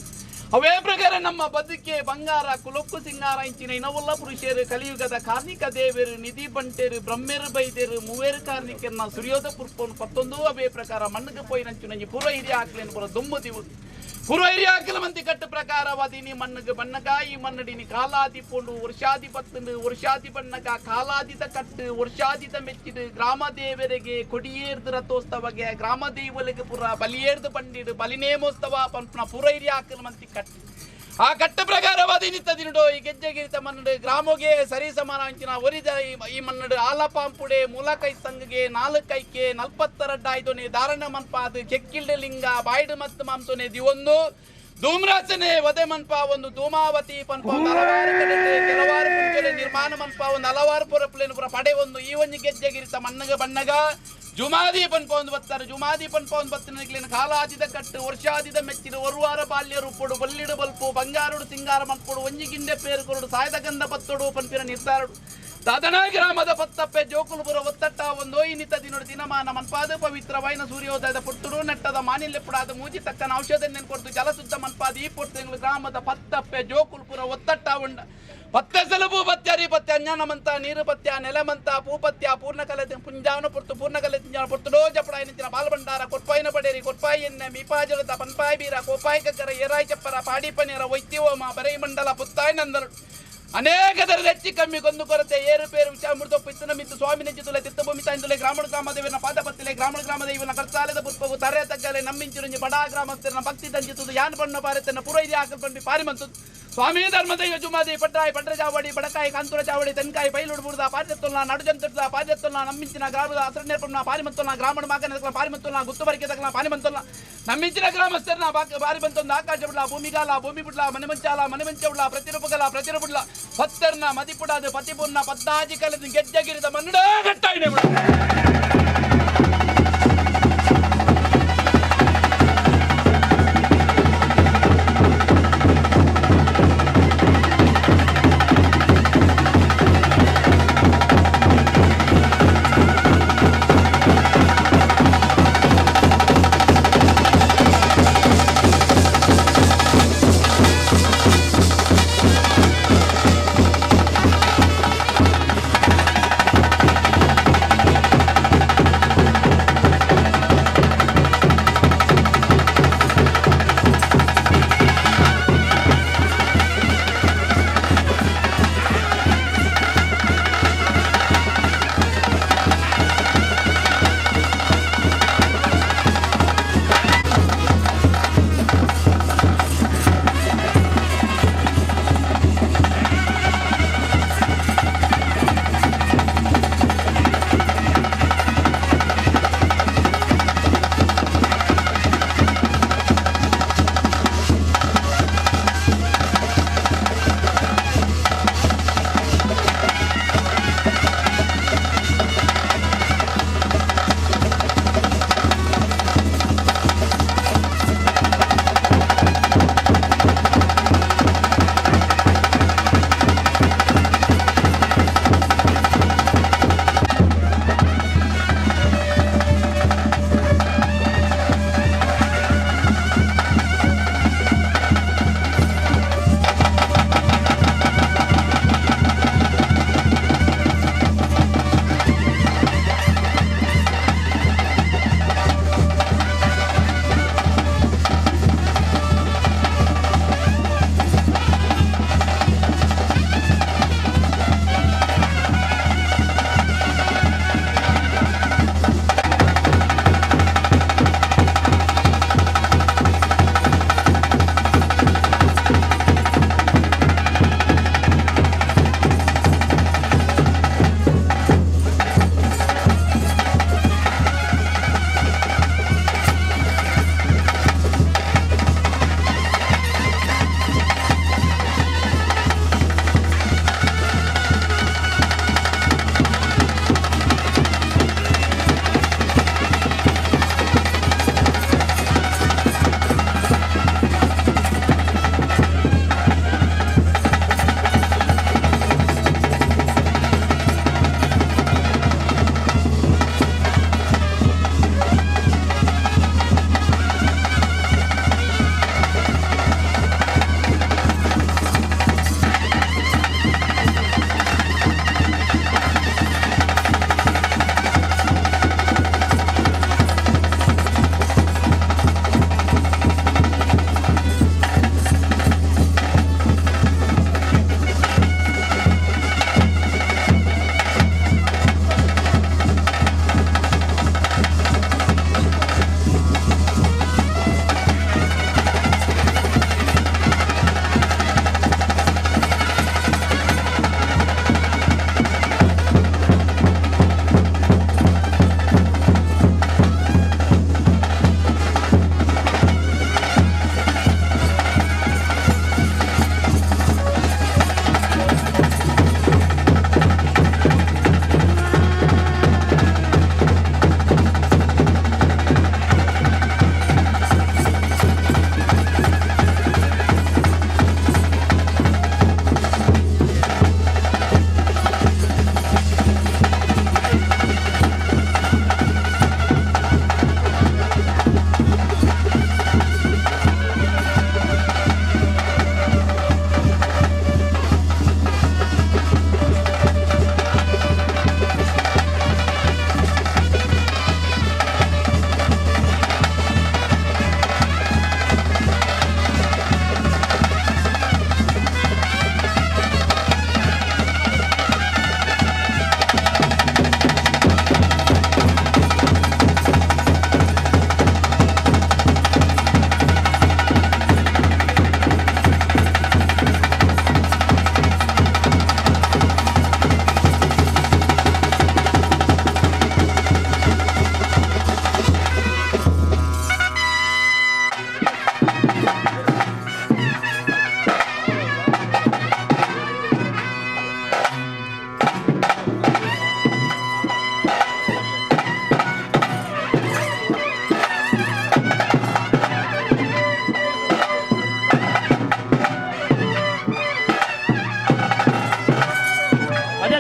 J: ಅವೇ ಪ್ರಕಾರ ನಮ್ಮ ಬದುಕೆ ಬಂಗಾರ ಕುಲೊಕ್ಕು ಸಿಂಗಾರ ಇಂಚಿನ ಇನವುಲ್ಲ ಪುರುಷರು ಕಲಿಯುಗದ ಕಾರ್ಮಿಕ ದೇವರು ನಿಧಿ ಬಂಟೇರು ಬ್ರಹ್ಮೇರು ಬೈದೇರು ಮೂವೇರು ಕಾರ್ಮಿಕರನ್ನ ಸುರಿಯೋದ ಪುರ್ಪೋನು 11 ಅವೇ ಪ್ರಕಾರ ಮಣ್ಣಗೆ ಪೋಯಿ ನಂಚು ಪೂರ್ವ ಹಿರಿಯ ಹಾಕ್ಲೇನು ಪುರ ದುಂಬುದಿ ಒಂದು ಪೂರ್ವ ಹಿರಿಯ ಹಾಕಲ ಮಂದಿ ಕಟ್ಟು ಪ್ರಕಾರವಾದಿನಿ ಮಣ್ಣಗೆ ಬಣ್ಣಗಾಯಿ ಮನ್ನಡಿನಿ ಕಾಲಾದಿ ಪೋಂಡು ವರ್ಷಾದಿ ಪತ್ತಂಡು ವರ್ಷಾದಿ ಬಣ್ಣಗ ಕಾಲಾದಿತ ಕಟ್ಟು ವರ್ಷಾದಿತ ಮೆಚ್ಚಿಡು ಗ್ರಾಮ ದೇವರಿಗೆ ಕೊಡಿಯೇರ್ದು ರಥೋತ್ಸವಗೆ ಗ್ರಾಮ ದೇವಲಿಗೆ ಪುರ ಬಲಿಯೇರ್ದು ಬಂಡಿಡು ಬಲಿನೇಮೋತ್ಸವ ಪಂಪನ ಪೂರ್ವ ಹಿರಿಯ ಹಾಕಲ ಮಂದಿ ಕಟ್ಟು ಆ ಕಟ್ಟ ಪ್ರಕಾರವಾದಿ ನಿತ್ತದಿನುಡು ಈ ಗೆಜ್ಜೆಗಿರಿತ ಮನ್ನಡು ಗ್ರಾಮೋಗೆ ಸರಿ ಸಮಾನ ಅಂಚಿನ ಒರಿದ ಈ ಮನ್ನಡು ಆಲಪಾಂಪುಡೆ ಮೂಲಕೈ ಸಂಘಗೆ 4 ಕೈಕೆ 42 ಆಯ್ದೊನೆ ಧಾರಣ ಮನ್ಪಾದು ಕೆಕ್ಕಿಲ್ಡೆ ಲಿಂಗ ಬಾಯ್ಡು ಮತ್ತು ಮಾಂಸೊನೆ ದಿವೊಂದು ಧೂಮ್ರಾಸನೆ ವದೆ ಮನ್ಪ ಒಂದು ಧೂಮಾವತಿ ಪನ್ಪ ಕೆಲವಾರು ಮುಂಚೆ ನಿರ್ಮಾಣ ಮನ್ಪ ಒಂದು ಹಲವಾರು ಪುರಪ್ಲೇನು ಪುರ ಪಡೆ ಒಂದು ಈ ಒಂಜಿ ಗೆಜ್ಜೆಗಿರಿತ ಮಣ್ಣಗ ಬಣ್ಣಗ ಜುಮಾದಿ ಪನ್ಪ ಒಂದು ಬತ್ತಾರೆ ಜುಮಾದಿ ಪನ್ಪ ಒಂದು ಬತ್ತನ ಕಾಲಾದಿದ ಕಟ್ಟು ವರ್ಷಾದಿದ ಮೆಚ್ಚಿಡು ಒರುವಾರ ಬಾಲ್ಯ ರೂಪುಡು ಬಲ್ಲಿಡು ಬಲ್ಪು ಬಂಗಾರುಡು ಸಿಂಗಾರ ಮನ್ಪುಡು ಒಂಜಿ ಗಿಂಡೆ ಪೇರು ಕೊರಡು ಸಾಯ್ದ ಗಂಧ ಪತ್ತೋಡು ಪನ್ಪಿನ ನಿರ್ಧಾರಡು ದಾದನ ಗ್ರಾಮದ ಪತ್ತಪ್ಪೆ ಜೋಕುಲುಪುರ ಒತ್ತಟ್ಟ ಒಂದು ಇನ್ನಿತ ದಿನೋಡು ದಿನಮಾನ ಮನ್ಪಾದ ಪವಿತ್ರವಾಯಿನ ಸೂರ್ಯೋದಯದ ಪುಟ್ಟುಡು ನೆಟ್ಟದ ಮಾನಿಲ್ಯಪುಡಾದ ಮೂಜಿ ತಕ್ಕನ ಔಷಧ ನೆನ್ಕೊಡ್ತು ಜಲಶುದ್ಧ ಮನ್ಪಾದ ಈ ಪುಟ್ಟು ಗ್ರಾಮದ ಪತ್ತಪ್ಪೆ ಜೋಕುಲುಪುರ ಒತ್ತಟ್ಟ ಉಂಡ ಪತ್ತೆ ಸಲಬು ಪತ್ಯಾರಿ ಪತ್ಯ ಅಜ್ಞಾನಮಂತ ನೀರು ಪತ್ಯ ನೆಲಮಂತ ಪೂಪತ್ಯ ಪೂರ್ಣಕಲೆ ಪುಂಜಾವನ ಪುರ್ತು ಪೂರ್ಣಕಲೆ ಪುರ್ತುಡೋ ಜಪಡಾಯಿ ನಿಂತಿನ ಬಾಲ್ಭಂಡಾರ ಕೊಟ್ಪಾಯಿನ ಪಡೇರಿ ಕೊಟ್ಪಾಯಿ ಎಣ್ಣೆ ಮೀಪಾಜಲದ ಪನ್ಪಾಯಿ ಬೀರ ಕೋಪಾಯಿ ಕಕ್ಕರ ಏರಾಯಿ ಚಪ್ಪರ ಪಾಡಿ ಪನೀರ ವೈದ್ಯೋಮ ಬರೈ ಮಂಡಲ ಪುತ್ತಾಯಿ ನಂದರು ಅನೇಕ ದರದ ಹೆಚ್ಚಿ ಕಮ್ಮಿ ಕೊಂದು ಕೊರತೆ ಏರುಪೇರು ವಿಚಾಮೃತೊಪ್ಪು ಇತ್ತನ ಮಿತ್ತು ಸ್ವಾಮಿ ನೆಚ್ಚಿತುಲೆ ತಿತ್ತಭೂಮಿ ತಾಯಿಂದುಲೆ ಗ್ರಾಮದೇವನ ಪಾದಪತ್ತಿಲೆ ಗ್ರಾಮದೇವನ ಕರ್ಸಾಲದ ಪುಷ್ಪವು ತರೆ ತಗ್ಗಲೆ ನಮ್ಮಿಂಚಿರುಂಜಿ ಬಡಾ ಗ್ರಾಮಸ್ಥರನ ಭಕ್ತಿ ತಂಜಿತುದು ಯಾನ್ ಬಣ್ಣ ಪಾರೆತನ ಪುರೈರಿ ಹಾಕಲ್ ಬಂದು ಪಾರಿ ಮಂತುದು ಸ್ವಾಮಿ ಧರ್ಮದೈವ ಜುಮಾದಿ ಪಡ್ರಾಯಿ ಪಡ್ರ ಚಾವಡಿ ಬಡಕಾಯಿ ಕಾಂತುರ ಚಾವಡಿ ತೆನ್ಕಾಯಿ ಬೈಲುಡು ಬುಡದ ಪಾದ್ಯತ್ತುಲ್ನ ನಡುಜಂತುಡ್ದ ಪಾದ್ಯತ್ತುಲ್ನ ನಮ್ಮಿಂಚಿನ ಗ್ರಾಮದ ಹಸರನೇರ್ಪುನ ಪಾರಿಮತ್ತುಲ್ನ ಗ್ರಾಮದ ಮಾಕನ ಪಾರಿಮತ್ತುಲ್ನ ಗುತ್ತುಬರಿಕೆ ತಗಲ ಪಾರಿಮತ್ತುಲ್ನ ನಮ್ಮಿಂಚಿನ ಗ್ರಾಮಸ್ಥರನ ಪಾರಿ ಬಂತೊಂದು ಆಕಾಶ ಬಿಡ್ಲ ಭೂಮಿಗಾಲ ಭೂಮಿ ಬಿಡ್ಲ ಮನೆಮಂಚ ಬಿಡ್ಲ ಪ್ರತಿರೂಪಗಲ ಪ್ರತಿರೂಪಡ್ಲ ಪತ್ತರ್ನ ಮದಿಪುಡಾದ ಪತಿಪುರ್ನ ಪದ್ದಾಜಿ ಕಲೆದ ಗೆಜ್ಜೆಗಿರಿದ ಮನ್ನಡೇ ಗಟ್ಟಾಯಿನೆ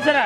K: ಸರ.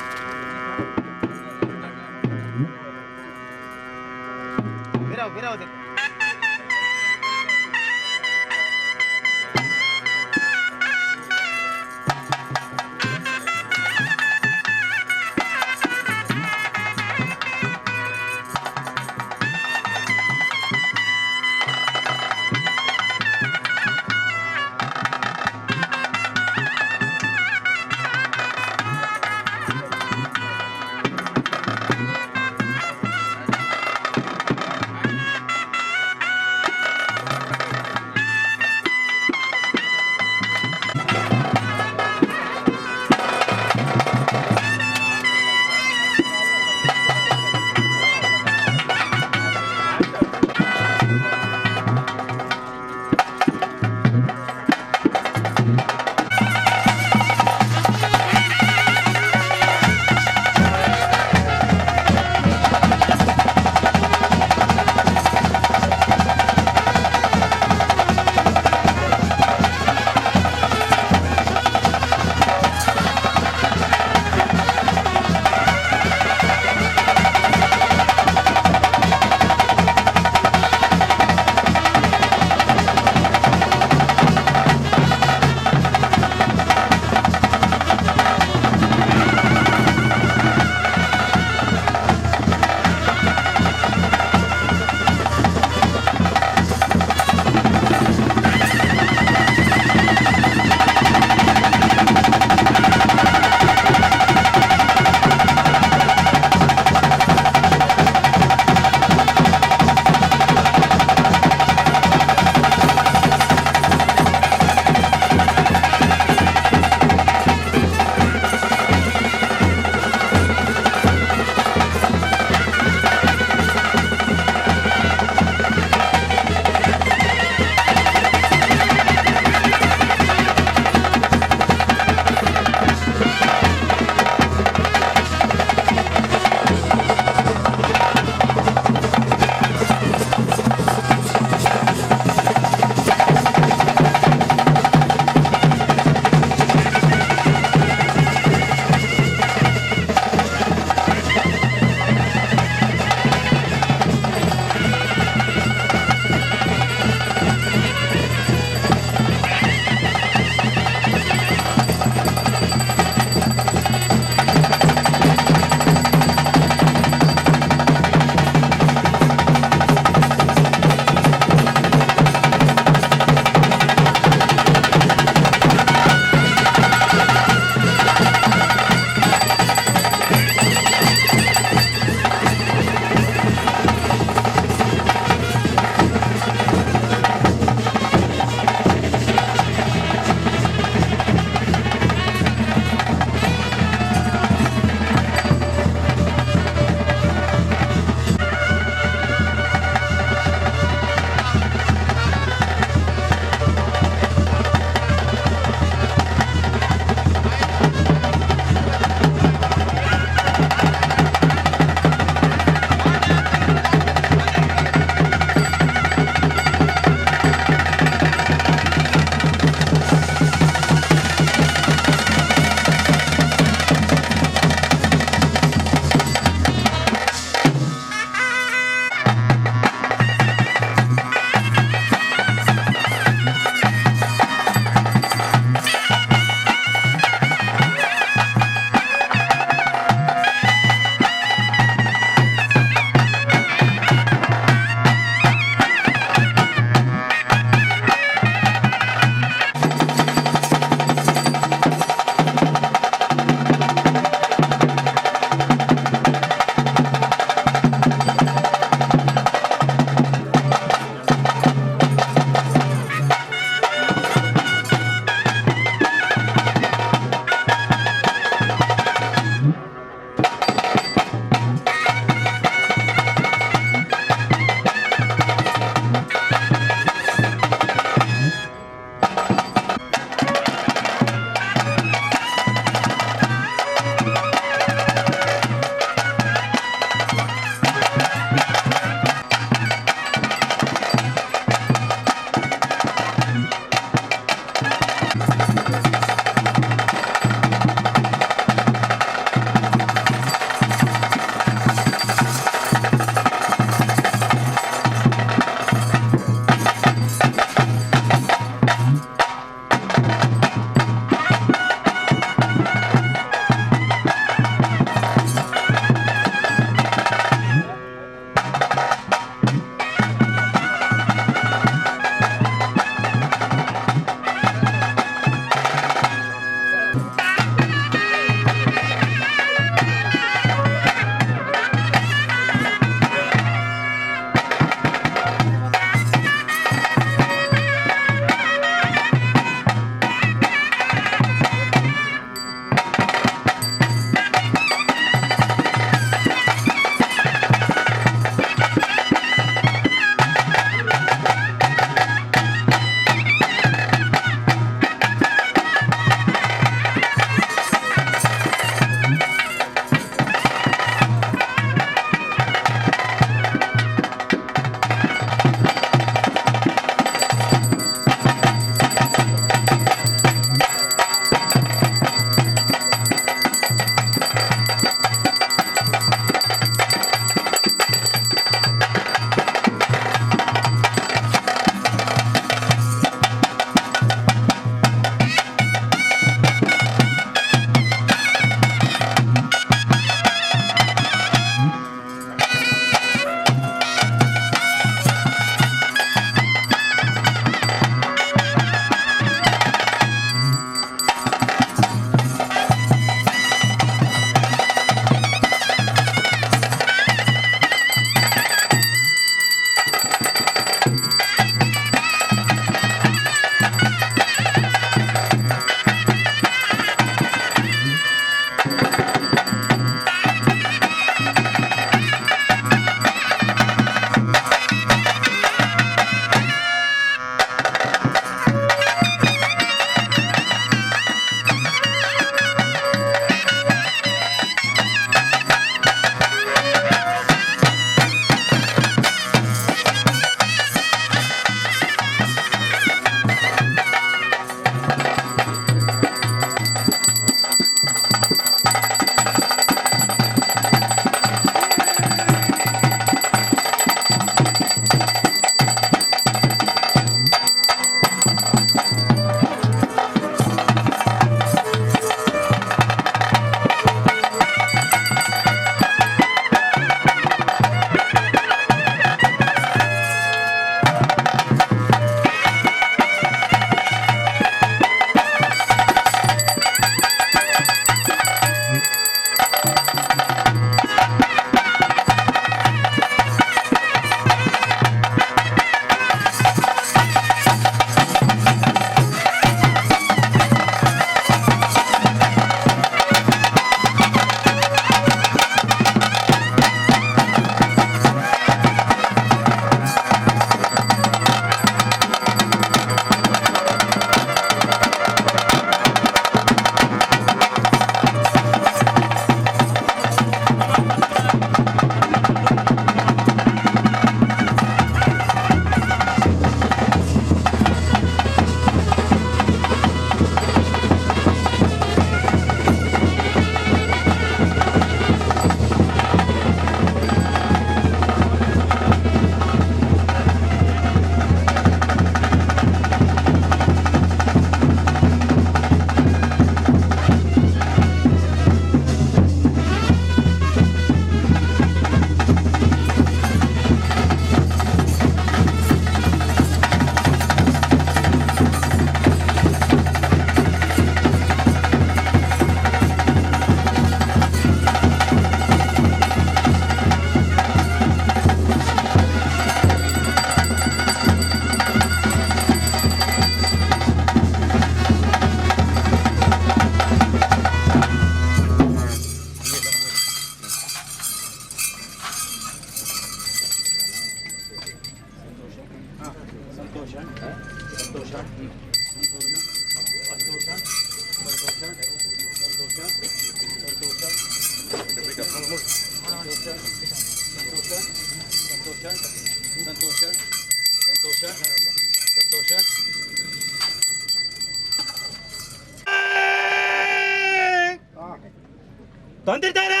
K: ತಂದಿರ್ತಾರೆ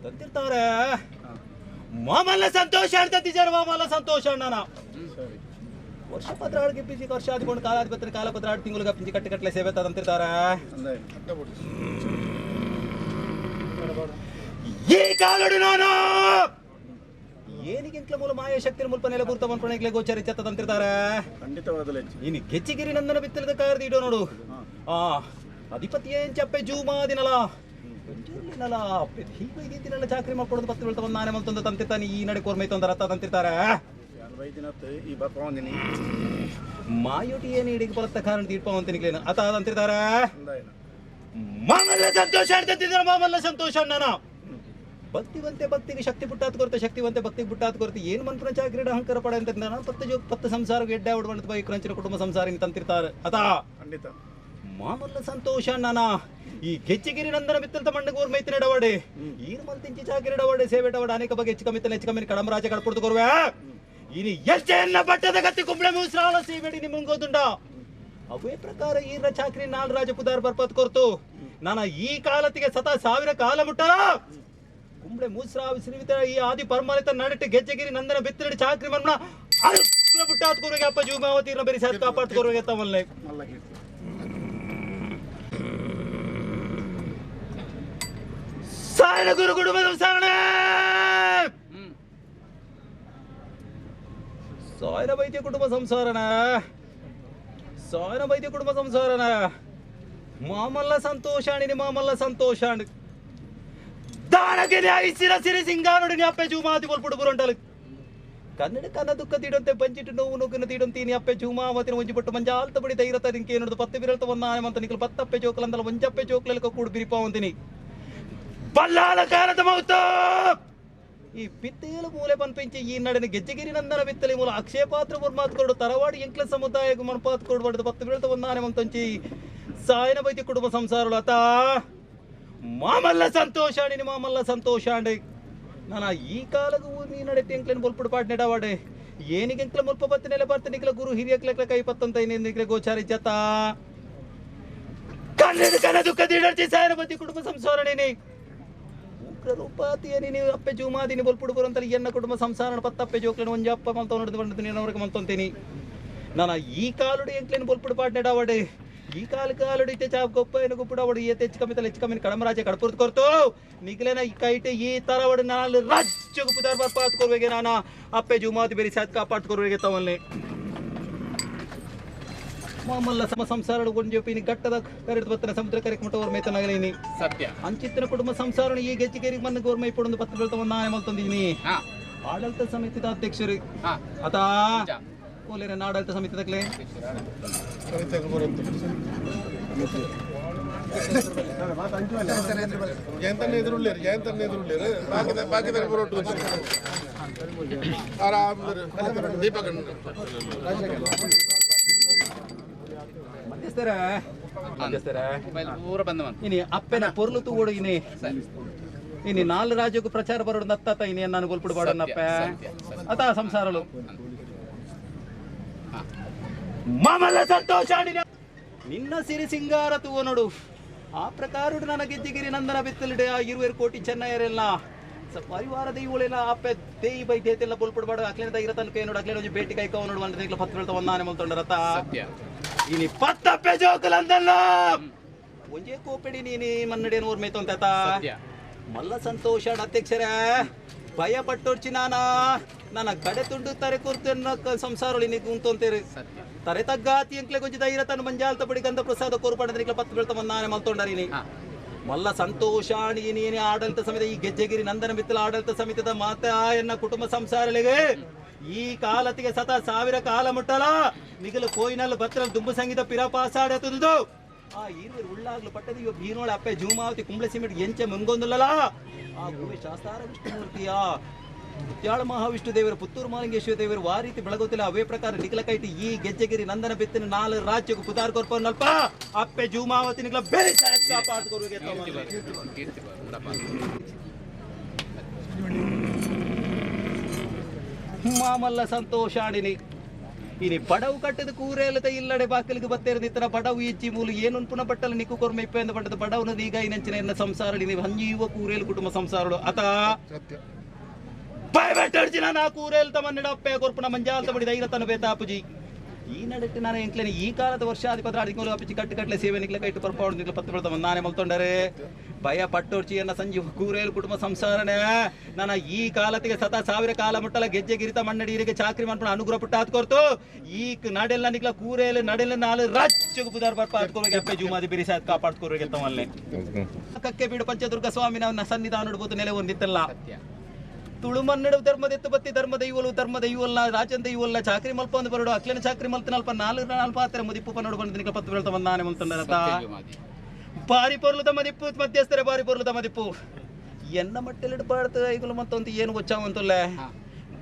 K: ತಂದಿರ್ತಾರೆ ಮಾಮಲ್ಲ ಸಂತೋಷ ಅಂತಿದ್ದಾರೆ ಮಾಮಲ್ಲ ಸಂತೋಷ ಅಣ್ಣನ ವರ್ಷ ಪತ್ರ ಆಡಿಗೆ ಪಿಂಚಿ ವರ್ಷ ಆದಿಕೊಂಡು ಕಾಲಾಧಿಪತ್ರಿ ಕಾಲಪತ್ರ ಆಡಿ ತಿಂಗಳಿಗೆ ಪಿಂಚಿ ಕಟ್ಟಲೆ ಸೇವೆ ತಂತಿರ್ತಾರೆ ಈ ಕಾಲೋಡಿ ನಾನು ಏನಿಗಿಂತಲ ಮೂಲ ಮಾಯ ಶಕ್ತಿ ಮುಲ್ಪ ನೆಲೆ ಪೂರ್ತ ಮನ್ಪಣೆಗ್ಲೆ ಗೋಚರಿ ಚತ್ತದಂತಿರ್ತಾರೆ ಇನ್ನು ಗೆಚ್ಚಿಗಿರಿ ನಂದನ ಬಿತ್ತಲದ ಕಾರ್ದು ಇಡೋ ನೋಡು ಅಧಿಪತಿ ಏನ್ ಚಪ್ಪೆ ಜೂಮಾದಿನಲ್ಲ ಹೀಗೈದಿನಲ್ಲ ಚಾಕ್ರಿ ಮಾಡ್ಕೊಡೋದು ಪತ್ತು ಬೀಳ್ತಾ ಒಂದು ನಾನೇ ಮಲ್ತೊಂದು ತಂತಿರ್ತಾನೆ ಈ ನಡೆ ಕೋರ್ಮೈತು ಒಂದು ರಥ ತಂತಿರ್ತಾರೆ ಮಾಯೋಟಿ ಏನು ಹಿಡಿಗೆ ಬರುತ್ತ ಕಾರಣ ತೀರ್ಪವಂತನಿಗ್ಲೇನು ಅತ ಅಂತಿರ್ತಾರೆ ಮಾಮಲ್ಲ ಸಂತೋಷ ಅಂತಿದ್ದಾರೆ ಮಾಮಲ್ಲ ಸಂತೋಷ ಅಣ್ಣನ ಭಕ್ತಿವಂತೆ ಭಕ್ತಿಗೆ ಶಕ್ತಿ ಪುಟ್ಟಾತ್ ಕೊರತೆ ಶಕ್ತಿವಂತೆ ಭಕ್ತಿಗೆ ಪುಟ್ಟಾತ್ ಕೊರತೆ ಏನು ಮನ್ಪುರ ಚಾಕ್ರಿ ಅಹಂಕಾರ ಪಡ ಅಂತ ಪತ್ತು ಸಂಸಾರ ಎಡ್ಡ ಹೊಡ್ಬಂತ ಬೈ ಕ್ರಂಚಿನ ಕುಟುಂಬ ಸಂಸಾರ ತಂತಿರ್ತಾರೆ ಅತ ಮಾಮಲ್ಲ ಸಂತೋಷ ಅಣ್ಣನ ಈ ಗೆಚ್ಚಿಗಿರಿ ನಂದನ ಬಿತ್ತಂತ ಮಣ್ಣಿಗೆ ಊರ್ ಮೈತಿ ನಡವಾಡೆ ಈರು ಮಂತಿಂಚಿ ಚಾಕಿರಿ ನಡವಾಡೆ ಸೇವೆಟವಾಡೆ ಅನೇಕ ಬಗ್ಗೆ ಹೆಚ್ಚು ಕಮ್ಮಿ ಕಡಮ ರಾಜ ಕಡ್ಪುಡ್ತು ಕೊರುವೆ ಇನಿ ಎಷ್ಟೆನ್ನ ಬಟ್ಟದ ಗತ್ತಿ ಕುಂಬಳೆ ಮೂಸ್ರಾಳ ಸೀಬೇಡಿ ನಿಮ್ಗೆ ಗೊತ್ತುಂಡ ಅವೇ ಪ್ರಕಾರ ಈರ ಚಾಕ್ರಿ ನಾಲ್ ರಾಜ ಪುದಾರ್ ಬರ್ಪತ್ ಕೊರ್ತು ನಾನು ಈ ಕಾಲತ್ತಿಗೆ ಸತ 1000 ಕಾಲ ಮುಟ್ಟಲ ಕುಂಬಳೆ ಮೂಸ್ರಾವಿ ಶ್ರೀವಿತ ಈ ಆದಿ ಪರಮಾಲಿತ ನಡಟ್ಟು ಗೆಜ್ಜೆಗಿರಿ ನಂದನ ಬಿತ್ತಡಿ ಚಾಕ್ರಿ ಮನ್ನ ಅಲ್ಕುಲ ಬುಟ್ಟಾತ್ ಕೊರುವೆ ಅಪ್ಪ ಜೂಮಾವತಿ ಬರಿ ಸಾತ್ ಕಾಪಾಡ್ತು ಕೊರುವೆ ತವಲ್ಲೆ ಸಾಯನ ಗುರು ಕುಟುಂಬ ಸಂಸಾರಣ ಸಾಯನ ವೈದ್ಯ ಕುಟುಂಬ ಸಂಸಾರಣ ಸಾಯನ ವೈದ್ಯ ಕುಟುಂಬ ಸಂಸಾರಣ ಮಾಮಲ್ಲ ಸಂತೋಷಾಣಿ ಮಾಮಲ್ಲ ಸಂತೋಷಾಣಿ ದಾನಗೆ ಐಸಿರ ಸಿರಿ ಸಿಂಗಾನುಡಿ ಅಪ್ಪೆ ಜೂಮಾತಿ ಬಲ್ಪುಡು ಬುರಂಟಲು ಕನ್ನಡ ಕನ್ನ ದುಃಖ ತೀಡಂತೆ ಬಂಚಿಟ್ಟು ನೋವು ನೋಕನ್ನು ತೀಡಂತೀನಿ ಅಪ್ಪೆ ಜೂಮಾವತಿನ ಒಂಜಿ ಬಟ್ಟು ಮಂಜ ಆಲ್ತ ಬಡಿ ತೈರತ ನಿಂಕೆ ನೋಡಿದು 10 ವಿರಲ್ತ ಒಂದಾನೆ ಮಂತ ನಿಕಲು 10 ಅಪ್ಪೆ ಜೋಕಲಂದಲ್ಲ ಒಂಜಪ್ಪೆ ಜೋಕಲಲ್ಲಿ ಕೂಡು ಬಿರಿಪಾವಂತೀನಿ ಬಲ್ಲಾಲ ಕಾಲದ ಮೌತು ಈ ಪಿತ್ತೇಲು ಮೂಲೆ ಪನ್ಪೆಂಚಿ ಈ ನಡನೆ ಗೆಜ್ಜೆಗಿರಿ ನಂದನ ಬಿತ್ತಲಿ ಮೂಲ ಅಕ್ಷಯಪಾತ್ರ ವರ್ಮಾತ್ ಕೊಡು ತರವಾಡಿ ಎಂಕ್ಲ ಸಮುದಾಯಕ್ಕೆ ಮನಪಾತ್ ಕೊಡ್ಬಾರ್ದು 10 ಬೀಳ್ತ ಒಂದಾನೆ ಮಂತಂಚಿ ಸಾಯನ ಬೈತಿ ಕುಟುಂಬ ಸಂಸಾರಗಳು ಅತ ಮಾಮಲ್ಲ ಸಂತೋಷಾಣಿ ಮಾಮಲ್ಲ ಸಂತೋಷಾಂಡಿ ನಾನು ಈ ಕಾಲದ ನೀ ನಡತೆ ಎಂಕ್ಲೆನ್ ಬೊಲ್ಪುಡು ಪಾಟ್ ನೆಡವಾಡೆ ಏನಿಗೆ ಎಂಕ್ಲ ಮುಲ್ಪ ಬತ್ತನೆಲ್ಲ ಬರ್ತನಿಕ್ಲ ಗುರು ಹಿರಿಯಕ್ಲೆಕ್ಲ ಕೈ ಪತ್ತಂತ ಇನ್ನಿಕ್ಲೆ ಗೋಚಾರಿ ಜತ ಕನ್ನಡ ಕನ ದುಃಖ ದಿಡರ್ಚಿ ಸಾಯನ ಬೈತಿ ಕುಟುಂಬ ಸಂಸಾರಣಿ ರೂಪಾತಿಯ ನೀನು ಅಪ್ಪೆ ಜೂಮಾದಿನಿ ಬಲ್ಪುಡು ಬರುವಂತ ಎನ್ನ ಕುಟುಂಬ ಸಂಸಾರ 10 ಅಪ್ಪೆ ಜೋಕ್ಲೇನು ಒಂಜಿ ಅಪ್ಪ ಮಲ್ತ ನೋಡಿದು ಬಂದು ನೀನವರೆಗೆ ಮಲ್ತೊಂತೀನಿ ನಾನು ಈ ಕಾಲುಡಿ ಎಂಕ್ಲೇನು ಬಲ್ಪುಡು ಪಾಟ್ ನೆಡಾವಡೆ ಈ ಕಾಲುಡಿ ಇತ್ತೆ ಚಾಪ್ ಗೊಪ್ಪ ಏನು ಗುಪ್ಪುಡಾವಡು ಈ ಹೆಚ್ಚು ಕಮ್ಮಿ ಕಡಮರಾಜ ಕಡ್ಪುರ್ದು ಕೊರ್ತು ನಿಗ್ಲೇನ ಈ ಕೈಟೆ ಈ ತರವಡು ನಾನು ರಾಜ್ಯ ಗುಪ್ಪುದಾರ್ ಬರ್ಪಾತ್ ಕೊರ್ವೆಗೆ ನಾನು ಅಪ್ಪೆ ಜೂಮಾದಿ ಬೇರೆ ಸಾತ್ ಕಾಪಾಟ್ ಕೊರ್ವೆಗೆ ತವನ್ನೇ ಮಾಮಲ್ಲ ಸಮ ಸಂಸಾರ ಗೊಂಜೋಪಿನಿ ಗಟ್ಟದ ಕರೆದು ಬತ್ತನ ಸಮುದ್ರ ಕರೆಕ್ ಮುಟ್ಟವರ ಮೇತನಾಗಲೇನಿ
J: ಸತ್ಯ
K: ಅಂಚಿತ್ತಿನ ಕುಟುಂಬ ಸಂಸಾರ ಈ ಗೆಜ್ಜಿಗೇರಿ ಮನ್ನ ಗೋರ್ಮೈ ಪಡೊಂದು 10 ಬೀಳ್ತ ಒಂದಾನೆ ಮಲ್ತೊಂದಿನಿ ಆಡಳಿತ ಸಮಿತಿದ ಅಧ್ಯಕ್ಷರು ಅತ ಕೋಲೇರ ಆಡಳಿತ ಸಮಿತಿದಕ್ಲೆ ಇನಿ ಅಪ್ಪೆನ ಪೊರ್ಲು ತೂಗೋಡು ಇನಿ ಇನಿ 4 ರಾಜ್ಯಕ್ಕೂ ಪ್ರಚಾರ ಬರೋಡು ನತ್ತ ಇನಿ ನಾನು ಗೊಲ್ಪುಡು ಬಾಡನ್ನಪ್ಪ ಅತ ಸಂಸಾರಲು ಮಾಮಲ್ಲ ಸಂತೋಷ ನಿನ್ನ ಸಿರಿ ಸಿಂಗಾರ ತೂವ ನೋಡು ಆ ಪ್ರಕಾರ ನನ್ನ ಗೆಜ್ಜಿಗಿರಿ ನಂದನ ಬಿತ್ತಲಿಡೆ 20 ಕೋಟಿ ಚೆನ್ನೈಯರೆಲ್ಲ ಪರಿವಾರ ದೈವಳೆಲ್ಲ ಅಪ್ಪೆ ದೇಯಿ ಬೈ ದೇತೆಲ್ಲ ಬೊಲ್ಪುಡು ಬಾಡು ಅಕ್ಲೇನ ಇರ ತನಕ ನೋಡು ಅಕ್ಲೇನ ಒಂಜಿ ಭೇಟಿ ಕೈಕ ನೋಡು ಅಂತ 10 ಬೀಳ್ತ ಒಂದಾನೆ ಮಲ್ತೊಂಡ ರತ ಇನಿ 10 ಅಪ್ಪೆ ಜೋಕಲಂದಲ್ಲ ಒಂಜೇ ಕೋಪೆಡಿ ನೀನಿ ಮನ್ನಡೇನು ಓರ್ಮೈತು ಅಂತ ಮಲ್ಲ ಸಂತೋಷ ಅಧ್ಯಕ್ಷರೇ ಭಯ ಪಟ್ಟೋರ್ಚಿ ನನ್ನ ಕಡೆ ತುಂಡು ತರೆ ಕುರ್ತು ಸಂಸಾರ ಉಂತಂತೇರಿ ತರೆ ತಗ್ಗಾತಿ ಎಂಕ್ಲೆ ಕೊಂಚ ಧೈರ್ಯ ತನ್ನ ಮಂಜಾಲ್ತ ಬಡಿ ಗಂಧ ಪ್ರಸಾದ ಕೋರ್ಪಾಡಿದ್ರೆ 10 ಬೀಳ್ತ ಒಂದಾನೆ ಮಲ್ತೊಂಡರಿನಿ ಮಲ್ಲ ಸಂತೋಷ ನೀನೇ ಆಡಳಿತ ಸಮಿತಿ ಈ ಗೆಜ್ಜೆಗಿರಿ ನಂದನ ಬಿತ್ತಲ ಆಡಳಿತ ಸಮಿತಿದ ಮಾತ ಎನ್ನ ಕುಟುಂಬ ಸಂಸಾರಗಳಿಗೆ ಈ ಕಾಲತ್ತಿಗೆ ಸತ 1000 ಕಾಲ ಮುಟ್ಟಲ ನಿಗಲು ಕೋಯಿನಲ್ಲಿ ಬತ್ತರಲ್ಲಿ ದುಂಬು ಸಂಗೀತ ಪಿರಪಾಸಾಡ ತುದು ಆ ಈರುವರು ಉಳ್ಳಾಗ್ಲು ಪಟ್ಟದ ಇವ ಬೀನೋಳ ಅಪ್ಪೆ ಜೂಮಾವತಿ ಕುಂಬಳೆ ಸಿಮೆಂಟ್ ಎಂಚೆ ಮುಂಗೊಂದುಲ್ಲಲ್ಲ ಆ ಗುವೆ ಶಾಸ್ತಾರ ವಿಷ್ಣುಮೂರ್ತಿಯ ಮುತ್ಯಾಳ ಮಹಾವಿಷ್ಣು ದೇವರು ಪುತ್ತೂರು ಮಾಲಿಂಗೇಶ್ವರ ದೇವರು ಆ ರೀತಿ ಬೆಳಗೋತಿಲ್ಲ ಅವೇ ಪ್ರಕಾರ ನಿಖಲ ಕೈಟಿ ಈ ಗೆಜ್ಜೆಗಿರಿ ನಂದನ ಬೆತ್ತಿನ 4 ರಾಜ್ಯಕ್ಕೂ ಪುದಾರ್ ಕೊರ್ಪನಲ್ಪ ಅಪ್ಪೆ ಜೂಮಾವತಿ ನಿಖಲ ಬೇರೆ ಕಾಪಾಡ್ಕೊರುಗೆ ಮಾಮಲ್ಲ ಸಂತೋಷಾಣಿನಿ ಇನಿ ಪಡವು ಕಟ್ಟದ ಕೂರೇಲದ ಇಲ್ಲಡೆ ಬಾಕಲಿಗೆ ಬತ್ತೇರದಿತ್ತರ ಪಡವು ಇಚ್ಚಿ ಮೂಲ ಏನು ಪುನಃ ಬಟ್ಟಲು ನಿಕ್ಕು ಕೊರ್ಮೆ ಇಪ್ಪೆ ಎಂದು ಪಟ್ಟದ ಪಡವನು ಈಗ ಇನ್ನಂಚಿನ ಎನ್ನ ಸಂಸಾರ ನೀವು ಹಂಜೀವ ಕೂರೇಲು ಕುಟುಂಬ ಸಂಸಾರಗಳು ಅತ ಭಯಪಟ್ಟರ್ಜಿನ ನಾ ಕೂರೇಲ್ ತಮ್ಮನ್ನಿಡ ಅಪ್ಪೆ ಕೊರ್ಪುನ ಮಂಜಾಲ್ತ ಬಡಿ ಧೈರ್ಯ ತನ ಬೇತಾಪುಜಿ ಈ ನಡಕ್ಕೆ ನಾನು ಎಂಕ್ಲೇನೆ ಈ ಕಾಲದ ವರ್ಷಾಧಿಪತ್ರ ಅಡಿಕೋಲು ಅಪ್ಪಿಚಿ ಕಟ್ಟಲೆ ಸೇವೆ ನಿಕ್ಲೆ ಕೈಟ್ಟು ಪರ್ಪಾವಡು ನಿಕ್ಲೆ ಪತ್ತು ಬೆಳ್ತ ನಾನೇ ಮಲ್ತೊಂಡರೆ ಭಯ ಪಟ್ಟೋರ್ಚಿಯನ್ನ ಸಂಜೀವ ಕೂರೇಲ್ ಕುಟುಂಬ ಸಂಸಾರನೇ ನನ್ನ ಈ ಕಾಲತಿಗೆ 1000 ಕಾಲ ಮುಟ್ಟಲ ಗೆಜ್ಜೆ ಗಿರಿತ ಮಣ್ಣಡಿಗೆ ಚಾಕ್ರಿ ಮಾಡ್ಕೊಂಡು ಅನುಗ್ರಹ ಪುಟ್ಟ ಹಾತ್ಕೊರ್ತು ಈ ನಡೆಲ್ಲ ನಿಕ್ಲ ಕೂರೇಲ್ ನಡೆಲ್ಲ 4 ರಾಜ್ಯಕ್ಕೆ ಪುದಾರ್ ಬರ್ಪ ಹಾತ್ಕೋಬೇಕು ಅಪ್ಪೆ ಜೂಮಾದಿ ಬಿರಿಸ ಕಾಪಾಡ್ಕೋರಿಗೆ ತಮ್ಮಲ್ಲೇ ಕಕ್ಕೆ ಬೀಡು ಪಂಚದುರ್ಗ ಸ್ವಾಮಿನ ಸನ್ನಿಧಾನ ನೋಡ್ಬೋದು ನೆಲೆ ಒಂದಿತ್ತಲ್ಲ ತುಳುಮನ್ನಡ ಧರ್ಮದೆತ್ತು ಬತ್ತಿ ಧರ್ಮದ ಇವಲ್ಲ ರಾಜಂದ ಇವಲ್ಲ ಚಾಕ್ರಿ ಮಲ್ಪ ಒಂದು ಬರಡು ಅಕ್ಲೇನ ಚಾಕ್ರಿ ಮಲ್ತನಲ್ಪ 4 ಪಾತ್ರ ಮದಿಪ್ಪು ಪನ್ನೋಡು ಬಂದು ನಿಕ್ಲ 10 ಬೆಳ್ತ ನಾನೇ ಮಲ್ತಂಡರತ ಬಾರಿ ಪೊರ್ಲು ಮದಿಪ್ಪು ಮಧ್ಯಸ್ಥರೇ ಬಾರಿ ಪೊರ್ಲು ಮದಿಪ್ಪು ಎನ್ನ ಮಟ್ಟೆಲಿಟ್ಟು ಪಾಡ್ತದೆ ಈಗಲೂ ಮತ್ತೊಂದು ಏನು ಗೊಚ್ಚಾವಂತಲ್ಲ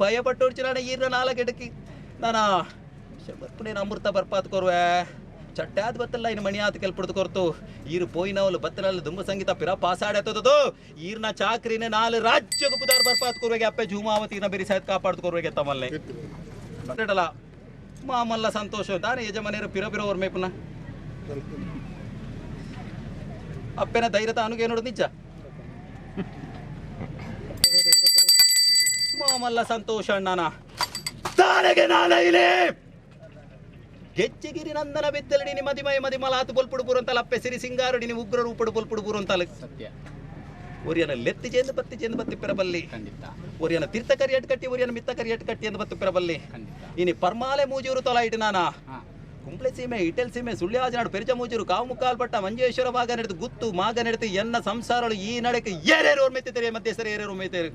K: ಭಯಪಟ್ಟೋಡ್ಚಿ ನಾನು ಈರ್ನ 4 ಗಿಡಕ್ಕೆ ನಾನು ಬರ್ಪುನೇನು ಅಮೃತ ಬರ್ಪಾತ್ ಕೊರ್ವೆ ಚಟ್ಟಾದ ಬತ್ತಲ್ಲ ಇನ್ನು ಮಣಿ ಆತ ಕೆಲ್ಪಡ್ದು ಕೊರ್ತು ಈರು ಪೋಯಿನವಲು ಬತ್ತನಲ್ಲಿ ದುಂಬ ಸಂಗೀತ ಪಿರ ಪಾಸಾಡತ್ತದು ಈರ್ನ ಚಾಕ್ರಿನ 4 ರಾಜ್ಯಕ್ಕೆ ಪುದಾರ್ ಬರ್ಪಾತ್ ಕೊರ್ವೆಗೆ ಅಪ್ಪೆ ಜೂಮಾವತಿನ ಬೇರೆ ಸಾಯ್ತು ಕಾಪಾಡ್ದು ಕೊರ್ವೆಗೆ ತಮ್ಮಲ್ಲೇ ಅಲ್ಲ ಮಾಮಲ್ಲ ಸಂತೋಷ ತಾನೇ ಯಜಮಾನಿಯರು ಪಿರ ಓರ್ಮೆ ಪುನಃ ಅಪ್ಪೆನ ಧೈರ್ಯ ತಾನುಗೆ ನೋಡು ನಿಜ ಮಾಮಲ್ಲ ಸಂತೋಷ ಅಣ್ಣನ ತಾನೆಗೆ ನಾನೈಲೆ ಗೆಜ್ಜೆಗಿರಿ ನಂದನ ಬೆತ್ತಲಡಿ ನಿ ಮದಿಮಲಾತು ಬೊಲ್ಪುಡು ಬುರಂತಲ್ಲ ಅಪ್ಪೆ ಸಿರಿ ಸಿಂಗಾರಡಿ ನಿ ಉಗ್ರ ರೂಪಡು ಬೊಲ್ಪುಡು ಬುರಂತಲ್ಲ ಸತ್ಯ ಒರಿಯನ ಲೆತ್ತಿ ಜೇಂದು ಬತ್ತಿ ಪೆರಬಲ್ಲಿ ಒರಿಯನ ತೀರ್ಥ ಕರಿಯಟ್ ಕಟ್ಟಿ ಒರಿಯನ ಮಿತ್ತ ಕರಿಯಟ್ ಕಟ್ಟಿ ಎಂದು ಬತ್ತು ಪೆರಬಲ್ಲಿ ಇನಿ ಪರ್ಮಾಲೆ ಮೂಜೂರು ತೊಲ ಇಟ್ಟು ನಾನಾ ಕುಂಪ್ಳೆ ಸೀಮೆ ಇಟೆಲ್ ಸೀಮೆ ಸುಳ್ಯಾಜನಾಡು ಪೆರಿಚ ಮೂಜೂರು ಕಾವು ಮುಕ್ಕಾಲ್ ಪಟ್ಟ ಮಂಜೇಶ್ವರ ಭಾಗ ನಡೆದು ಗುತ್ತು ಮಾಗ ನಡೆದು ಎನ್ನ ಸಂಸಾರಗಳು ಈ ನಡೆಗೆ ಏರೇರು ಮೆತ್ತಿದ್ದಾರೆ ಮಧ್ಯಸ್ಥರ ಏರೇರು ಮೇತಾರೆ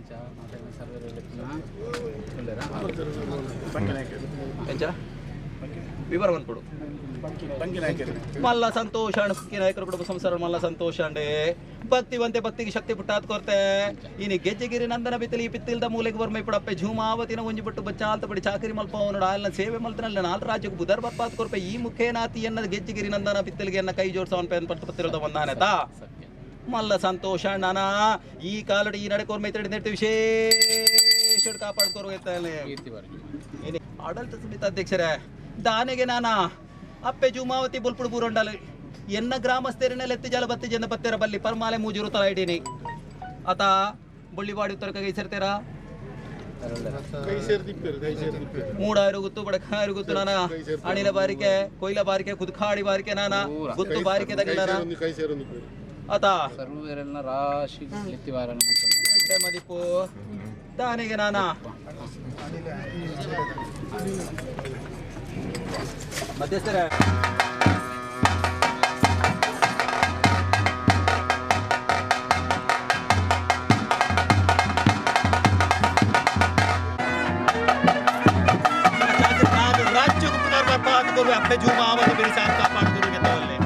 K: ವಿವರ ಬಂದ್ಬಿಡು ಮಲ್ಲ ಸಂತೋಷ ನಾಯಕರು ಕುಟುಂಬ ಸಂಸಾರ ಮಲ್ಲ ಸಂತೋಷ ಅಂಡೆ ಭಕ್ತಿವಂತೆ ಭಕ್ತಿಗೆ ಶಕ್ತಿ ಪುಟ್ಟಾತ್ ಕೊರ್ತೆ ಇನಿ ಗೆಜ್ಜೆಗಿರಿ ನಂದನ ಬಿತ್ತಲಿ ಪಿತ್ತಿಲ್ದ ಮೂಲೆಗೆ ಬರ್ಮೈ ಪಡಪ್ಪೆ ಝೂಮಾವತಿನ ಒಂಜಿ ಬಿಟ್ಟು ಬಚ್ಚ ಅಂತ ಬಡಿ ಚಾಕರಿ ಮಲ್ಪ ಅವನು ಆಲ್ನ ಸೇವೆ ಮಲ್ತನಲ್ಲ 4 ರಾಜ್ಯಕ್ಕೆ ಬುಧರ್ ಬರ್ಪಾತ್ ಕೊರ್ಪೆ ಈ ಮುಖೇನಾತಿ ಎನ್ನ ಗೆಜ್ಜೆಗಿರಿ ನಂದನ ಬಿತ್ತಲಿಗೆ ಎನ್ನ ಕೈ ಜೋಡ್ಸವನ್ ಪೆನ್ ಪಟ್ಟು ಪತ್ತಿರೋದ ಒಂದಾನೆತಾ ಮಲ್ಲ ಸಂತೋಷ ಅಣ್ಣನ ಈ ಕಾಲಡಿ ಈ ನಡೆ ಕೊರ್ಮೈ ತಡಿ ವಿಶೇಷ ಕಾಪಾಡ್ಕೊರ್ಗೈತಾನೆ ಆಡಳಿತ ಸಮಿತಿ ಅಧ್ಯಕ್ಷರೇ ದಾನೆಗೆ ನಾನಾ ಅಪ್ಪೆ ಜೂಮಾವತಿ ಬುಲ್ಪುಡು ಬೂರೊಂಡಲು ಎನ್ನ ಗ್ರಾಮಸ್ಥರನ್ನೆಲ್ಲ ಎತ್ತಿ ಜಲ ಬತ್ತಿ ಜನ ಬತ್ತೆರ ಬಲ್ಲಿ ಪರ್ಮಾಲೆ ಮೂಜೂರು ತಲ ಇಡೀನಿ ಆತ ಬುಳ್ಳಿವಾಡಿ ಉತ್ತರ ಕೈ ಸೇರ್ತೀರಾ ಮೂಡಾರು ಗುತ್ತು ಬಡಕಾರು ಗುತ್ತು ನಾನ ಅಣಿಲ ಬಾರಿಕೆ ಕೊಯ್ಲ ಬಾರಿಕೆ ಕುದ್ಕಾಡಿ ಬಾರಿಕೆ ನಾನ ಗುತ್ತು ಬಾರಿಕೆ ತಗಲಾರ ಆತ
J: ರಾಶಿ
K: ಮದಿಪ್ಪು ದಾನೆಗೆ ನಾನಾ ಮಧ್ಯಸ್ಥರ ರಾಜ್ಯಕ್ಕೂ ಪುನರ್ ಬರ್ಪಾತ್ ಕೊರ್ವೆ ಅಪ್ಪೆ ಜೂಮಾವತಿ ಬೇರೆ ಸಾಕು ಕಾಪಾಡ್ಕೊರ್ವೆ ತವಲ್ಲೇ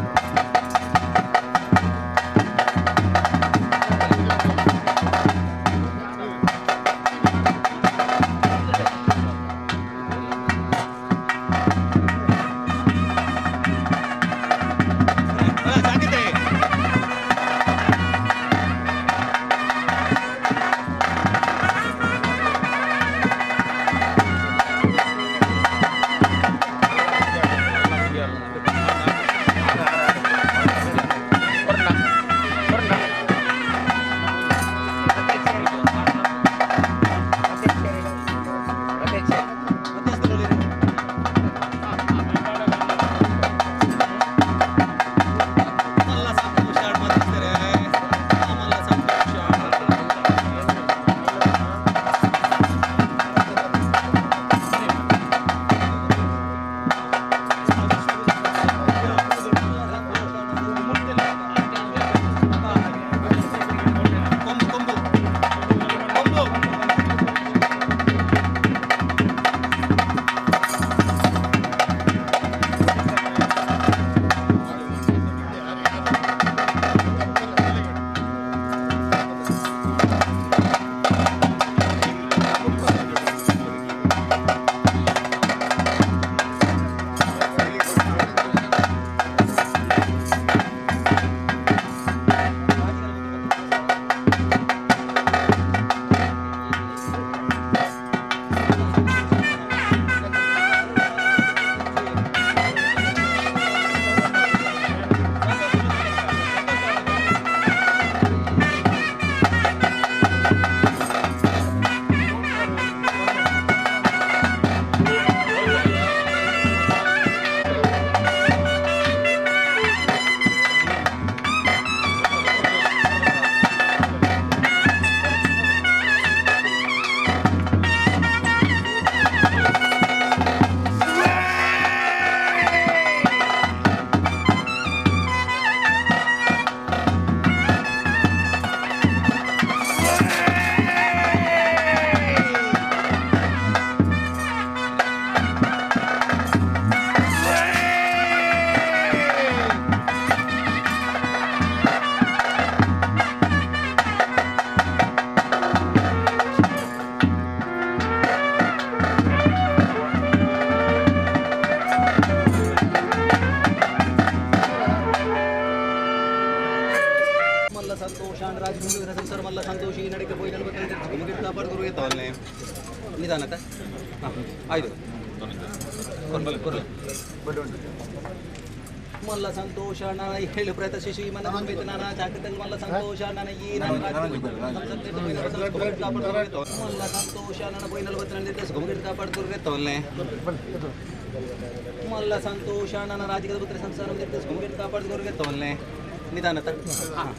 K: ಸಂತೋಷಾನ್ ರಾಜಮುಂಡು ಸಂಸಾರ ಮಲ್ಲ ಸಂತೋಷಿ ನಡಿಕೆ ಪೋಯಿ ನಲ್ವತ್ತೈದು ಕಾಪಾಡ್ಕೊರು ಎತ್ತವಲ್ಲೆ ನಿಧಾನತ ಹಾಂ ಆಯ್ತು ಮಲ್ಲ ಸಂತೋಷ ನಾನು ಹೇಳು ಪ್ರತ ಶಿಶು ಮನ ನಾನು ಜಾಗೃತ ಮಲ್ಲ ಸಂತೋಷ ನಾನು ಈ ಮಲ್ಲ ಸಂತೋಷ ನನ್ನ ಪೋಯಿ ನಲ್ವತ್ತು ಕಾಪಾಡ್ಕೊರು ಎತ್ತವಲ್ಲೆ ಮಲ್ಲ ಸಂತೋಷ ನನ್ನ ರಾಜಕೀಯ ಪುತ್ರ ಸಂಸಾರ ಕಾಪಾಡ್ಕೊರು ಎತ್ತವಲ್ಲೆ ನಿಧಾನತ ಹಾಂ